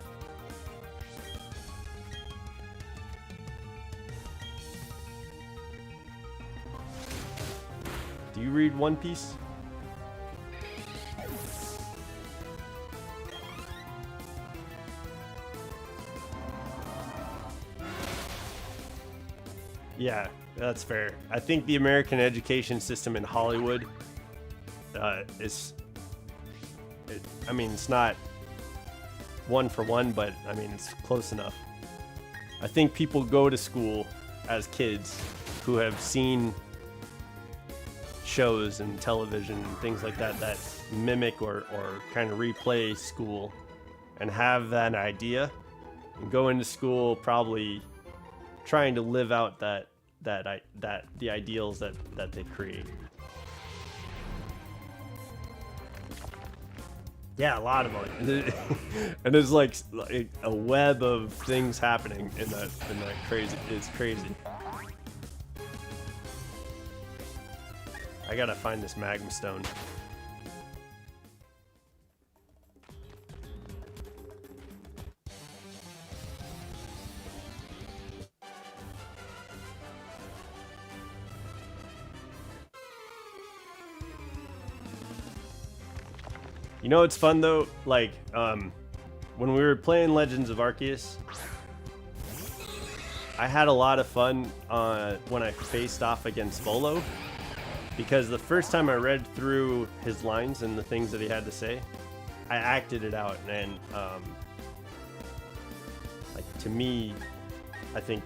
Do you read One Piece? Yeah, that's fair. I think the American education system in Hollywood I mean, it's not one for one, but I mean, it's close enough. I think people go to school as kids who have seen shows and television and things like that that mimic or kind of replay school and have that idea and go into school probably trying to live out the ideals that they create. Yeah, a lot of them. And there's like a web of things happening in that crazy. It's crazy. I gotta find this magma stone. You know what's fun though? Like, when we were playing Legends of Arceus, I had a lot of fun when I faced off against Volo, because the first time I read through his lines and the things that he had to say, I acted it out, and like, to me, I think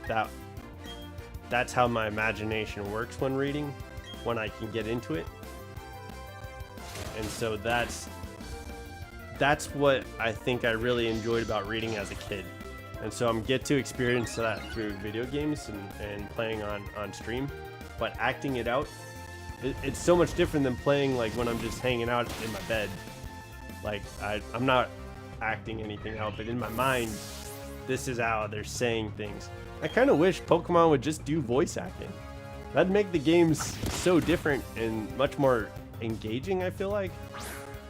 that's how my imagination works when reading, when I can get into it. And so that's what I think I really enjoyed about reading as a kid. And so I'm get to experience that through video games and playing on stream. But acting it out, it's so much different than playing like when I'm just hanging out in my bed. Like, I'm not acting anything out, but in my mind, this is how they're saying things. I kind of wish Pokemon would just do voice acting. That'd make the games so different and much more engaging, I feel like.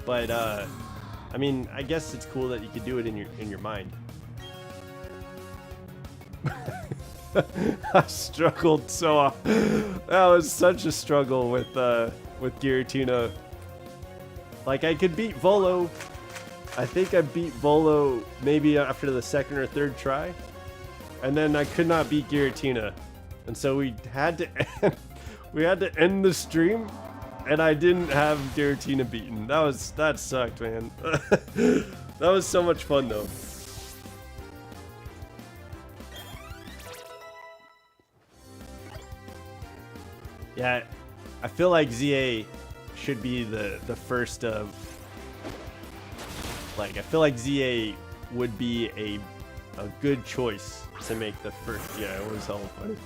But I mean, I guess it's cool that you could do it in your mind. I struggled so. That was such a struggle with Giratina. Like, I could beat Volo. I think I beat Volo maybe after the second or third try, and then I could not beat Giratina, and so we had to end the stream. And I didn't have Giratina beaten. That sucked, man. That was so much fun, though. Yeah, I feel like ZA should be the first of. Like, I feel like ZA would be a good choice to make the first. Yeah, it was all funny.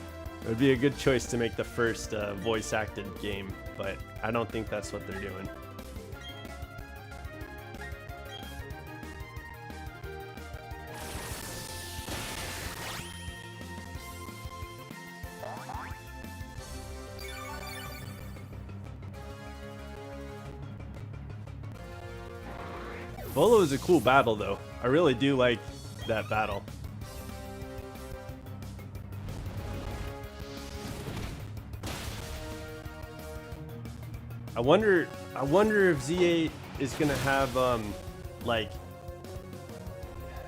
It would be a good choice to make the first voice-acted game, but I don't think that's what they're doing. Volo is a cool battle, though. I really do like that battle. I wonder if Z8 is gonna have like,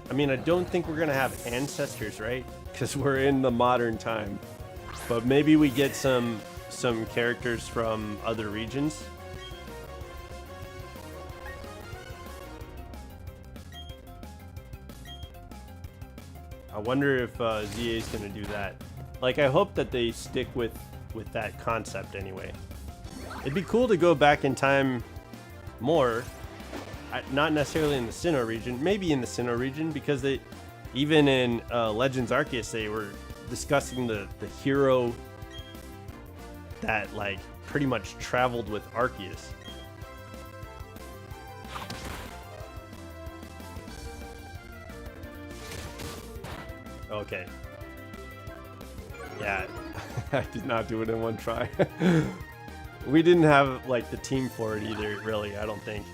I mean, I don't think we're gonna have ancestors, right? Because we're in the modern time. But maybe we get some characters from other regions. I wonder if ZA is gonna do that. Like, I hope that they stick with that concept anyway. It'd be cool to go back in time more, not necessarily in the Sinnoh region, maybe in the Sinnoh region, because even in Legends Arceus, they were discussing the hero that, like, pretty much traveled with Arceus. Okay. Yeah, I did not do it in one try. We didn't have, like, the team for it either, really, I don't think.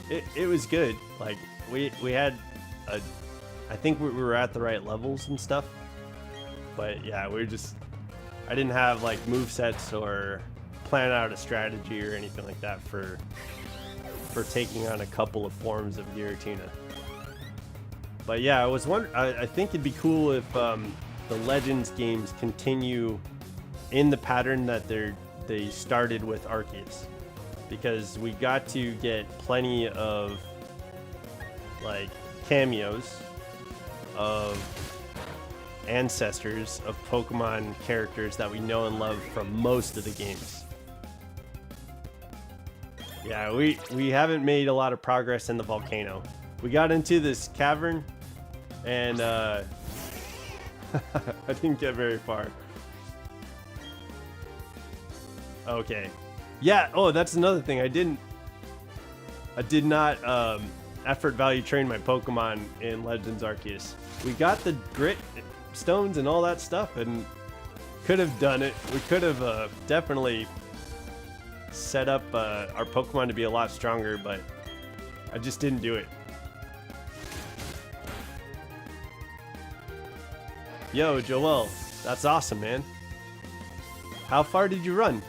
It was good. Like, we had I think we were at the right levels and stuff. But yeah, I didn't have, like, movesets or plan out a strategy or anything like that for taking on a couple of forms of Giratina. But yeah, I was wondering. I think it'd be cool if the Legends games continue in the pattern that they started with Arceus, because we got to get plenty of like cameos of ancestors of Pokemon characters that we know and love from most of the games. Yeah, we haven't made a lot of progress in the volcano. We got into this cavern and I didn't get very far. Okay. Yeah, oh, that's another thing. I did not effort value train my Pokemon in Legends Arceus. We got the grit stones and all that stuff and could have done it. We could have definitely set up our Pokemon to be a lot stronger, but I just didn't do it. Yo, Joel, that's awesome, man. How far did you run?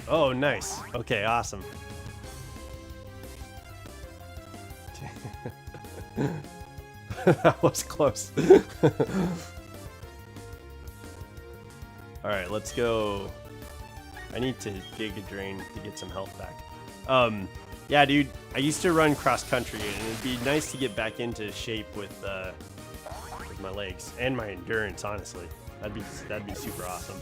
Oh, nice. Okay, awesome. That was close. Alright, let's go. I need to Giga Drain to get some health back. Yeah, dude, I used to run cross country, and it'd be nice to get back into shape with my legs and my endurance, honestly. That'd be super awesome.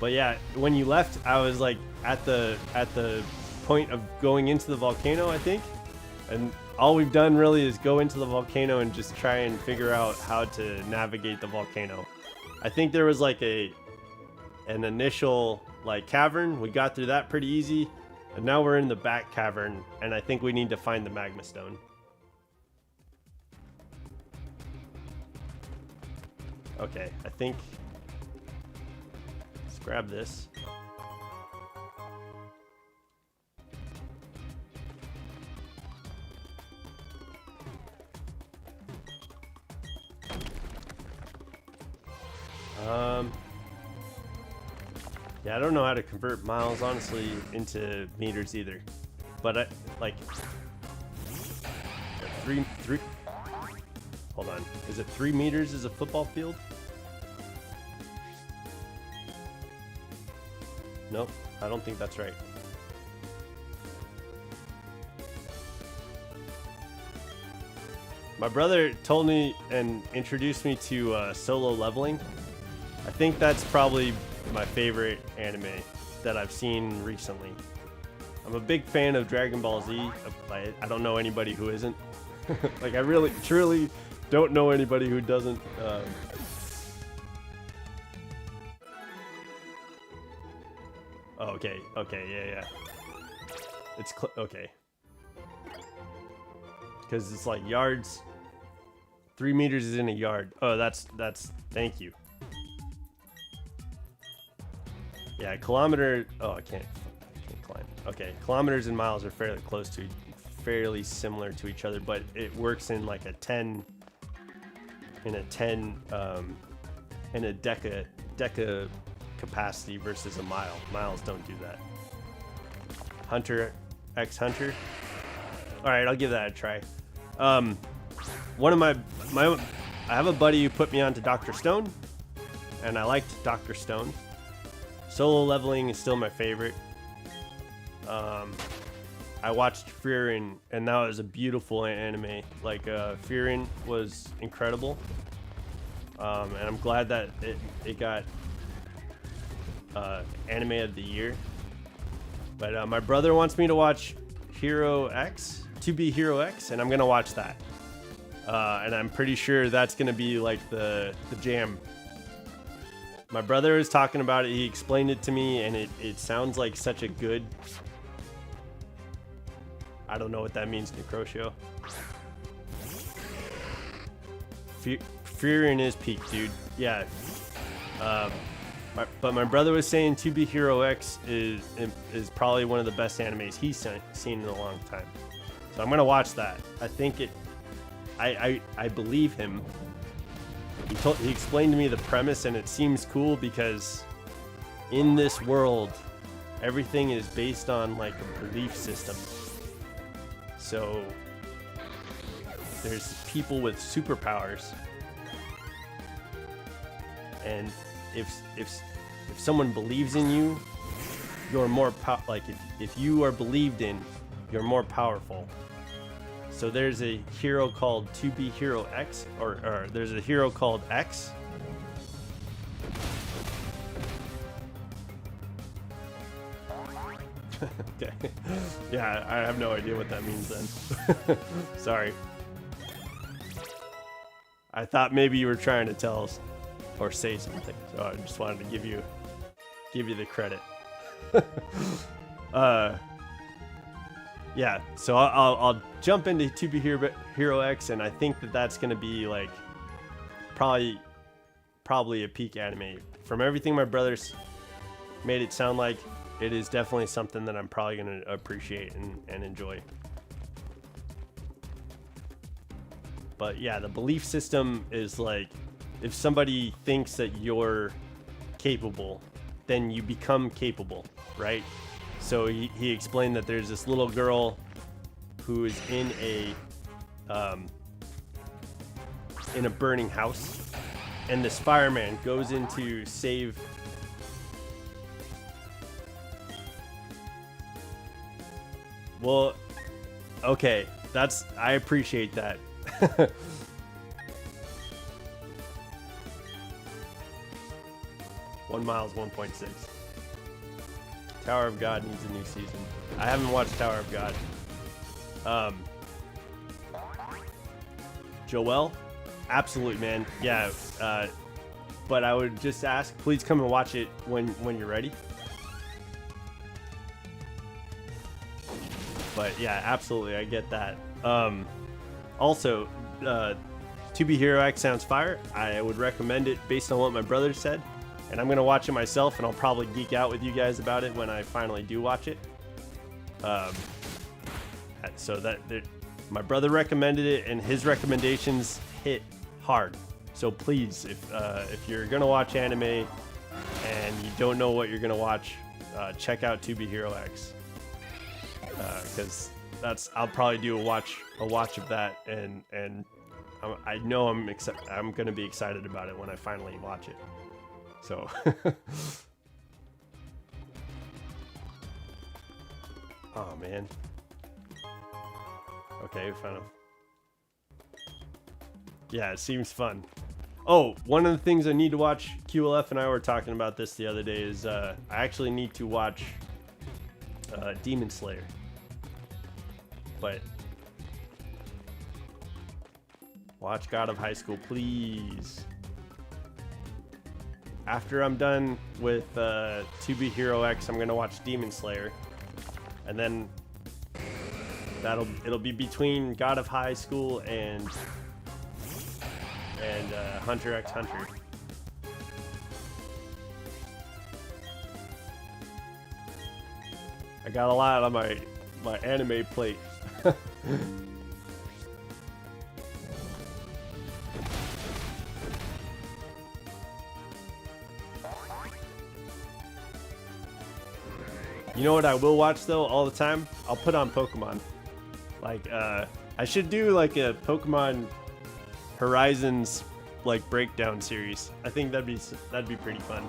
But yeah, when you left, I was like at the point of going into the volcano, I think. And all we've done really is go into the volcano and just try and figure out how to navigate the volcano. I think there was like an initial like cavern. We got through that pretty easy. And now we're in the back cavern, and I think we need to find the Magma Stone. Okay, I think... grab this. Yeah, I don't know how to convert miles, honestly, into meters either. But I, like, three, hold on. Is it 3 meters is a football field? Nope, I don't think that's right. My brother told me and introduced me to Solo Leveling. I think that's probably my favorite anime that I've seen recently. I'm a big fan of Dragon Ball Z. I don't know anybody who isn't. Like, I really, truly don't know anybody who doesn't. Oh, okay, yeah. It's okay. Because it's like yards. 3 meters is in a yard. Oh, that's. Thank you. Yeah, kilometer. Oh, I can't climb. Okay, kilometers and miles are fairly similar to each other, but it works in like a 10. In a deca capacity versus a mile. Miles don't do that. Hunter x Hunter. All right, I'll give that a try. One of my I have a buddy who put me onto Dr. Stone, and I liked Dr. Stone. Solo Leveling is still my favorite. I watched Frieren, and that was a beautiful anime. Like, Frieren was incredible. And I'm glad that it got anime of the year. But my brother wants me to watch Hero X, To Be Hero X, and I'm gonna watch that. And I'm pretty sure that's gonna be like the jam. My brother was talking about it. He explained it to me, and it sounds like such a good. I don't know what that means, Necrotio. Furion is peak, dude. Yeah. But my brother was saying 2B Hero X is probably one of the best animes he's seen in a long time. So I'm gonna watch that. I think it. I believe him. He explained to me the premise, and it seems cool because in this world, everything is based on like a belief system. So there's people with superpowers, and if someone believes in you, you're more if you are believed in, you're more powerful. So there's a hero called 2B Hero X, or there's a hero called X. Okay. Yeah, I have no idea what that means then. Sorry. I thought maybe you were trying to tell us or say something, so I just wanted to give you the credit. Yeah, so I'll jump into 2B Hero X, and I think that's gonna be like probably a peak anime. From everything my brothers made it sound like, it is definitely something that I'm probably gonna appreciate and enjoy. But yeah, the belief system is like, if somebody thinks that you're capable, then you become capable, right? So he explained that there's this little girl who is in a burning house, and this fireman goes in to save. Well, okay, I appreciate that. 1 miles 1.6. Tower of God needs a new season. I haven't watched Tower of God. Joel, absolutely, man. Yeah, but I would just ask, please come and watch it when you're ready. But yeah, absolutely, I get that. Also, 2B Hero X sounds fire. I would recommend it based on what my brother said. And I'm going to watch it myself, and I'll probably geek out with you guys about it when I finally do watch it. So my brother recommended it, and his recommendations hit hard. So please, if you're going to watch anime and you don't know what you're going to watch, check out 2B Hero X. Because I'll probably do a watch of that, and I know I'm going to be excited about it when I finally watch it. So oh man. Okay, found him. Yeah, it seems fun. Oh, one of the things I need to watch, QLF and I were talking about this the other day, is I actually need to watch Demon Slayer. But watch God of High School, please. After I'm done with 2B Hero X, I'm gonna watch Demon Slayer, and then it'll be between God of High School and Hunter x Hunter. I got a lot on my anime plate. You know what I will watch though all the time? I'll put on Pokemon. Like I should do like a Pokemon Horizons like breakdown series. I think that'd be pretty fun.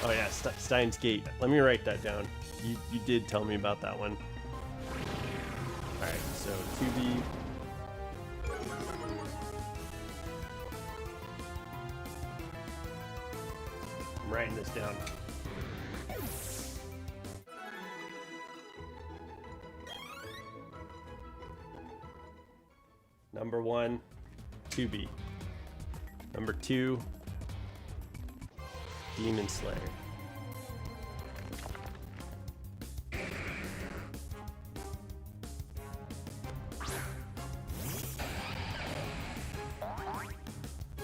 Oh yeah, Steins Gate. Let me write that down. You did tell me about that one. All right, so 2B. I'm writing this down. Number 1, 2B. Number 2, Demon Slayer.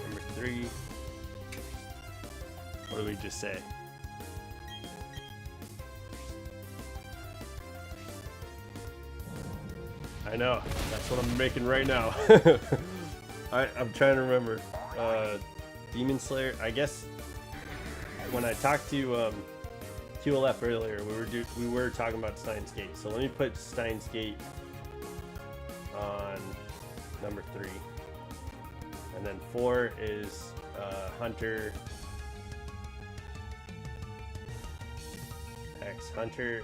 Number 3, what did we just say? I know, that's what I'm making right now. I'm trying to remember. Demon Slayer, I guess when I talked to QLF earlier, we were talking about Steins Gate. So let me put Steins Gate on number 3. And then 4 is Hunter X Hunter.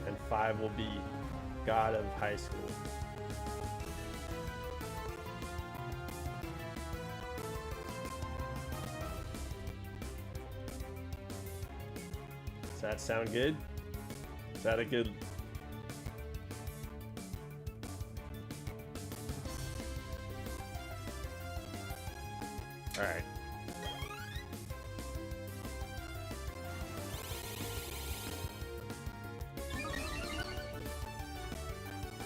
And 5 will be God of High School. Does that sound good? Is that a good... Alright.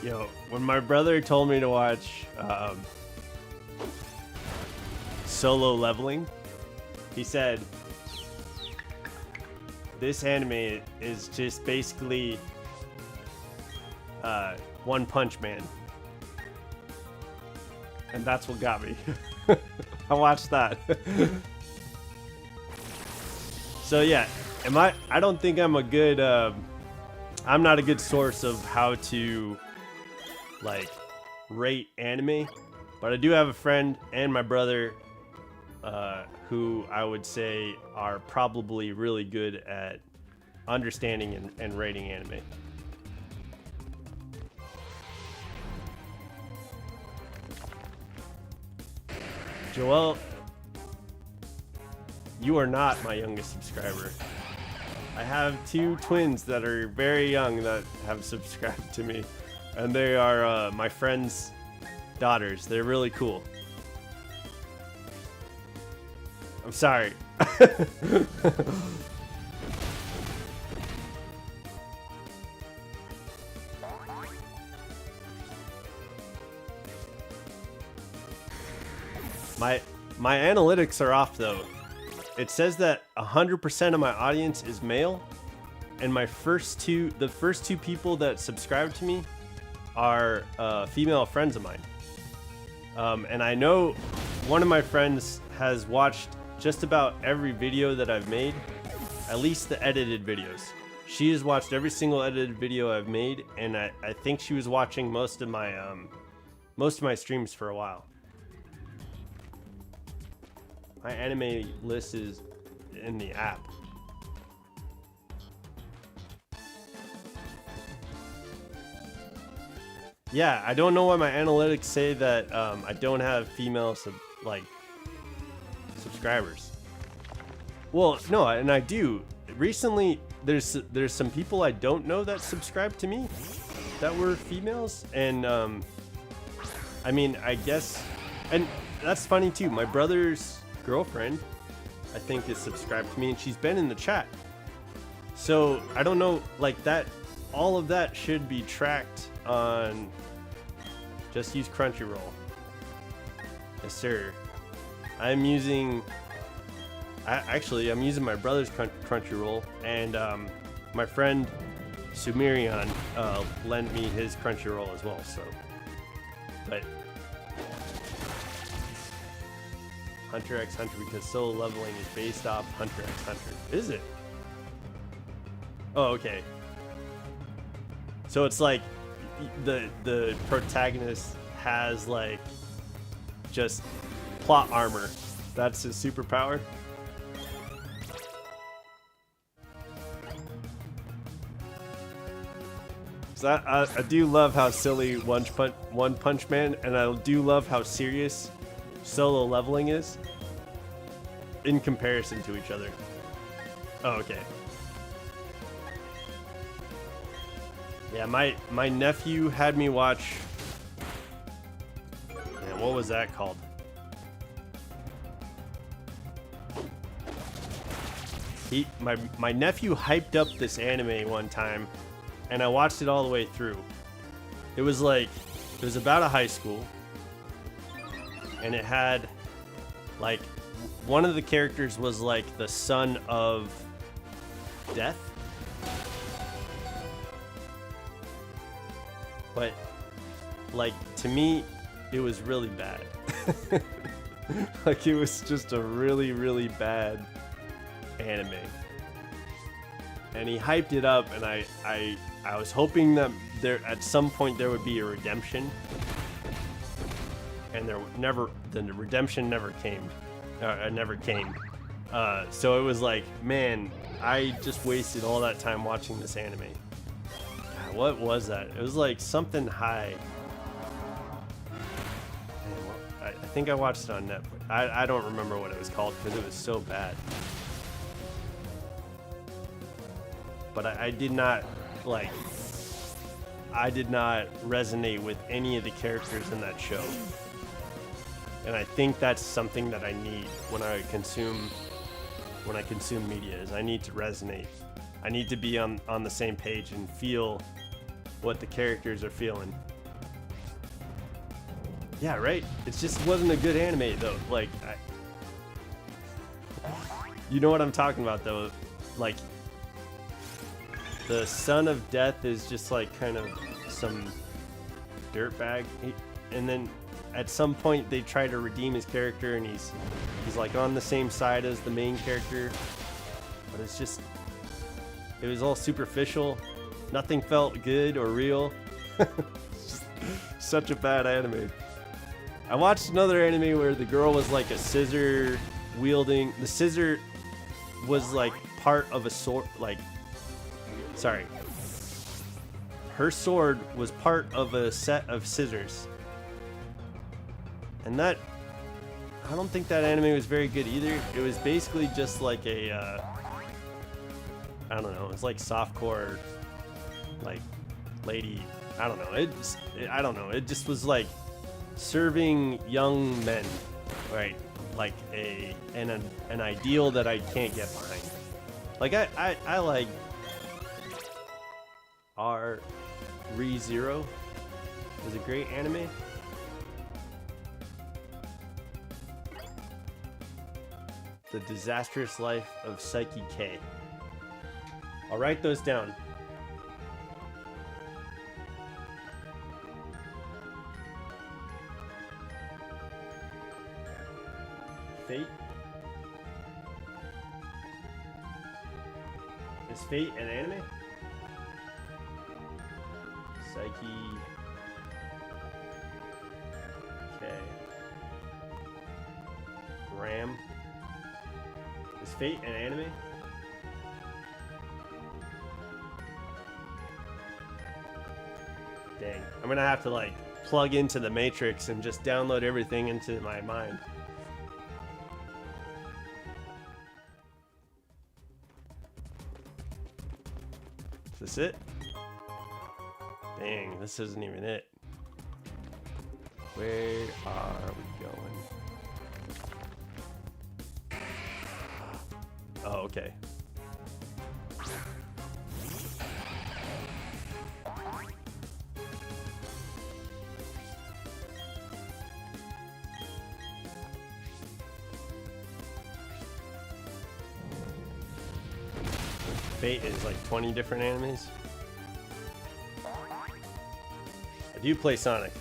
Yo, when my brother told me to watch Solo Leveling, he said, this anime is just basically One Punch Man. And that's what got me. I watched that. So yeah, I don't think I'm a good, I'm not a good source of how to like rate anime, but I do have a friend and my brother who I would say are probably really good at understanding and rating anime. Joel, you are not my youngest subscriber. I have 2 twins that are very young that have subscribed to me, and they are my friend's daughters. They're really cool. I'm sorry. My analytics are off though. It says that 100% of my audience is male, and the first two people that subscribe to me are female friends of mine. And I know one of my friends has watched just about every video that I've made, at least the edited videos. She has watched every single edited video I've made, and I think she was watching most of my streams for a while. My anime list is in the app. Yeah, I don't know why my analytics say that I don't have female subscribers. Well, no, and I do. Recently, there's some people I don't know that subscribe to me that were females, and I mean, I guess, and that's funny too. My brother's girlfriend, I think, is subscribed to me, and she's been in the chat. So I don't know, like that. All of that should be tracked on. Just use Crunchyroll. Yes, sir. I'm using my brother's Crunchyroll, and my friend Sumerian lent me his Crunchyroll as well. So, but Hunter x Hunter, because Solo Leveling is based off Hunter x Hunter. Is it? Oh, okay. So it's like the protagonist has like just plot armor. That's his superpower. So I do love how silly One Punch Man, and I do love how serious Solo Leveling is in comparison to each other. Oh, okay. Yeah, my nephew had me watch what was that called? My nephew hyped up this anime one time, and I watched it all the way through. It was about a high school, and it had like one of the characters was like the son of death, but like to me it was really bad. Like it was just a really, really bad anime, and he hyped it up, and I was hoping that there at some point there would be a redemption, and the redemption never came. So it was like, man, I just wasted all that time watching this anime. God, what was that? It was like something high. I think I watched it on Netflix. I don't remember what it was called because it was so bad. But I did not resonate with any of the characters in that show. And I think that's something that I need when I consume media, is I need to resonate. I need to be on the same page and feel what the characters are feeling. Yeah, right? It just wasn't a good anime though. Like, you know what I'm talking about though. Like, the son of death is just like kind of some dirtbag, and then at some point they try to redeem his character, and he's like on the same side as the main character, but it was all superficial. Nothing felt good or real. It's just such a bad anime. I watched another anime where the girl was like a scissor wielding. The scissor was like part of a sword, sorry. Her sword was part of a set of scissors. And I don't think that anime was very good either. It was basically just like I don't know, it's like softcore, like lady, I don't know. It just was like serving young men, right? Like an ideal that I can't get behind. Like I like Re:Zero is a great anime. The Disastrous Life of Psyche K. I'll write those down. Fate. Is Fate an anime? Psyche K. Ram. Is Fate an anime? Dang. I'm gonna have to like plug into the Matrix and just download everything into my mind. Is this it? Dang, this isn't even it. Where are we going? Oh, okay. Fate is like 20 different animes. I do play Sonic.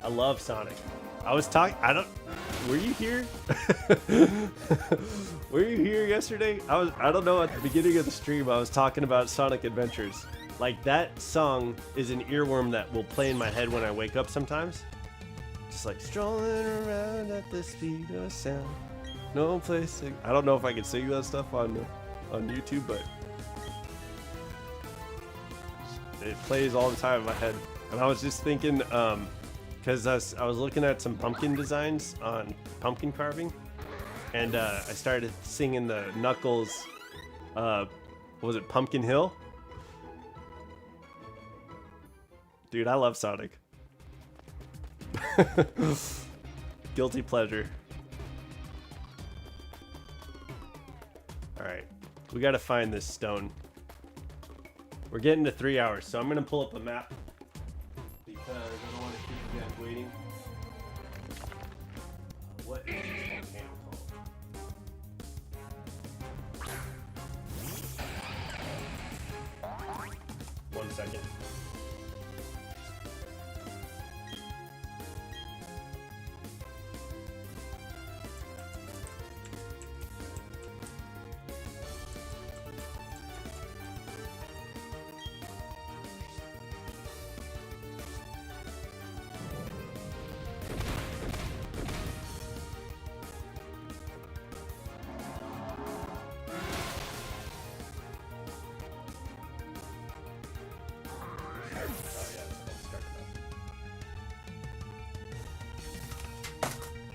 I love Sonic. Were you here? Were you here yesterday? I don't know, at the beginning of the stream I was talking about Sonic Adventures. Like, that song is an earworm that will play in my head when I wake up sometimes. Just like strolling around at the speed of sound. No place to... I don't know if I can sing that stuff on YouTube, but it plays all the time in my head. And I was just thinking, because I was looking at some pumpkin designs on pumpkin carving, and I started singing the Knuckles, was it Pumpkin Hill? Dude, I love Sonic. Guilty pleasure. Alright. We gotta find this stone. We're getting to 3 hours, so I'm gonna pull up a map. Because I don't want to keep you guys waiting. What is this volcano called? 1 second.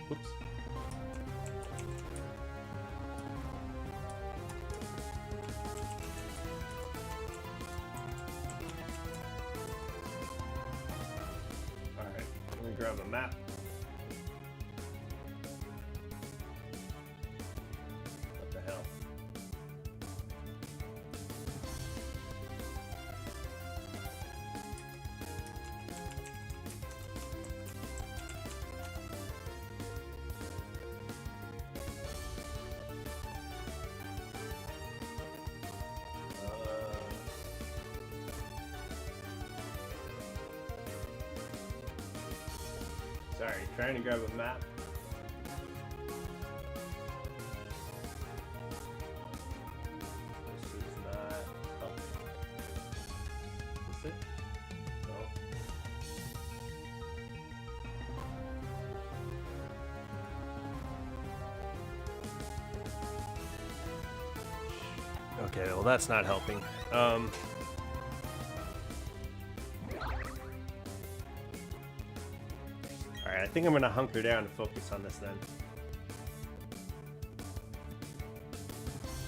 Whoops. Alright, let me grab a map. What the hell? Sorry, trying to grab a map. This is not. Oh. Is this it? No. Okay, well that's not helping. Alright, I think I'm gonna hunker down and focus on this then.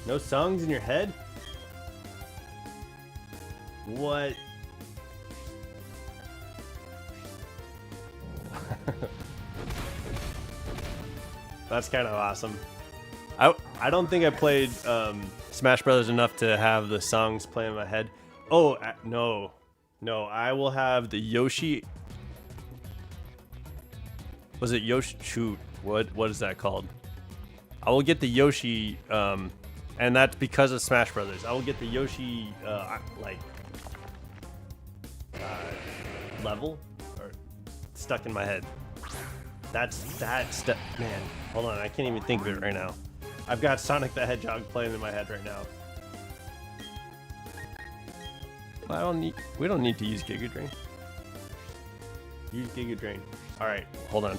No songs in your head? What? That's kind of awesome. I don't think I played Smash Brothers enough to have the songs play in my head. Oh, no. No, I will have the Yoshi... Was it Yoshi? Shoot, what is that called? I will get the Yoshi, and that's because of Smash Brothers. I will get the Yoshi, level, or stuck in my head. That's man. Hold on, I can't even think of it right now. I've got Sonic the Hedgehog playing in my head right now. We don't need to use Giga Drain. Use Giga Drain. All right, hold on.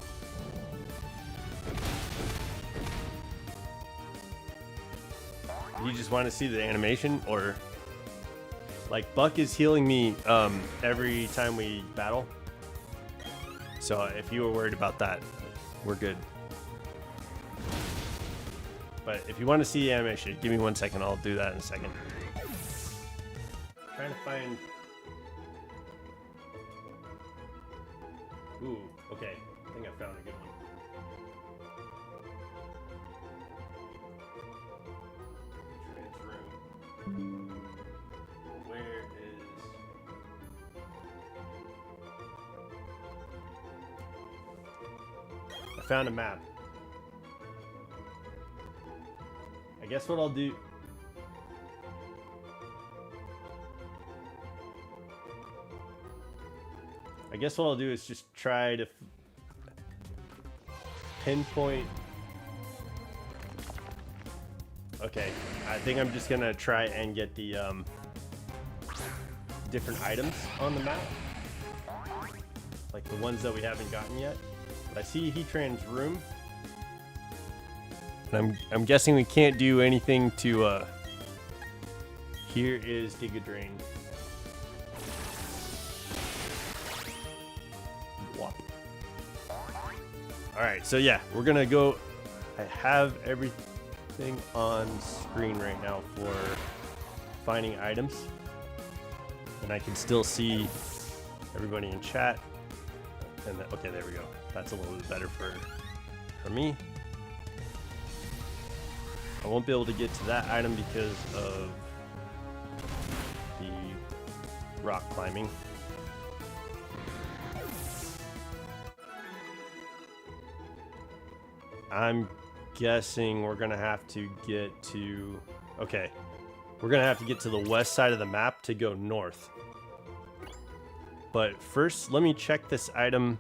You just want to see the animation, or like Buck is healing me every time we battle. So if you were worried about that, we're good. But if you want to see the animation, give me 1 second. I'll do that in a second. Trying to find. Ooh, okay. I think I found a good one. Trans room. Where is... I found a map. I guess what I'll do... I guess what I'll do is just try to pinpoint. Okay, I think I'm just gonna try and get the different items on the map, like the ones that we haven't gotten yet. But I see Heatran's room, and I'm guessing we can't do anything to. Here is Giga Drain. Alright, so yeah, we're gonna go. I have everything on screen right now for finding items, and I can still see everybody in chat. And okay, there we go. That's a little bit better for me. I won't be able to get to that item because of the rock climbing. I'm guessing we're gonna have to get to, okay, we're gonna have to get to the west side of the map to go north. But first, let me check this item.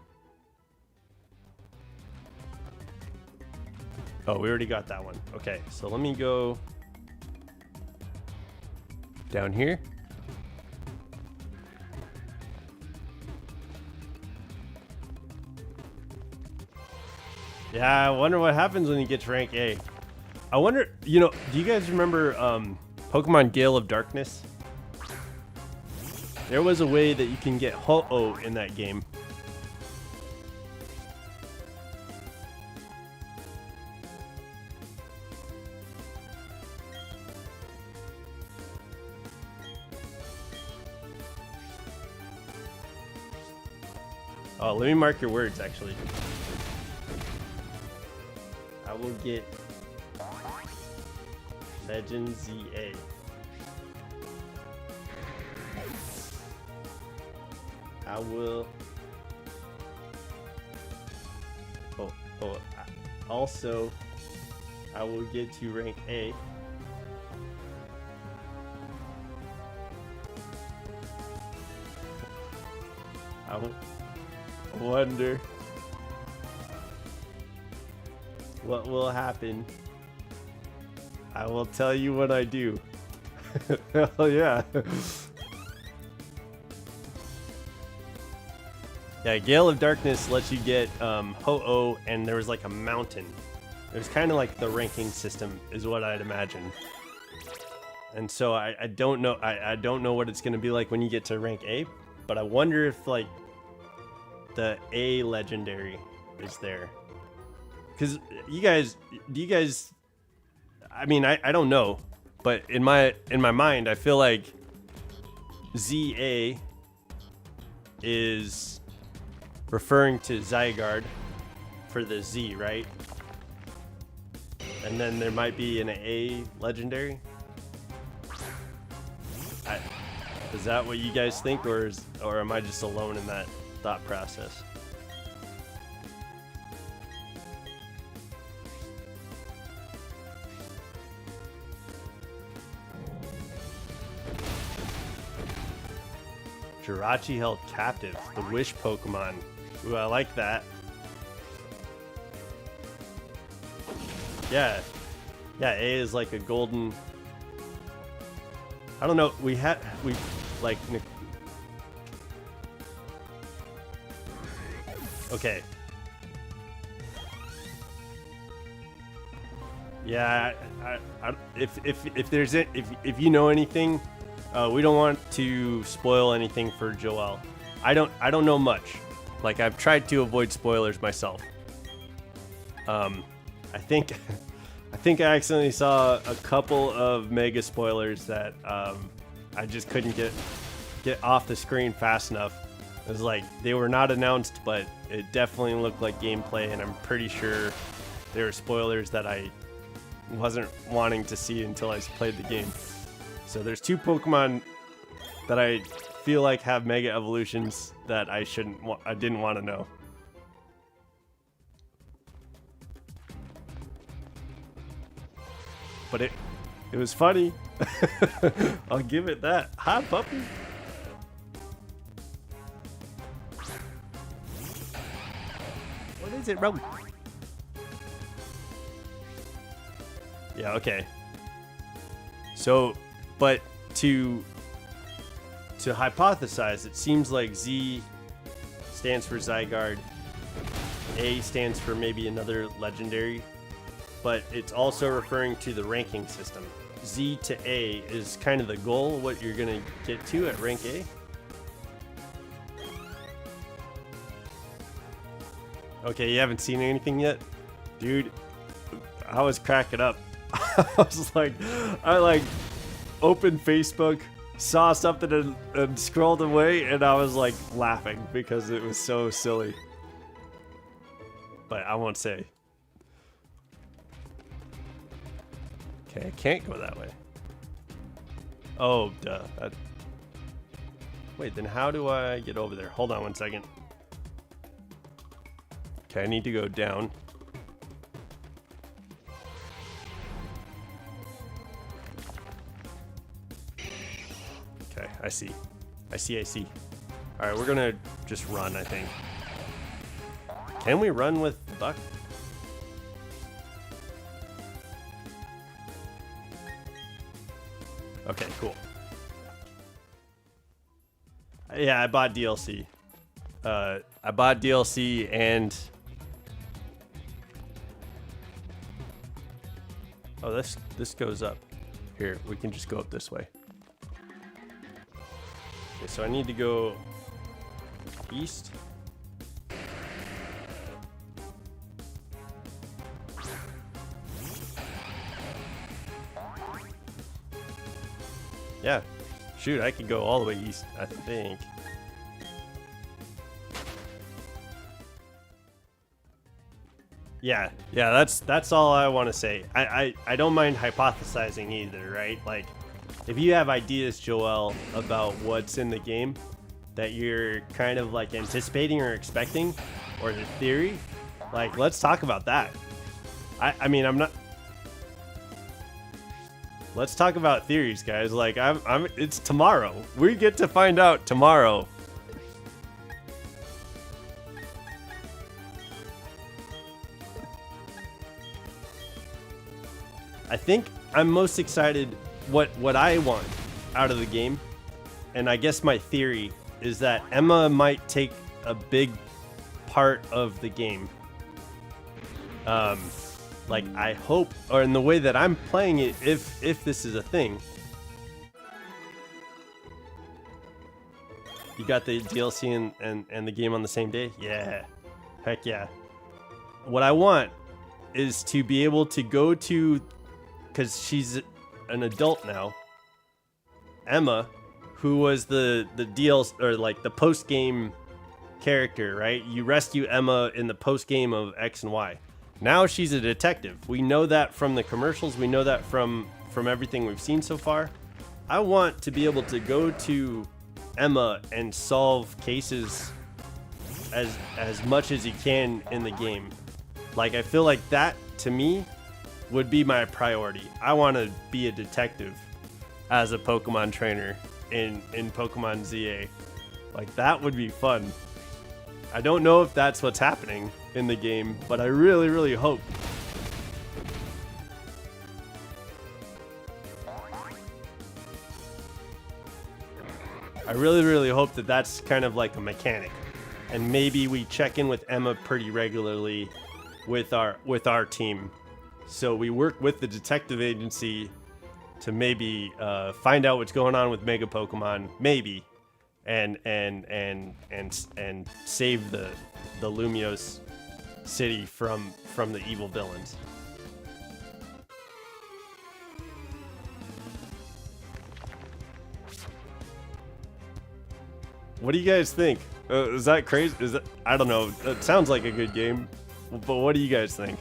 Oh, we already got that one. Okay, so let me go down here. Yeah, I wonder what happens when you get to rank A. I wonder, you know, do you guys remember Pokemon Gale of Darkness? There was a way that you can get Ho-Oh in that game. Oh, let me mark your words, actually. I will get Legend ZA. I will... Also, I will get to rank A. I wonder what will happen. I will tell you when I do. Hell yeah. Yeah, Gale of Darkness lets you get Ho-Oh, and there was like a mountain. It was kind of like the ranking system, is what I'd imagine. And so I don't know. I don't know what it's going to be like when you get to rank A, but I wonder if like the A legendary is there. Because you guys, do you guys? I mean, I don't know, but in my mind, I feel like ZA is referring to Zygarde for the Z, right? And then there might be an A legendary. Is that what you guys think, or am I just alone in that thought process? Jirachi held captive, the wish Pokemon. Ooh, I like that. Yeah, A is like a golden. I don't know. We like. Okay. Yeah, if there's it, if you know anything, we don't want to spoil anything for Joel. I don't know much. Like, I've tried to avoid spoilers myself. I think I accidentally saw a couple of mega spoilers that I just couldn't get off the screen fast enough. It was like they were not announced, but it definitely looked like gameplay, and I'm pretty sure they were spoilers that I wasn't wanting to see until I played the game. So there's two Pokemon that I feel like have mega evolutions that I didn't want to know. But it was funny. I'll give it that. Hi, puppy. What is it, bro? Yeah, okay. So, but to hypothesize, it seems like Z stands for Zygarde, A stands for maybe another legendary, but it's also referring to the ranking system. Z to A is kind of the goal, what you're gonna get to at rank A. Okay, you haven't seen anything yet? Dude, I was cracking up. I was like, I opened Facebook, saw something and scrolled away, and I was like laughing because it was so silly. but I won't say. Okay, I can't go that way. Oh, duh. Wait, then how do I get over there? Hold on 1 second. Okay, I need to go down. Okay, I see. I see. All right, we're gonna just run, I think. Can we run with Buck? Okay, cool. Yeah, I bought DLC. I bought DLC and... Oh, this goes up. Here, we can just go up this way. Okay, so I need to go east. Yeah. Shoot, I could go all the way east, I think. Yeah, that's all I want to say. I don't mind hypothesizing either, right? Like, if you have ideas, Joel, about what's in the game that you're kind of like anticipating or expecting, or the theory, like, let's talk about that. I mean, I'm not... Let's talk about theories, guys. Like, it's tomorrow. We get to find out tomorrow. I think I'm most excited what I want out of the game. And I guess my theory is that Emma might take a big part of the game. Like, I hope, or in the way that I'm playing it, if this is a thing. You got the DLC and the game on the same day? Yeah. Heck yeah. What I want is to be able to go to, because she's an adult now, Emma, who was the DLC, or like the post-game character, right? You rescue Emma in the post-game of X and Y. Now she's a detective. We know that from the commercials. We know that from everything we've seen so far. I want to be able to go to Emma and solve cases as much as you can in the game. Like, I feel like that, to me, would be my priority. I want to be a detective as a Pokemon trainer in Pokemon ZA. Like, that would be fun. I don't know if that's what's happening in the game, but I really, really hope. I really, really hope that that's kind of like a mechanic. And maybe we check in with Emma pretty regularly with our team. So we work with the detective agency to maybe find out what's going on with Mega Pokemon, maybe, and save the Lumiose city from the evil villains. What do you guys think? Is that crazy? Is that, I don't know. It sounds like a good game, but what do you guys think?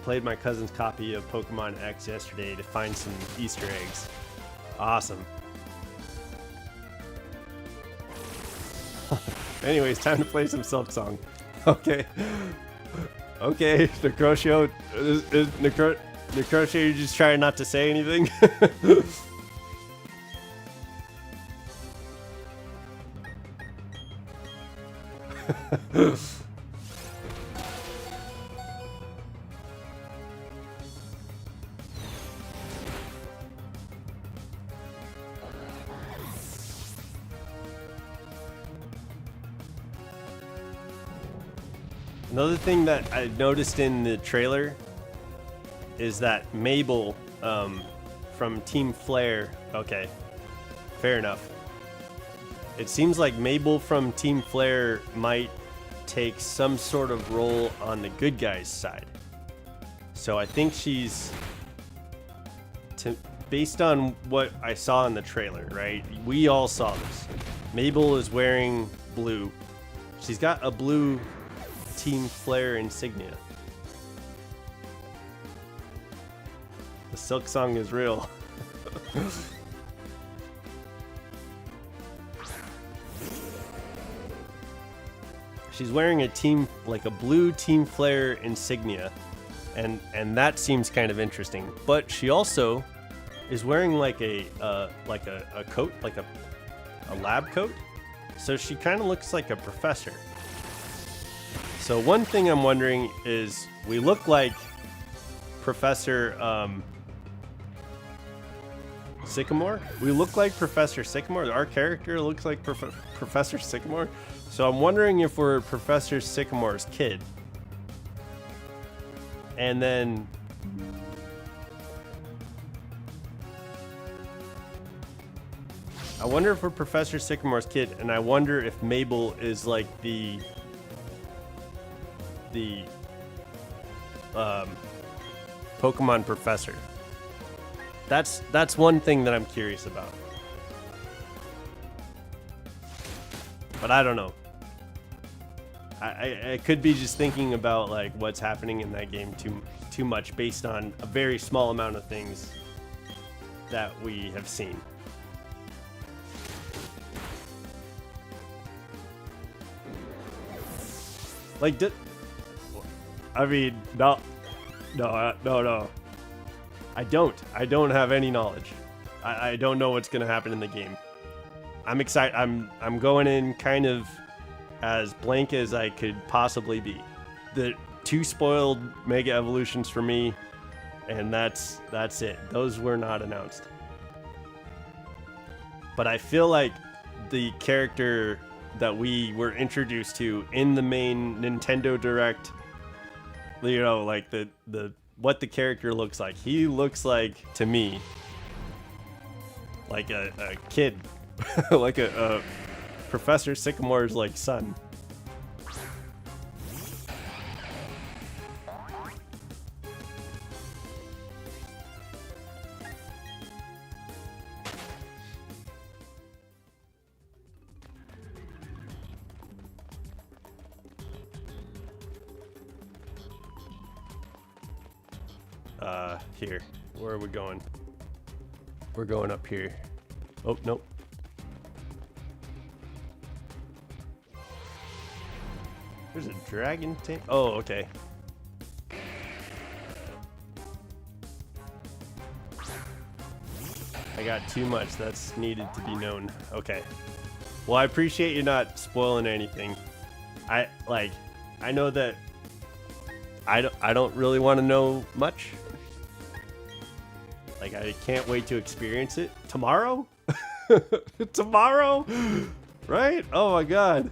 Played my cousin's copy of Pokemon X yesterday to find some Easter eggs. Awesome. Anyways, time to play some Silksong. Okay. Okay, Necrotio. Necrotio, you're just trying not to say anything? Another thing that I noticed in the trailer is that Mabel from Team Flare. Okay, fair enough. It seems like Mabel from Team Flare might take some sort of role on the good guys' side. So I think she's, based on what I saw in the trailer, right? We all saw this. Mabel is wearing blue. She's got a blue Team Flare insignia. The Silk Song is real. She's wearing a blue Team Flare insignia, and that seems kind of interesting. But she also is wearing like a coat, like a lab coat. So she kind of looks like a professor. So one thing I'm wondering is, we look like Professor Sycamore? We look like Professor Sycamore. Our character looks like Professor Sycamore. So I'm wondering if we're Professor Sycamore's kid. And then I wonder if we're Professor Sycamore's kid, and I wonder if Mabel is like the Pokemon professor. That's one thing that I'm curious about. But I don't know. I could be just thinking about like what's happening in that game too much based on a very small amount of things that we have seen. Like, I mean, no. I don't have any knowledge. I don't know what's gonna happen in the game. I'm excited. I'm going in kind of as blank as I could possibly be. The 2 spoiled Mega Evolutions for me, and that's it. Those were not announced. But I feel like the character that we were introduced to in the main Nintendo Direct, you know, like the what the character looks like. He looks like, to me, like a kid, like a Professor Sycamore's like son. Here. Where are we going? We're going up here. Oh, nope. There's a dragon tank. Oh, okay. I got too much that's needed to be known. Okay. Well, I appreciate you not spoiling anything. I know that I don't really want to know much. Like, I can't wait to experience it. Tomorrow? Tomorrow? Right? Oh my god.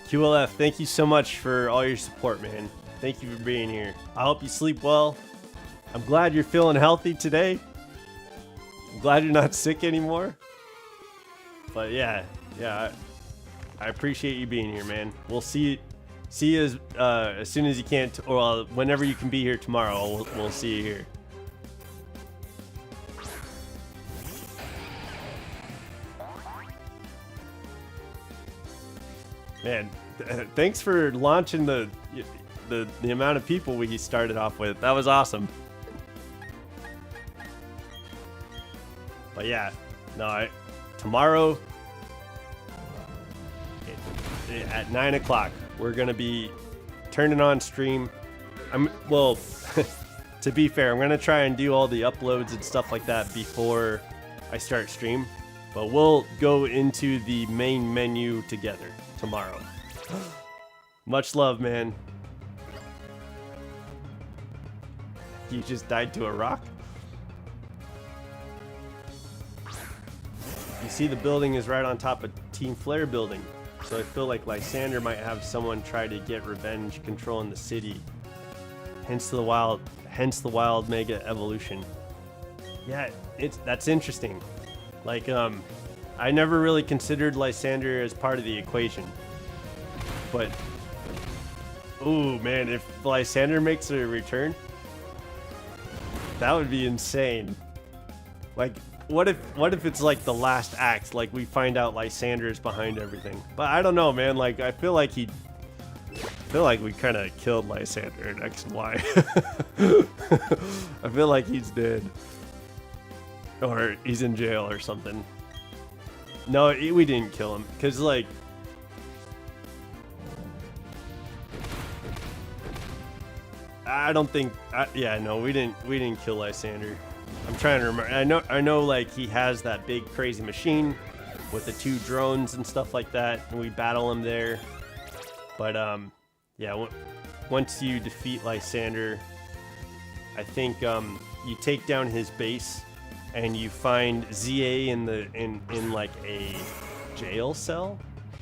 QLF, thank you so much for all your support, man. Thank you for being here. I hope you sleep well. I'm glad you're feeling healthy today. I'm glad you're not sick anymore. But yeah, I appreciate you being here, man. We'll see you as soon as you can, or whenever you can be here tomorrow. We'll see you here. Man, thanks for launching the amount of people we started off with. That was awesome. But yeah, no, tomorrow at 9 o'clock, we're gonna be turning on stream. Well, to be fair, I'm gonna try and do all the uploads and stuff like that before I start stream. But we'll go into the main menu together tomorrow. Much love, man. You just died to a rock? You see, the building is right on top of Team Flare building. So I feel like Lysander might have someone try to get revenge controlling the city. hence the wild mega evolution. Yeah, that's interesting. Like, I never really considered Lysander as part of the equation. But, ooh, man, if Lysander makes a return, that would be insane. Like, what if it's like the last act, like we find out Lysander is behind everything? But I don't know, man. Like, I feel like we kind of killed Lysander in X and Y. I feel like he's dead. Or he's in jail or something. No, we didn't kill him. Because, like... I don't think... yeah, no, we didn't kill Lysander. I'm trying to remember. I know, like, he has that big crazy machine with the 2 drones and stuff like that. And we battle him there. But, yeah, once you defeat Lysander, I think you take down his base and you find ZA in like a jail cell,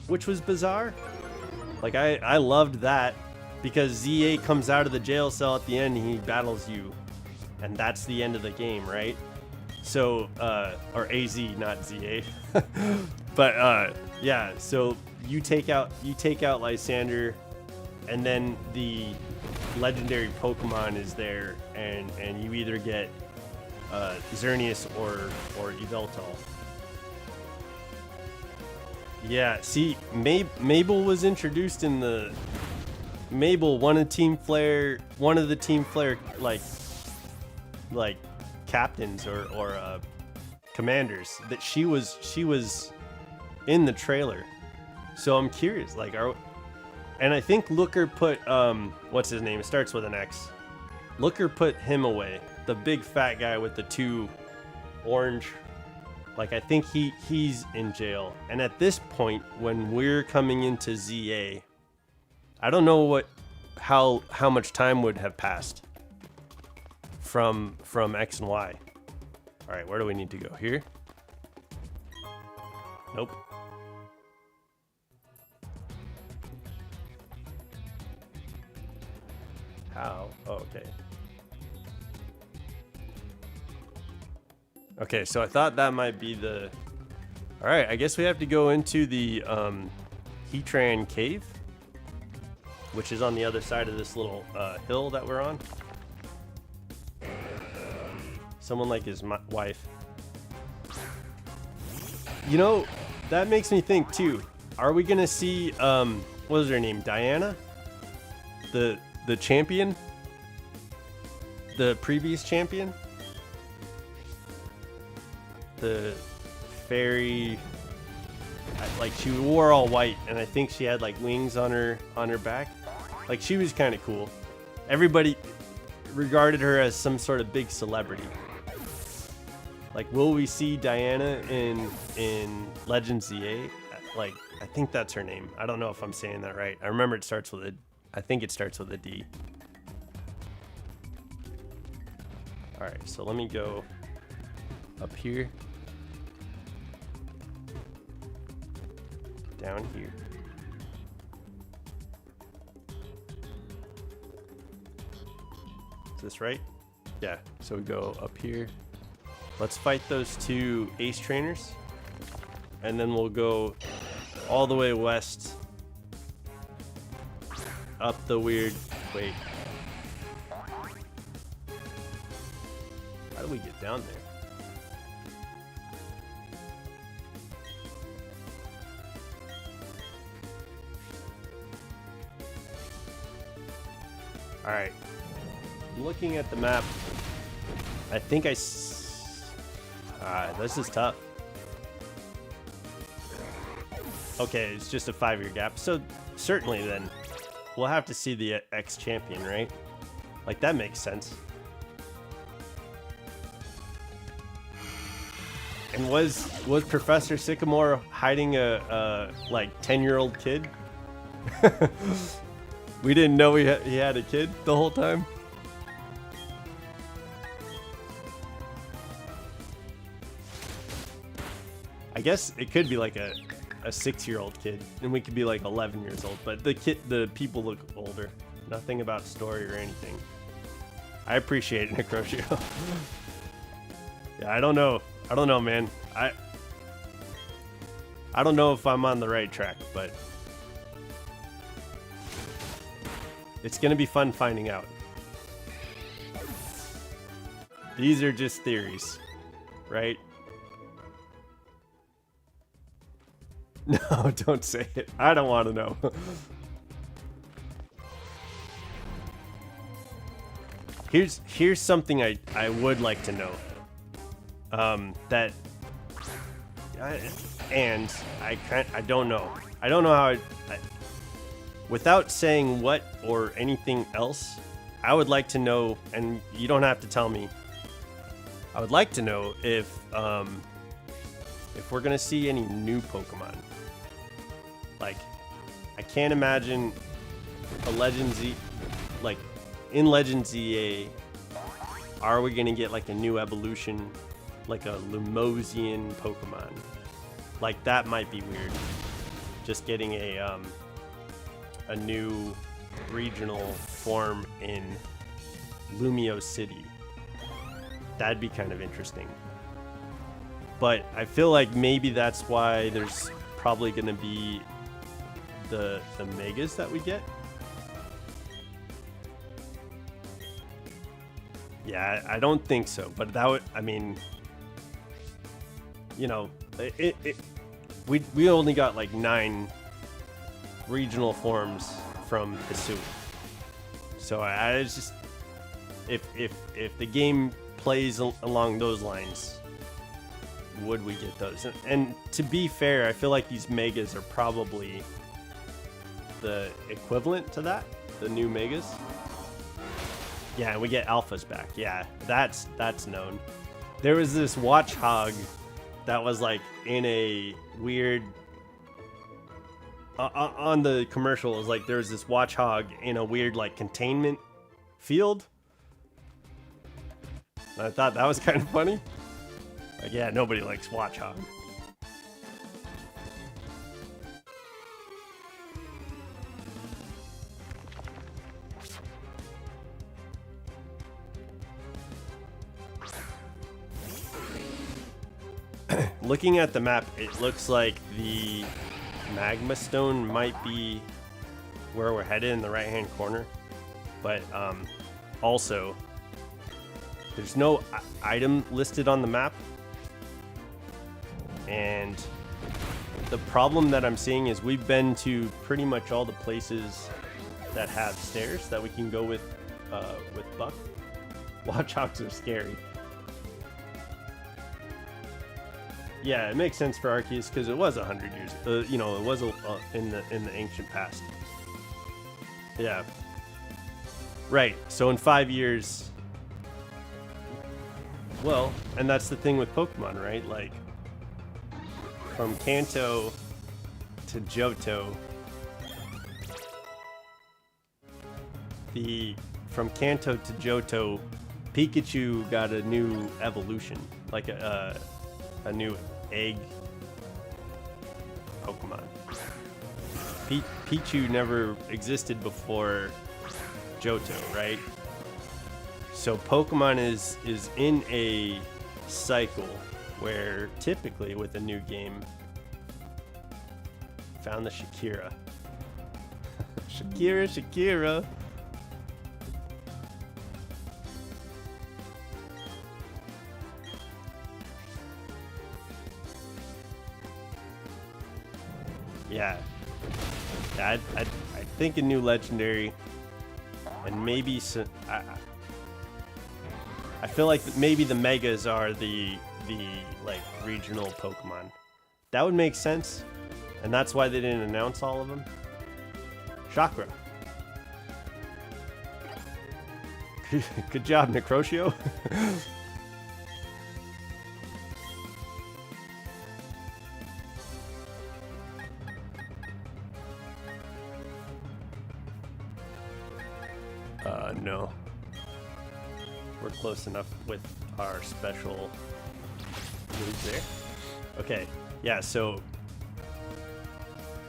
which was bizarre. Like I loved that because ZA comes out of the jail cell at the end and he battles you, and that's the end of the game, right? So or AZ, not ZA. But yeah, so you take out Lysander, and then the legendary Pokemon is there, and you either get Xerneas or Yveltal. Yeah, see, Mabel was introduced in the... Mabel, one of the Team Flare like captains or commanders, that she was in the trailer. So I'm curious, like, and I think Looker put what's his name? It starts with an X. Looker put him away. The big fat guy with the 2 orange. Like, I think he's in jail. And at this point, when we're coming into ZA, I don't know how much time would have passed from X and Y. All right, where do we need to go? Here? Nope. How? Oh, okay. Okay, so I thought that might be the... Alright, I guess we have to go into the Heatran Cave, which is on the other side of this little hill that we're on. Someone like his wife. You know, that makes me think too. Are we gonna see, what was her name? Diana? The champion? The previous champion? The fairy, like, she wore all white, and I think she had like wings on her back. Like, she was kind of cool. Everybody regarded her as some sort of big celebrity. Like, will we see Diana in Legends ZA? Like, I think that's her name. I don't know if I'm saying that right. I remember it starts with I think it starts with a D. All right, so let me go up here. Down here. Is this right? Yeah, so we go up here. Let's fight those 2 ace trainers, and then we'll go all the way west up the weird... Wait. How do we get down there? Alright, looking at the map, I think this is tough. Okay, it's just a 5-year gap, so certainly then, we'll have to see the X-champion, right? Like, that makes sense. And was Professor Sycamore hiding a like 10-year-old kid? We didn't know he had a kid the whole time. I guess it could be like a 6-year-old kid, and we could be like 11 years old. But the people look older. Nothing about story or anything. I appreciate it, Necrotio. Yeah, I don't know. I don't know, man. I don't know if I'm on the right track, but it's gonna be fun finding out. These are just theories, right? No, don't say it. I don't want to know. Here's something I would like to know. I don't know. I don't know how without saying what or anything else, I would like to know, and you don't have to tell me. I would like to know if we're gonna see any new Pokemon. Like, I can't imagine a Legends like in Legends EA, are we gonna get like a new evolution, like a Lumosian Pokemon? Like, that might be weird. Just getting a new regional form in Lumio City. That'd be kind of interesting. But I feel like maybe that's why there's probably gonna be the Megas that we get. Yeah, I don't think so, but that would, I mean, you know, we only got like 9 regional forms from Hisui. So I just, if the game plays along those lines, would we get those? And to be fair, I feel like these Megas are probably the equivalent to that, the new Megas. Yeah, and we get Alphas back. Yeah, that's known. There was this Watchog that was like in a weird on the commercial. It was like there was this Watchog in a weird like containment field. And I thought that was kind of funny. Like, yeah, nobody likes Watchog. Looking at the map, it looks like the Magma Stone might be where we're headed in the right-hand corner. But also, there's no item listed on the map. And the problem that I'm seeing is we've been to pretty much all the places that have stairs that we can go with Buck. Watchhogs are scary. Yeah, it makes sense for Arceus because it was 100 years. You know, it was in the ancient past. Yeah. Right. So in 5 years. Well, and that's the thing with Pokemon, right? Like, from Kanto to Johto, from Kanto to Johto, Pikachu got a new evolution, like a new egg Pokemon. Pichu never existed before Johto, right? So Pokemon is in a cycle where typically with a new game, found the Shakira. Shakira. Yeah, I think a new legendary, and maybe some. I feel like maybe the Megas are the like regional Pokemon. That would make sense, and that's why they didn't announce all of them. Chakra. Good job, Necrotio. No. We're close enough with our special moves there. Okay, yeah, so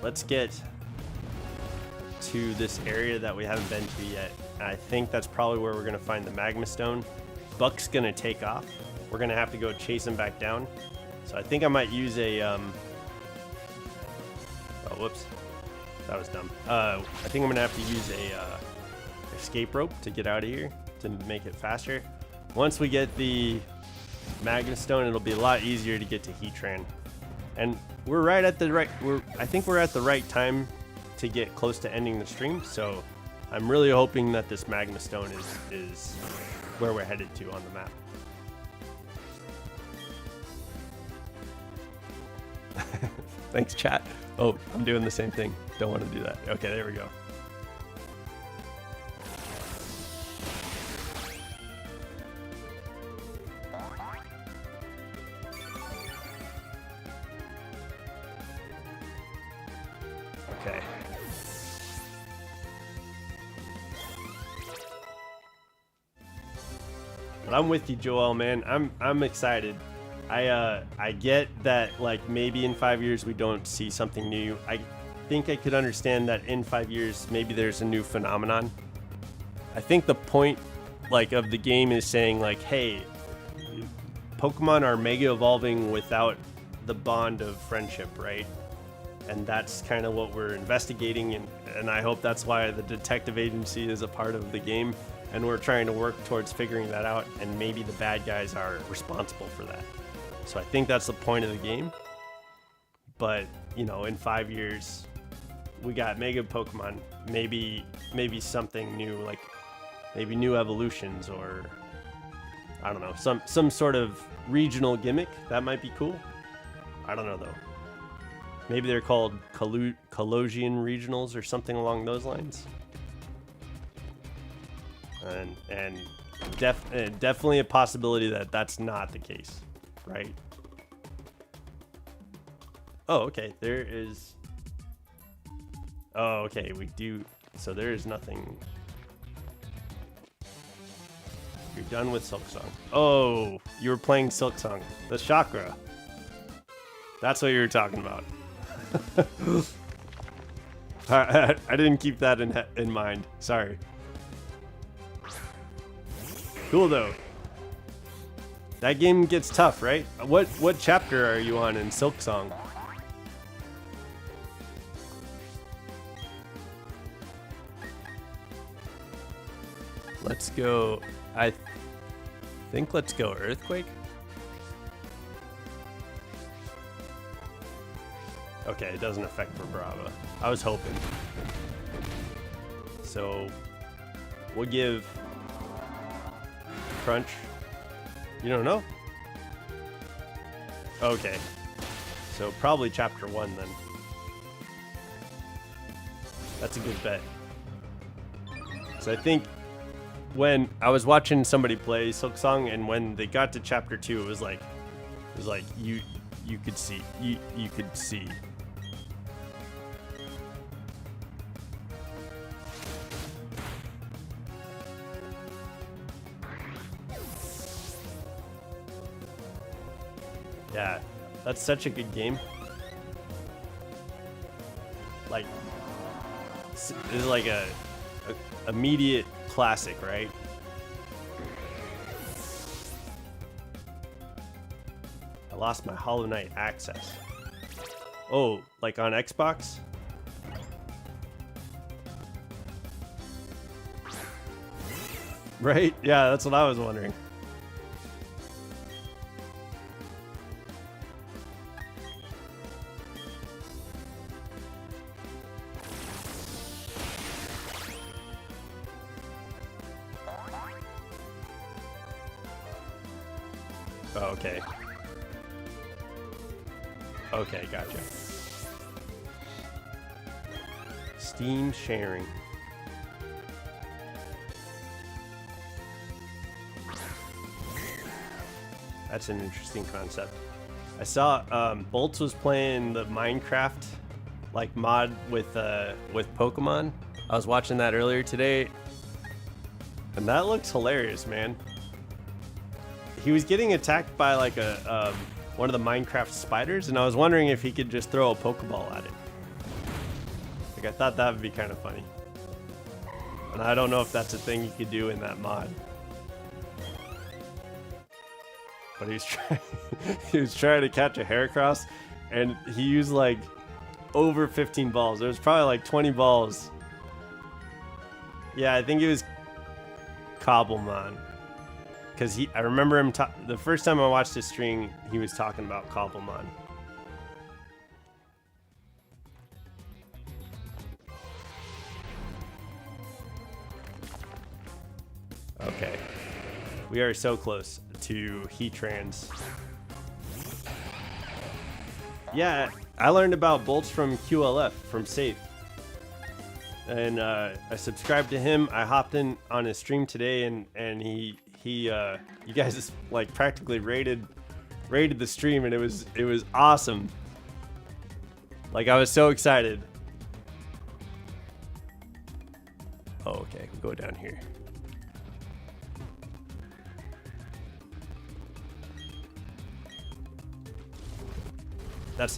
let's get to this area that we haven't been to yet. I think that's probably where we're gonna find the Magma Stone. Buck's gonna take off. We're gonna have to go chase him back down. So I think I might use a oh, whoops, that was dumb. I think I'm gonna have to use a escape rope to get out of here to make it faster. Once we get the Magma Stone, it'll be a lot easier to get to Heatran. And we're right at the I think we're at the right time to get close to ending the stream. So I'm really hoping that this Magma Stone is where we're headed to on the map. Thanks, chat. Oh, I'm doing the same thing. Don't want to do that. Okay, there we go. Okay. But I'm with you, Joel, man. I'm excited. I get that, like, maybe in 5 years we don't see something new. I think I could understand that in 5 years maybe there's a new phenomenon. I think the point, like, of the game is saying, like, hey, Pokemon are mega evolving without the bond of friendship, right? And that's kind of what we're investigating, and I hope that's why the detective agency is a part of the game, and we're trying to work towards figuring that out, and maybe the bad guys are responsible for that. So I think that's the point of the game. But, you know, in 5 years, we got Mega Pokemon. Maybe something new, like maybe new evolutions, or I don't know, some sort of regional gimmick. That might be cool. I don't know though. Maybe they're called Colosian regionals or something along those lines. And definitely a possibility that that's not the case, right? Oh, okay. There is. Oh, okay. We do. So there is nothing. You're done with Silk Song. Oh, you were playing Silk Song. The chakra. That's what you were talking about. I didn't keep that in mind. Sorry. Cool though. That game gets tough, right? What chapter are you on in Silk Song? Let's go. I think let's go Earthquake. Okay, it doesn't affect Vibrava. I was hoping. So we'll give Crunch. You don't know? Okay. So probably chapter 1 then. That's a good bet. So I think when I was watching somebody play Silk Song, and when they got to chapter 2, it was like you could see. You could see. Yeah, that's such a good game. Like, this is like a immediate classic, right? I lost my Hollow Knight access. Oh, like on Xbox? Right? Yeah, that's what I was wondering. Oh, okay. Okay, gotcha. Steam sharing. That's an interesting concept. I saw Bolts was playing the Minecraft like mod with Pokemon. I was watching that earlier today, and that looks hilarious, man. He was getting attacked by like a one of the Minecraft spiders, and I was wondering if he could just throw a Pokeball at it. Like, I thought that would be kind of funny. And I don't know if that's a thing you could do in that mod. But he was trying to catch a Heracross, and he used like over 15 balls. There was probably like 20 balls. Yeah, I think it was Cobblemon. Because I remember him, the first time I watched his stream, he was talking about Cobblemon. Okay. We are so close to Heatrans. Yeah, I learned about bolts from QLF, from Safe. And I subscribed to him. I hopped in on his stream today, and he you guys like practically rated the stream, and it was awesome. Like, I was so excited. Oh, okay, we'll go down here.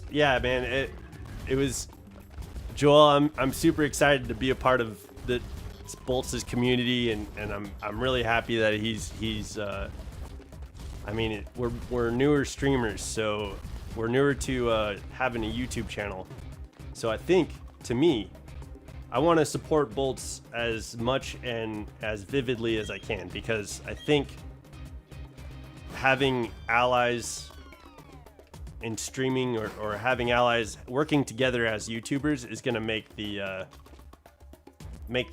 Yeah, man, it was Joel. I'm super excited to be a part of the Bolts' community, and I'm really happy that he's I mean, we're newer streamers, so we're newer to having a YouTube channel. So I think, to me, I want to support Bolts as much and as vividly as I can, because I think having allies in streaming, or having allies working together as YouTubers, is going to make the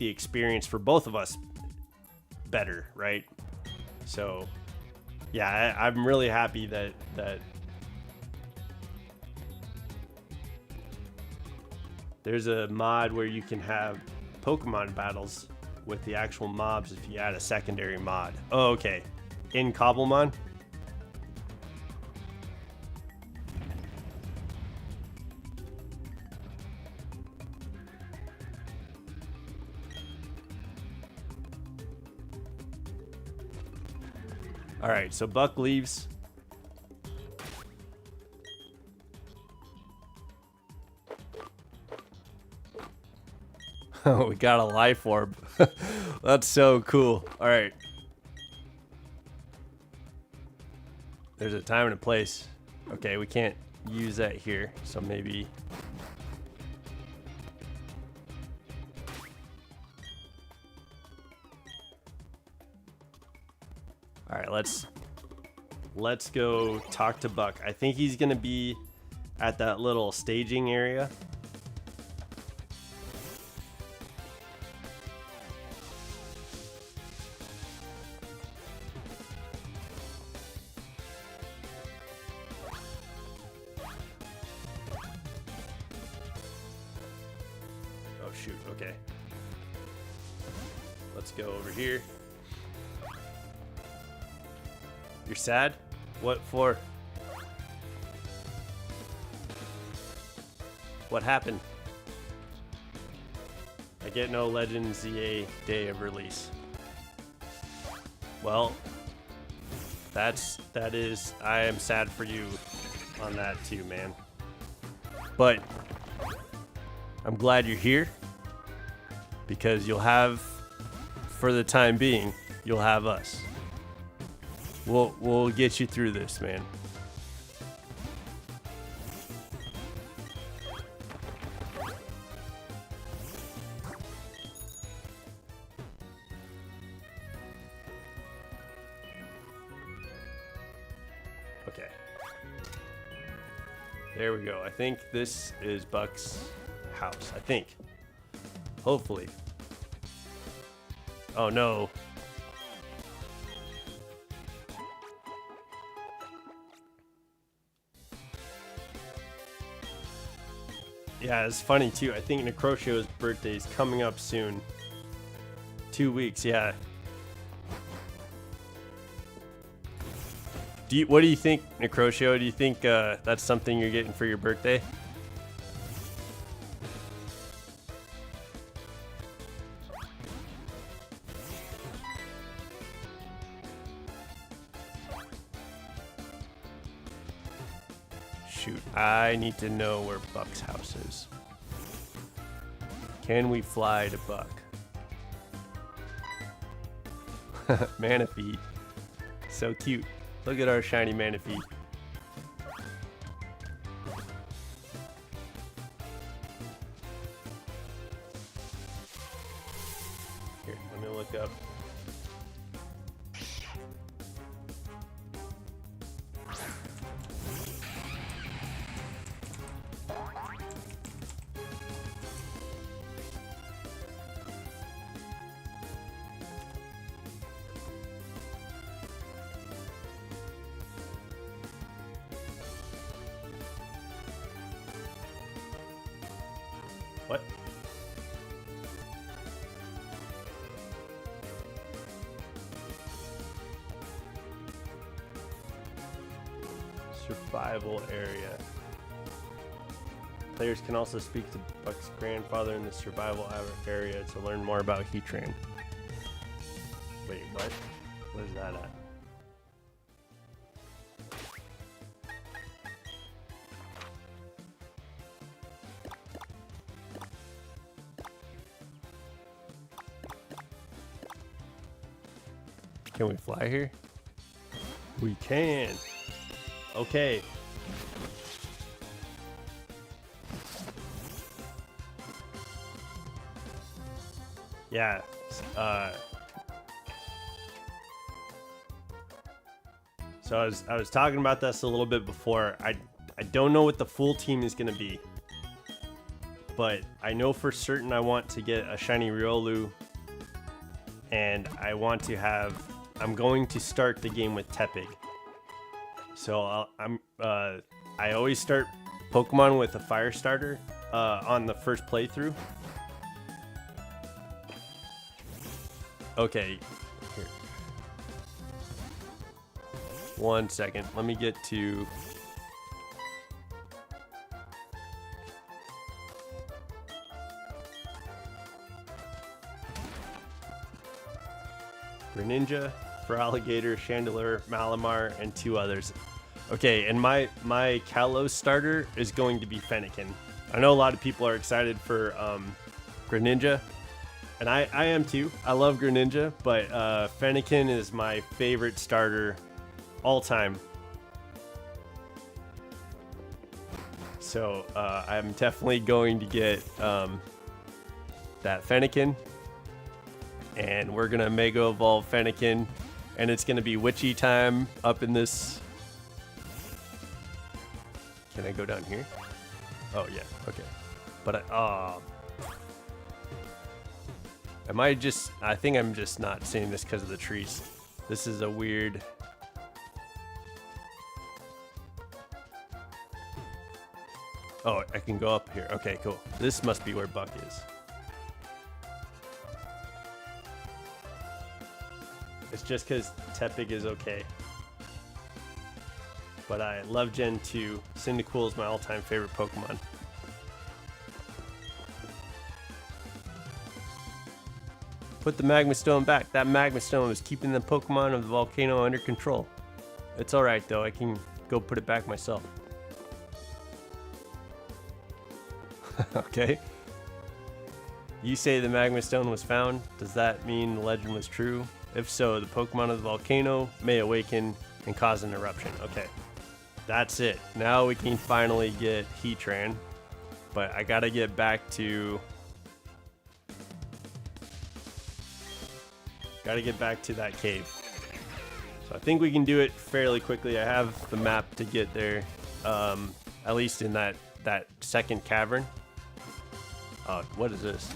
experience for both of us better, right? So yeah, I'm really happy that there's a mod where you can have Pokemon battles with the actual mobs if you add a secondary mod. Oh, okay. In Cobblemon? All right, so Buck leaves. Oh, we got a life orb. That's so cool. All right. There's a time and a place. Okay, we can't use that here, so maybe... All right, let's go talk to Buck. I think he's gonna be at that little staging area. Oh shoot, okay. Let's go over here. You're sad? What for? What happened? I get no Legend ZA day of release. Well, that is, I am sad for you on that too, man. But I'm glad you're here, because you'll have, for the time being, you'll have us. We'll get you through this, man. Okay. There we go. I think this is Buck's house. I think. Hopefully. Oh no. Yeah, it's funny too. I think Necrocio's birthday is coming up soon. 2 weeks, yeah. What do you think, Necrocio? Do you think that's something you're getting for your birthday? Shoot, I need to know where Buck's house is. Can we fly to Buck? Manaphy. So cute. Look at our shiny Manaphy. Here, let me look up. What? Survival area. Players can also speak to Buck's grandfather in the survival area to learn more about Heatran. Wait, what? Where's that at? Can we fly here? We can. Okay. Yeah. So I was talking about this a little bit before. I don't know what the full team is gonna be, but I know for certain I want to get a shiny Riolu, and I'm going to start the game with Tepig. So I always start Pokemon with a fire starter on the first playthrough. Okay, here. 1 second. Let me get to. Greninja, Feraligatr, Chandelure, Malamar, and 2 others. Okay, and my Kalos starter is going to be Fennekin. I know a lot of people are excited for Greninja, and I am too. I love Greninja, but Fennekin is my favorite starter all time. So I'm definitely going to get that Fennekin. And we're gonna Mega Evolve Fennekin, and it's gonna be witchy time up in this. Can I go down here? Oh yeah, okay. But I think I'm just not seeing this because of the trees. This is a weird. Oh, I can go up here. Okay, cool. This must be where Buck is. It's just because Tepig is okay. But I love Gen 2. Cyndaquil is my all-time favorite Pokemon. Put the Magma Stone back. That Magma Stone was keeping the Pokemon of the volcano under control. It's alright though, I can go put it back myself. Okay. You say the Magma Stone was found. Does that mean the legend was true? If so, the Pokemon of the volcano may awaken and cause an eruption. Okay, that's it. Now we can finally get Heatran, but I gotta get back to that cave. So I think we can do it fairly quickly. I have the map to get there, at least in that second cavern. What is this?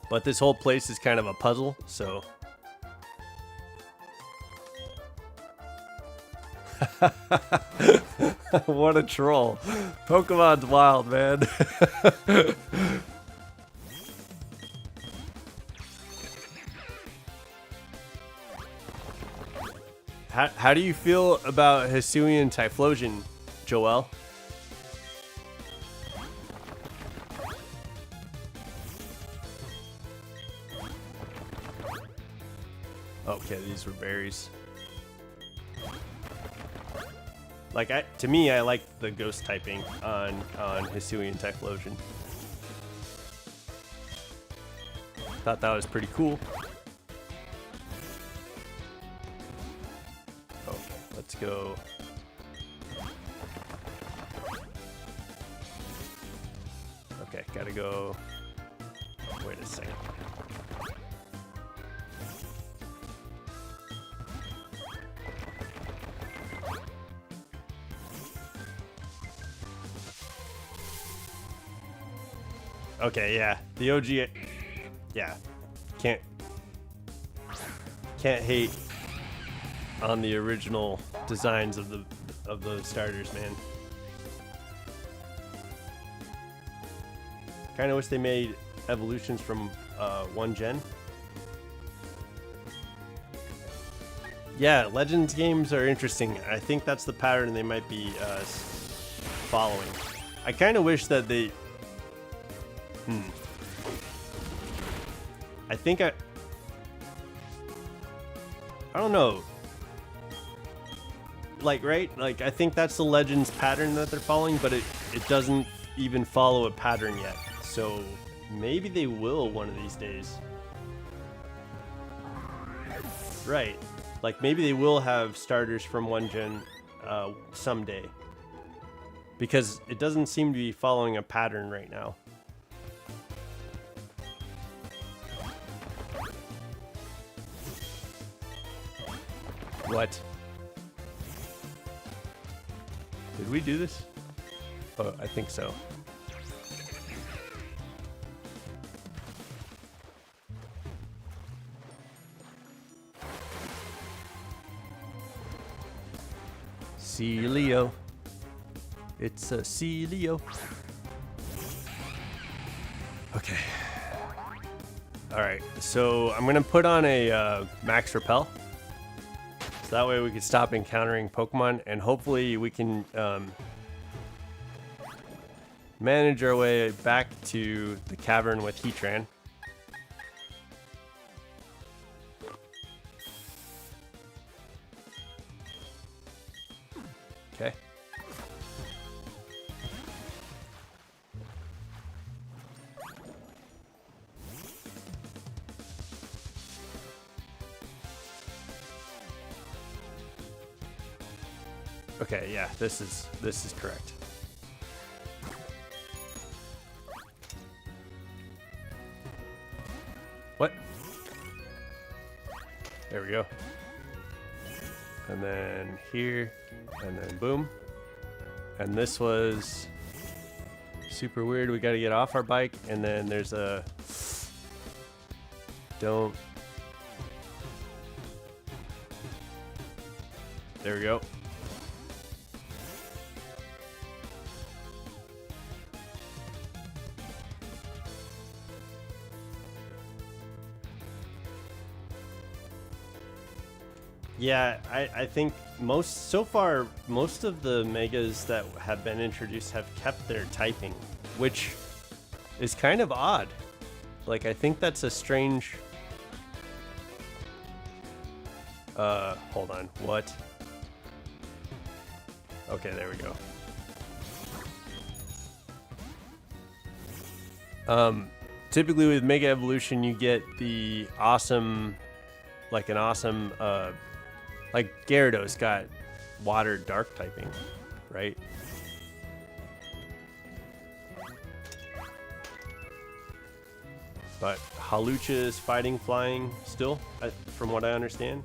But this whole place is kind of a puzzle, so. What a troll. Pokemon's wild, man. How do you feel about Hisuian Typhlosion, Joel? Okay, these were berries. Like, to me, I like the ghost typing on Hisuian Typhlosion. Thought that was pretty cool. Okay, let's go. Okay, gotta go. Wait a second. Okay, yeah, the OG, yeah, can't hate on the original designs of the starters, man. Kind of wish they made evolutions from one gen. Yeah, Legends games are interesting. I think that's the pattern they might be following. I kind of wish that they. I think I don't know. Like, right? Like, I think that's the Legends pattern that they're following, but it doesn't even follow a pattern yet. So maybe they will one of these days. Right. Like, maybe they will have starters from one gen someday. Because it doesn't seem to be following a pattern right now. What? Did we do this? Oh, I think so. Celio. It's a Celio. Okay. Alright, so I'm gonna put on a Max Repel. So that way we can stop encountering Pokemon, and hopefully we can manage our way back to the cavern with Heatran. Okay. Okay, yeah, this is correct. What? There we go. And then here, and then boom. And this was super weird. We got to get off our bike, and then there's a don't. There we go. Yeah, I think so far, most of the megas that have been introduced have kept their typing, which is kind of odd. Like, I think that's a strange... hold on, what? Okay, there we go. Typically with Mega Evolution, you get the awesome, like an awesome, like Gyarados got water dark typing, right? But Hawlucha is fighting flying still, from what I understand.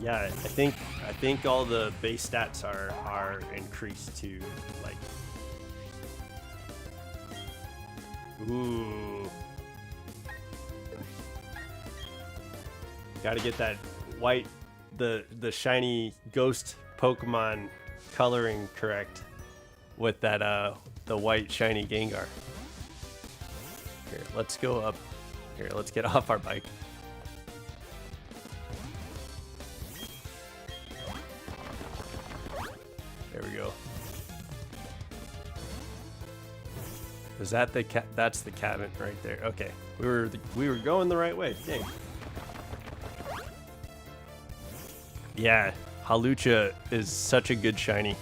Yeah, I think all the base stats are increased to like. Ooh. Got to get that white, the shiny ghost Pokemon coloring correct with that the white shiny Gengar. Here, let's go up. Here, let's get off our bike. There we go. Is that the that's the cabin right there? Okay, we were going the right way. Dang. Yeah, Hawlucha is such a good shiny.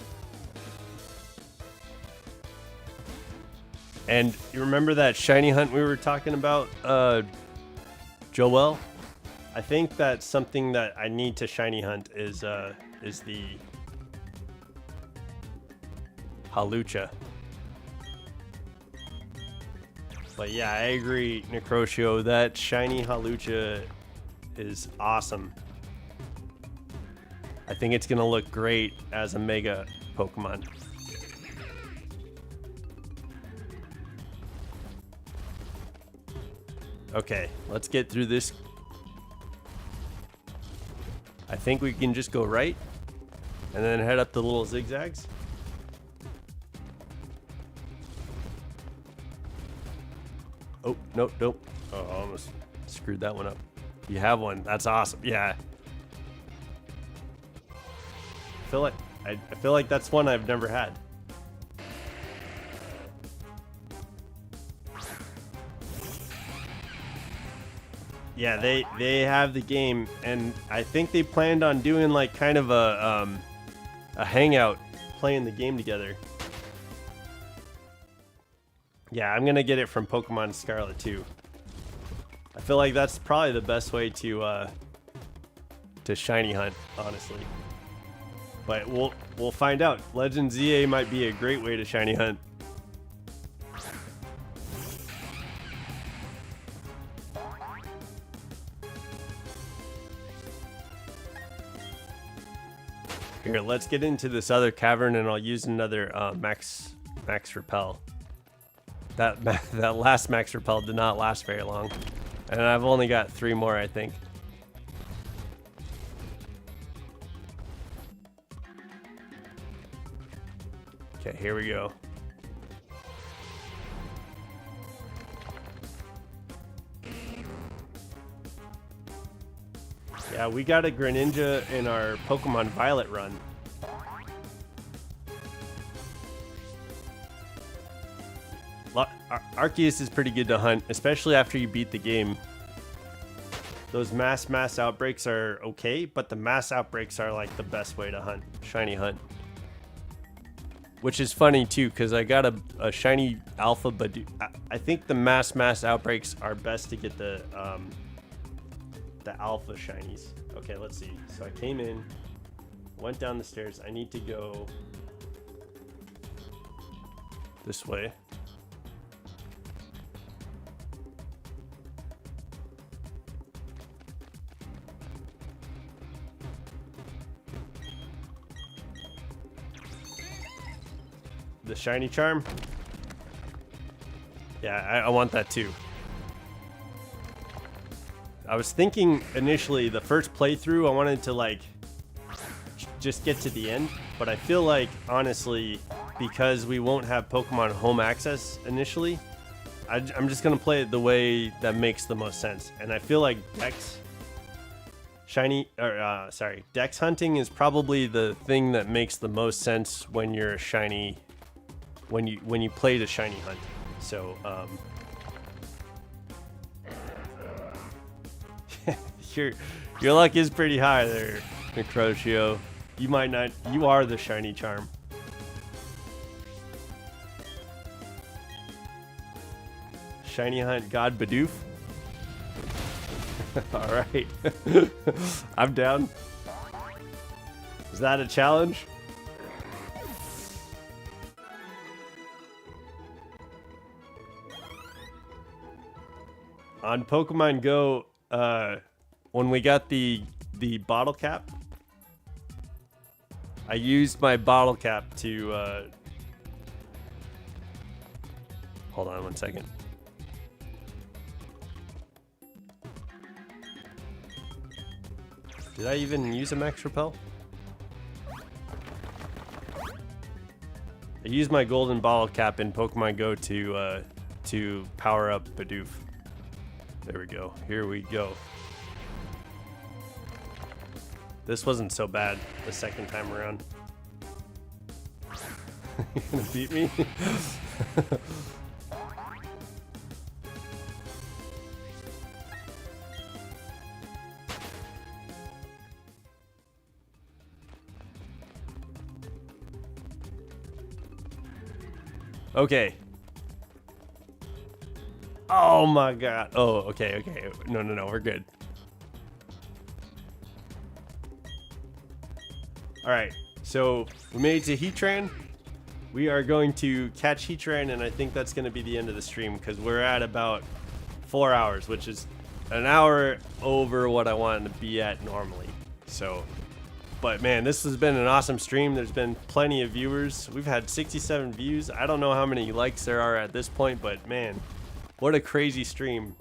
And you remember that shiny hunt we were talking about, Joel? I think that's something that I need to shiny hunt is the Hawlucha. But yeah, I agree, Necrotio. That shiny Hawlucha is awesome. I think it's gonna look great as a Mega Pokemon. Okay, let's get through this. I think we can just go right and then head up the little zigzags. Oh, nope, nope. Oh, I almost screwed that one up. You have one. That's awesome. Yeah. I feel like that's one I've never had. Yeah, they have the game, and I think they planned on doing like kind of a hangout, playing the game together. Yeah, I'm gonna get it from Pokemon Scarlet too. I feel like that's probably the best way to shiny hunt, honestly. But we'll find out. Legend ZA might be a great way to shiny hunt. Here, let's get into this other cavern, and I'll use another max repel. That last max repel did not last very long, and I've only got 3 more, I think. Okay, here we go. Yeah, we got a Greninja in our Pokemon Violet run. Arceus is pretty good to hunt, especially after you beat the game. Those mass outbreaks are okay, but the mass outbreaks are like the best way to hunt, shiny hunt. Which is funny too, because I got a shiny alpha, but I think the mass outbreaks are best to get the alpha shinies. Okay, let's see. So I came in, went down the stairs. I need to go this way. The shiny charm. Yeah, I want that too. I was thinking initially the first playthrough I wanted to like just get to the end, but I feel like honestly, because we won't have Pokemon Home Access initially, I'm just gonna play it the way that makes the most sense. And I feel like Dex hunting is probably the thing that makes the most sense when you're a shiny, when you play the shiny hunt. So your luck is pretty high there, Necrotio. You might not. You are the shiny charm. Shiny hunt God Bidoof. All right, I'm down. Is that a challenge? On Pokemon Go, when we got the bottle cap, I used my bottle cap to hold on one second. Did I even use a max repel? I used my golden bottle cap in Pokemon Go to power up Bidoof. There we go. Here we go. This wasn't so bad the second time around. You gonna beat me? Okay. Oh my god. Oh, okay. No, we're good. All right, so we made it to Heatran. We are going to catch Heatran, and I think that's going to be the end of the stream because we're at about 4 hours, which is an hour over what I wanted to be at normally. So, but man, this has been an awesome stream. There's been plenty of viewers. We've had 67 views. I don't know how many likes there are at this point, but man, what a crazy stream.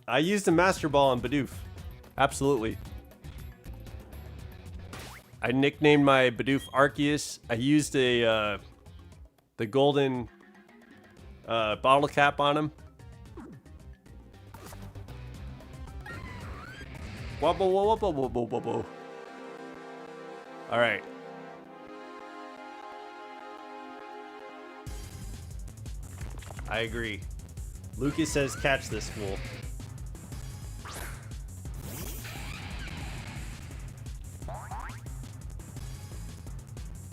I used a Master Ball on Bidoof. Absolutely. I nicknamed my Bidoof Arceus. I used the golden bottle cap on him. Wobble, wobble, wobble, wobble, wobble. All right. I agree. Lucas says catch this fool.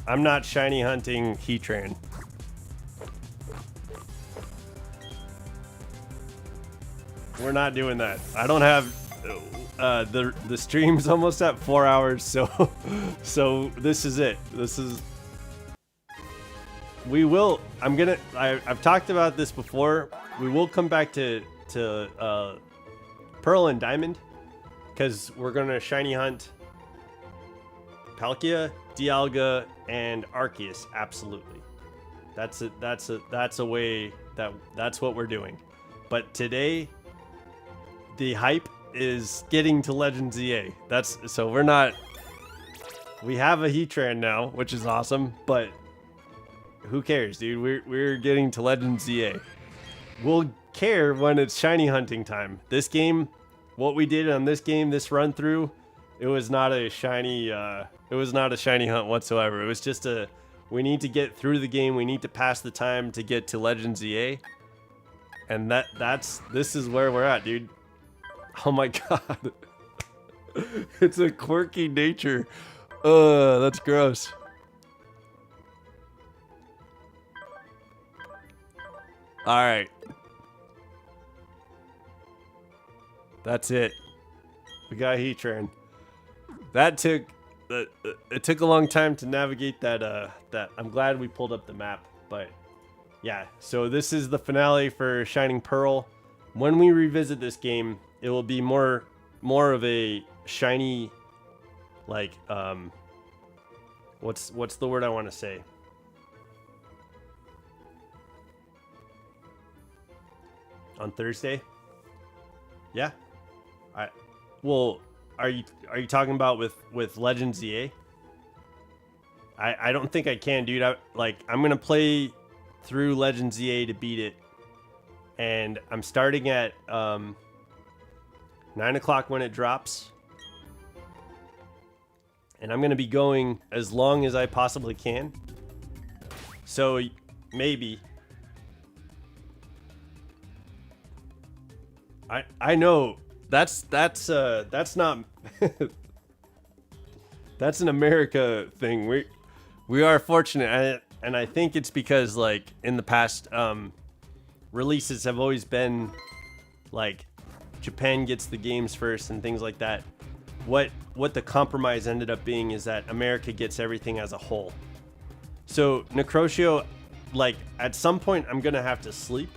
I'm not shiny hunting Heatran. We're not doing that. I don't have the stream's almost at 4 hours, so this is it. This is I've talked about this before. We will come back to Pearl and Diamond because we're gonna shiny hunt Palkia, Dialga, and Arceus. Absolutely. That's a way that's what we're doing. But today the hype is getting to Legends EA. So we have a Heatran now, which is awesome, but who cares, dude? We're getting to Legends EA. We'll care when it's shiny hunting time. This game, what we did on this game, this run through, it was not a shiny hunt whatsoever. It was just we need to get through the game. We need to pass the time to get to Legends EA. And this is where we're at, dude. Oh my god. It's a quirky nature. That's gross. All right. That's it. We got Heatran. It took a long time to navigate that I'm glad we pulled up the map, but yeah. So this is the finale for Shining Pearl. When we revisit this game, it will be more of a shiny, like what's the word I want to say? On Thursday? Yeah. Well, are you talking about with Legends EA? I don't think I can, dude. I'm gonna play through Legends EA to beat it, and I'm starting at 9 o'clock when it drops, and I'm gonna be going as long as I possibly can. So maybe. I know that's not that's an America thing. We are fortunate, and I think it's because like in the past releases have always been like Japan gets the games first and things like that. What the compromise ended up being is that America gets everything as a whole. So Necrotio, like at some point I'm gonna have to sleep.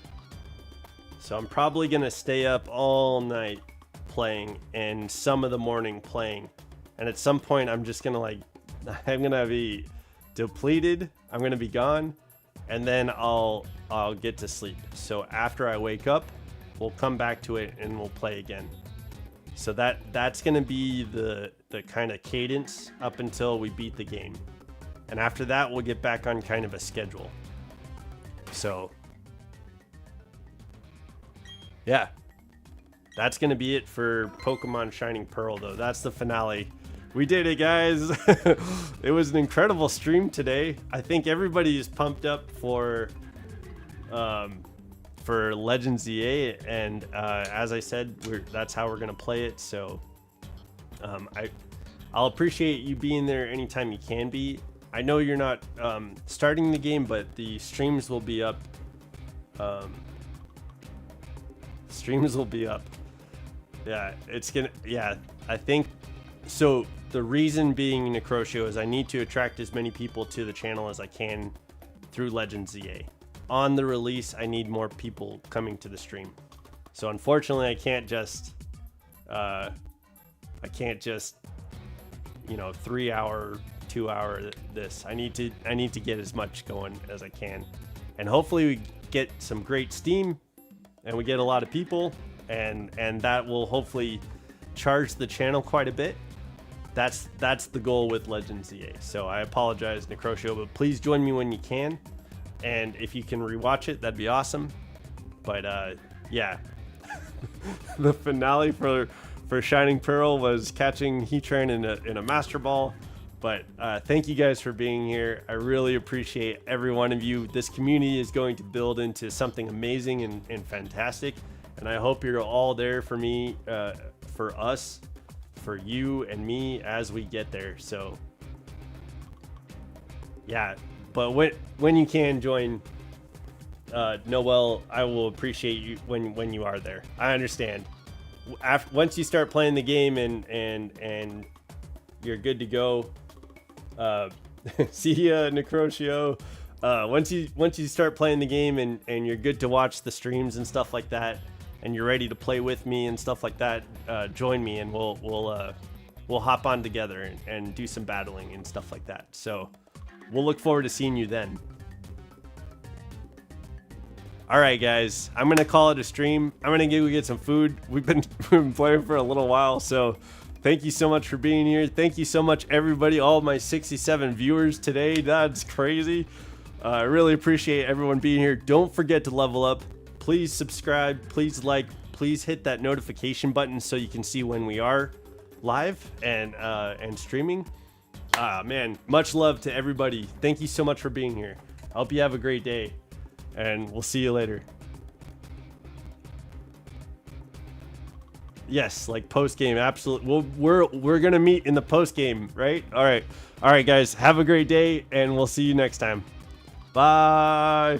So I'm probably gonna stay up all night playing and some of the morning playing. And at some point I'm just gonna I'm gonna be depleted. I'm gonna be gone, and then I'll get to sleep. So after I wake up, we'll come back to it and we'll play again. So that's gonna be the kind of cadence up until we beat the game. And after that we'll get back on kind of a schedule. So yeah, that's going to be it for Pokemon Shining Pearl, though. That's the finale. We did it, guys. It was an incredible stream today. I think everybody is pumped up for Legends EA, and as I said, that's how we're going to play it. So I'll appreciate you being there anytime you can be. I know you're not starting the game, but the streams will be up Streams will be up. Yeah, it's gonna. Yeah, I think so. The reason being, Necrotio, is I need to attract as many people to the channel as I can through Legends ZA. On the release, I need more people coming to the stream. So unfortunately, I can't just, you know, 3 hour, 2 hour this. I need to get as much going as I can, and hopefully we get some great Steam, and we get a lot of people, and that will hopefully charge the channel quite a bit. That's the goal with Legends ZA. So I apologize, Necrotio, but please join me when you can, and if you can rewatch it, that'd be awesome. But yeah, the finale for Shining Pearl was catching Heatran in a Master Ball. But thank you guys for being here. I really appreciate every one of you. This community is going to build into something amazing and fantastic, and I hope you're all there for me, for us, for you and me as we get there. So yeah, but when you can join, Noel, I will appreciate you when you are there. I understand. Once you start playing the game and you're good to go. See ya, Necrotio. Once you start playing the game and you're good to watch the streams and stuff like that, and you're ready to play with me and stuff like that, join me and we'll hop on together and do some battling and stuff like that. So we'll look forward to seeing you then. All right, guys, I'm gonna call it a stream. I'm gonna go get some food. We've been playing for a little while, so thank you so much for being here. Thank you so much, everybody, all of my 67 viewers today. That's crazy. I really appreciate everyone being here. Don't forget to level up. Please subscribe. Please like. Please hit that notification button so you can see when we are live and streaming. Man, much love to everybody. Thank you so much for being here. I hope you have a great day, and we'll see you later. Yes, like post game, absolutely. We're gonna meet in the post game, right? All right, guys. Have a great day, and we'll see you next time. Bye.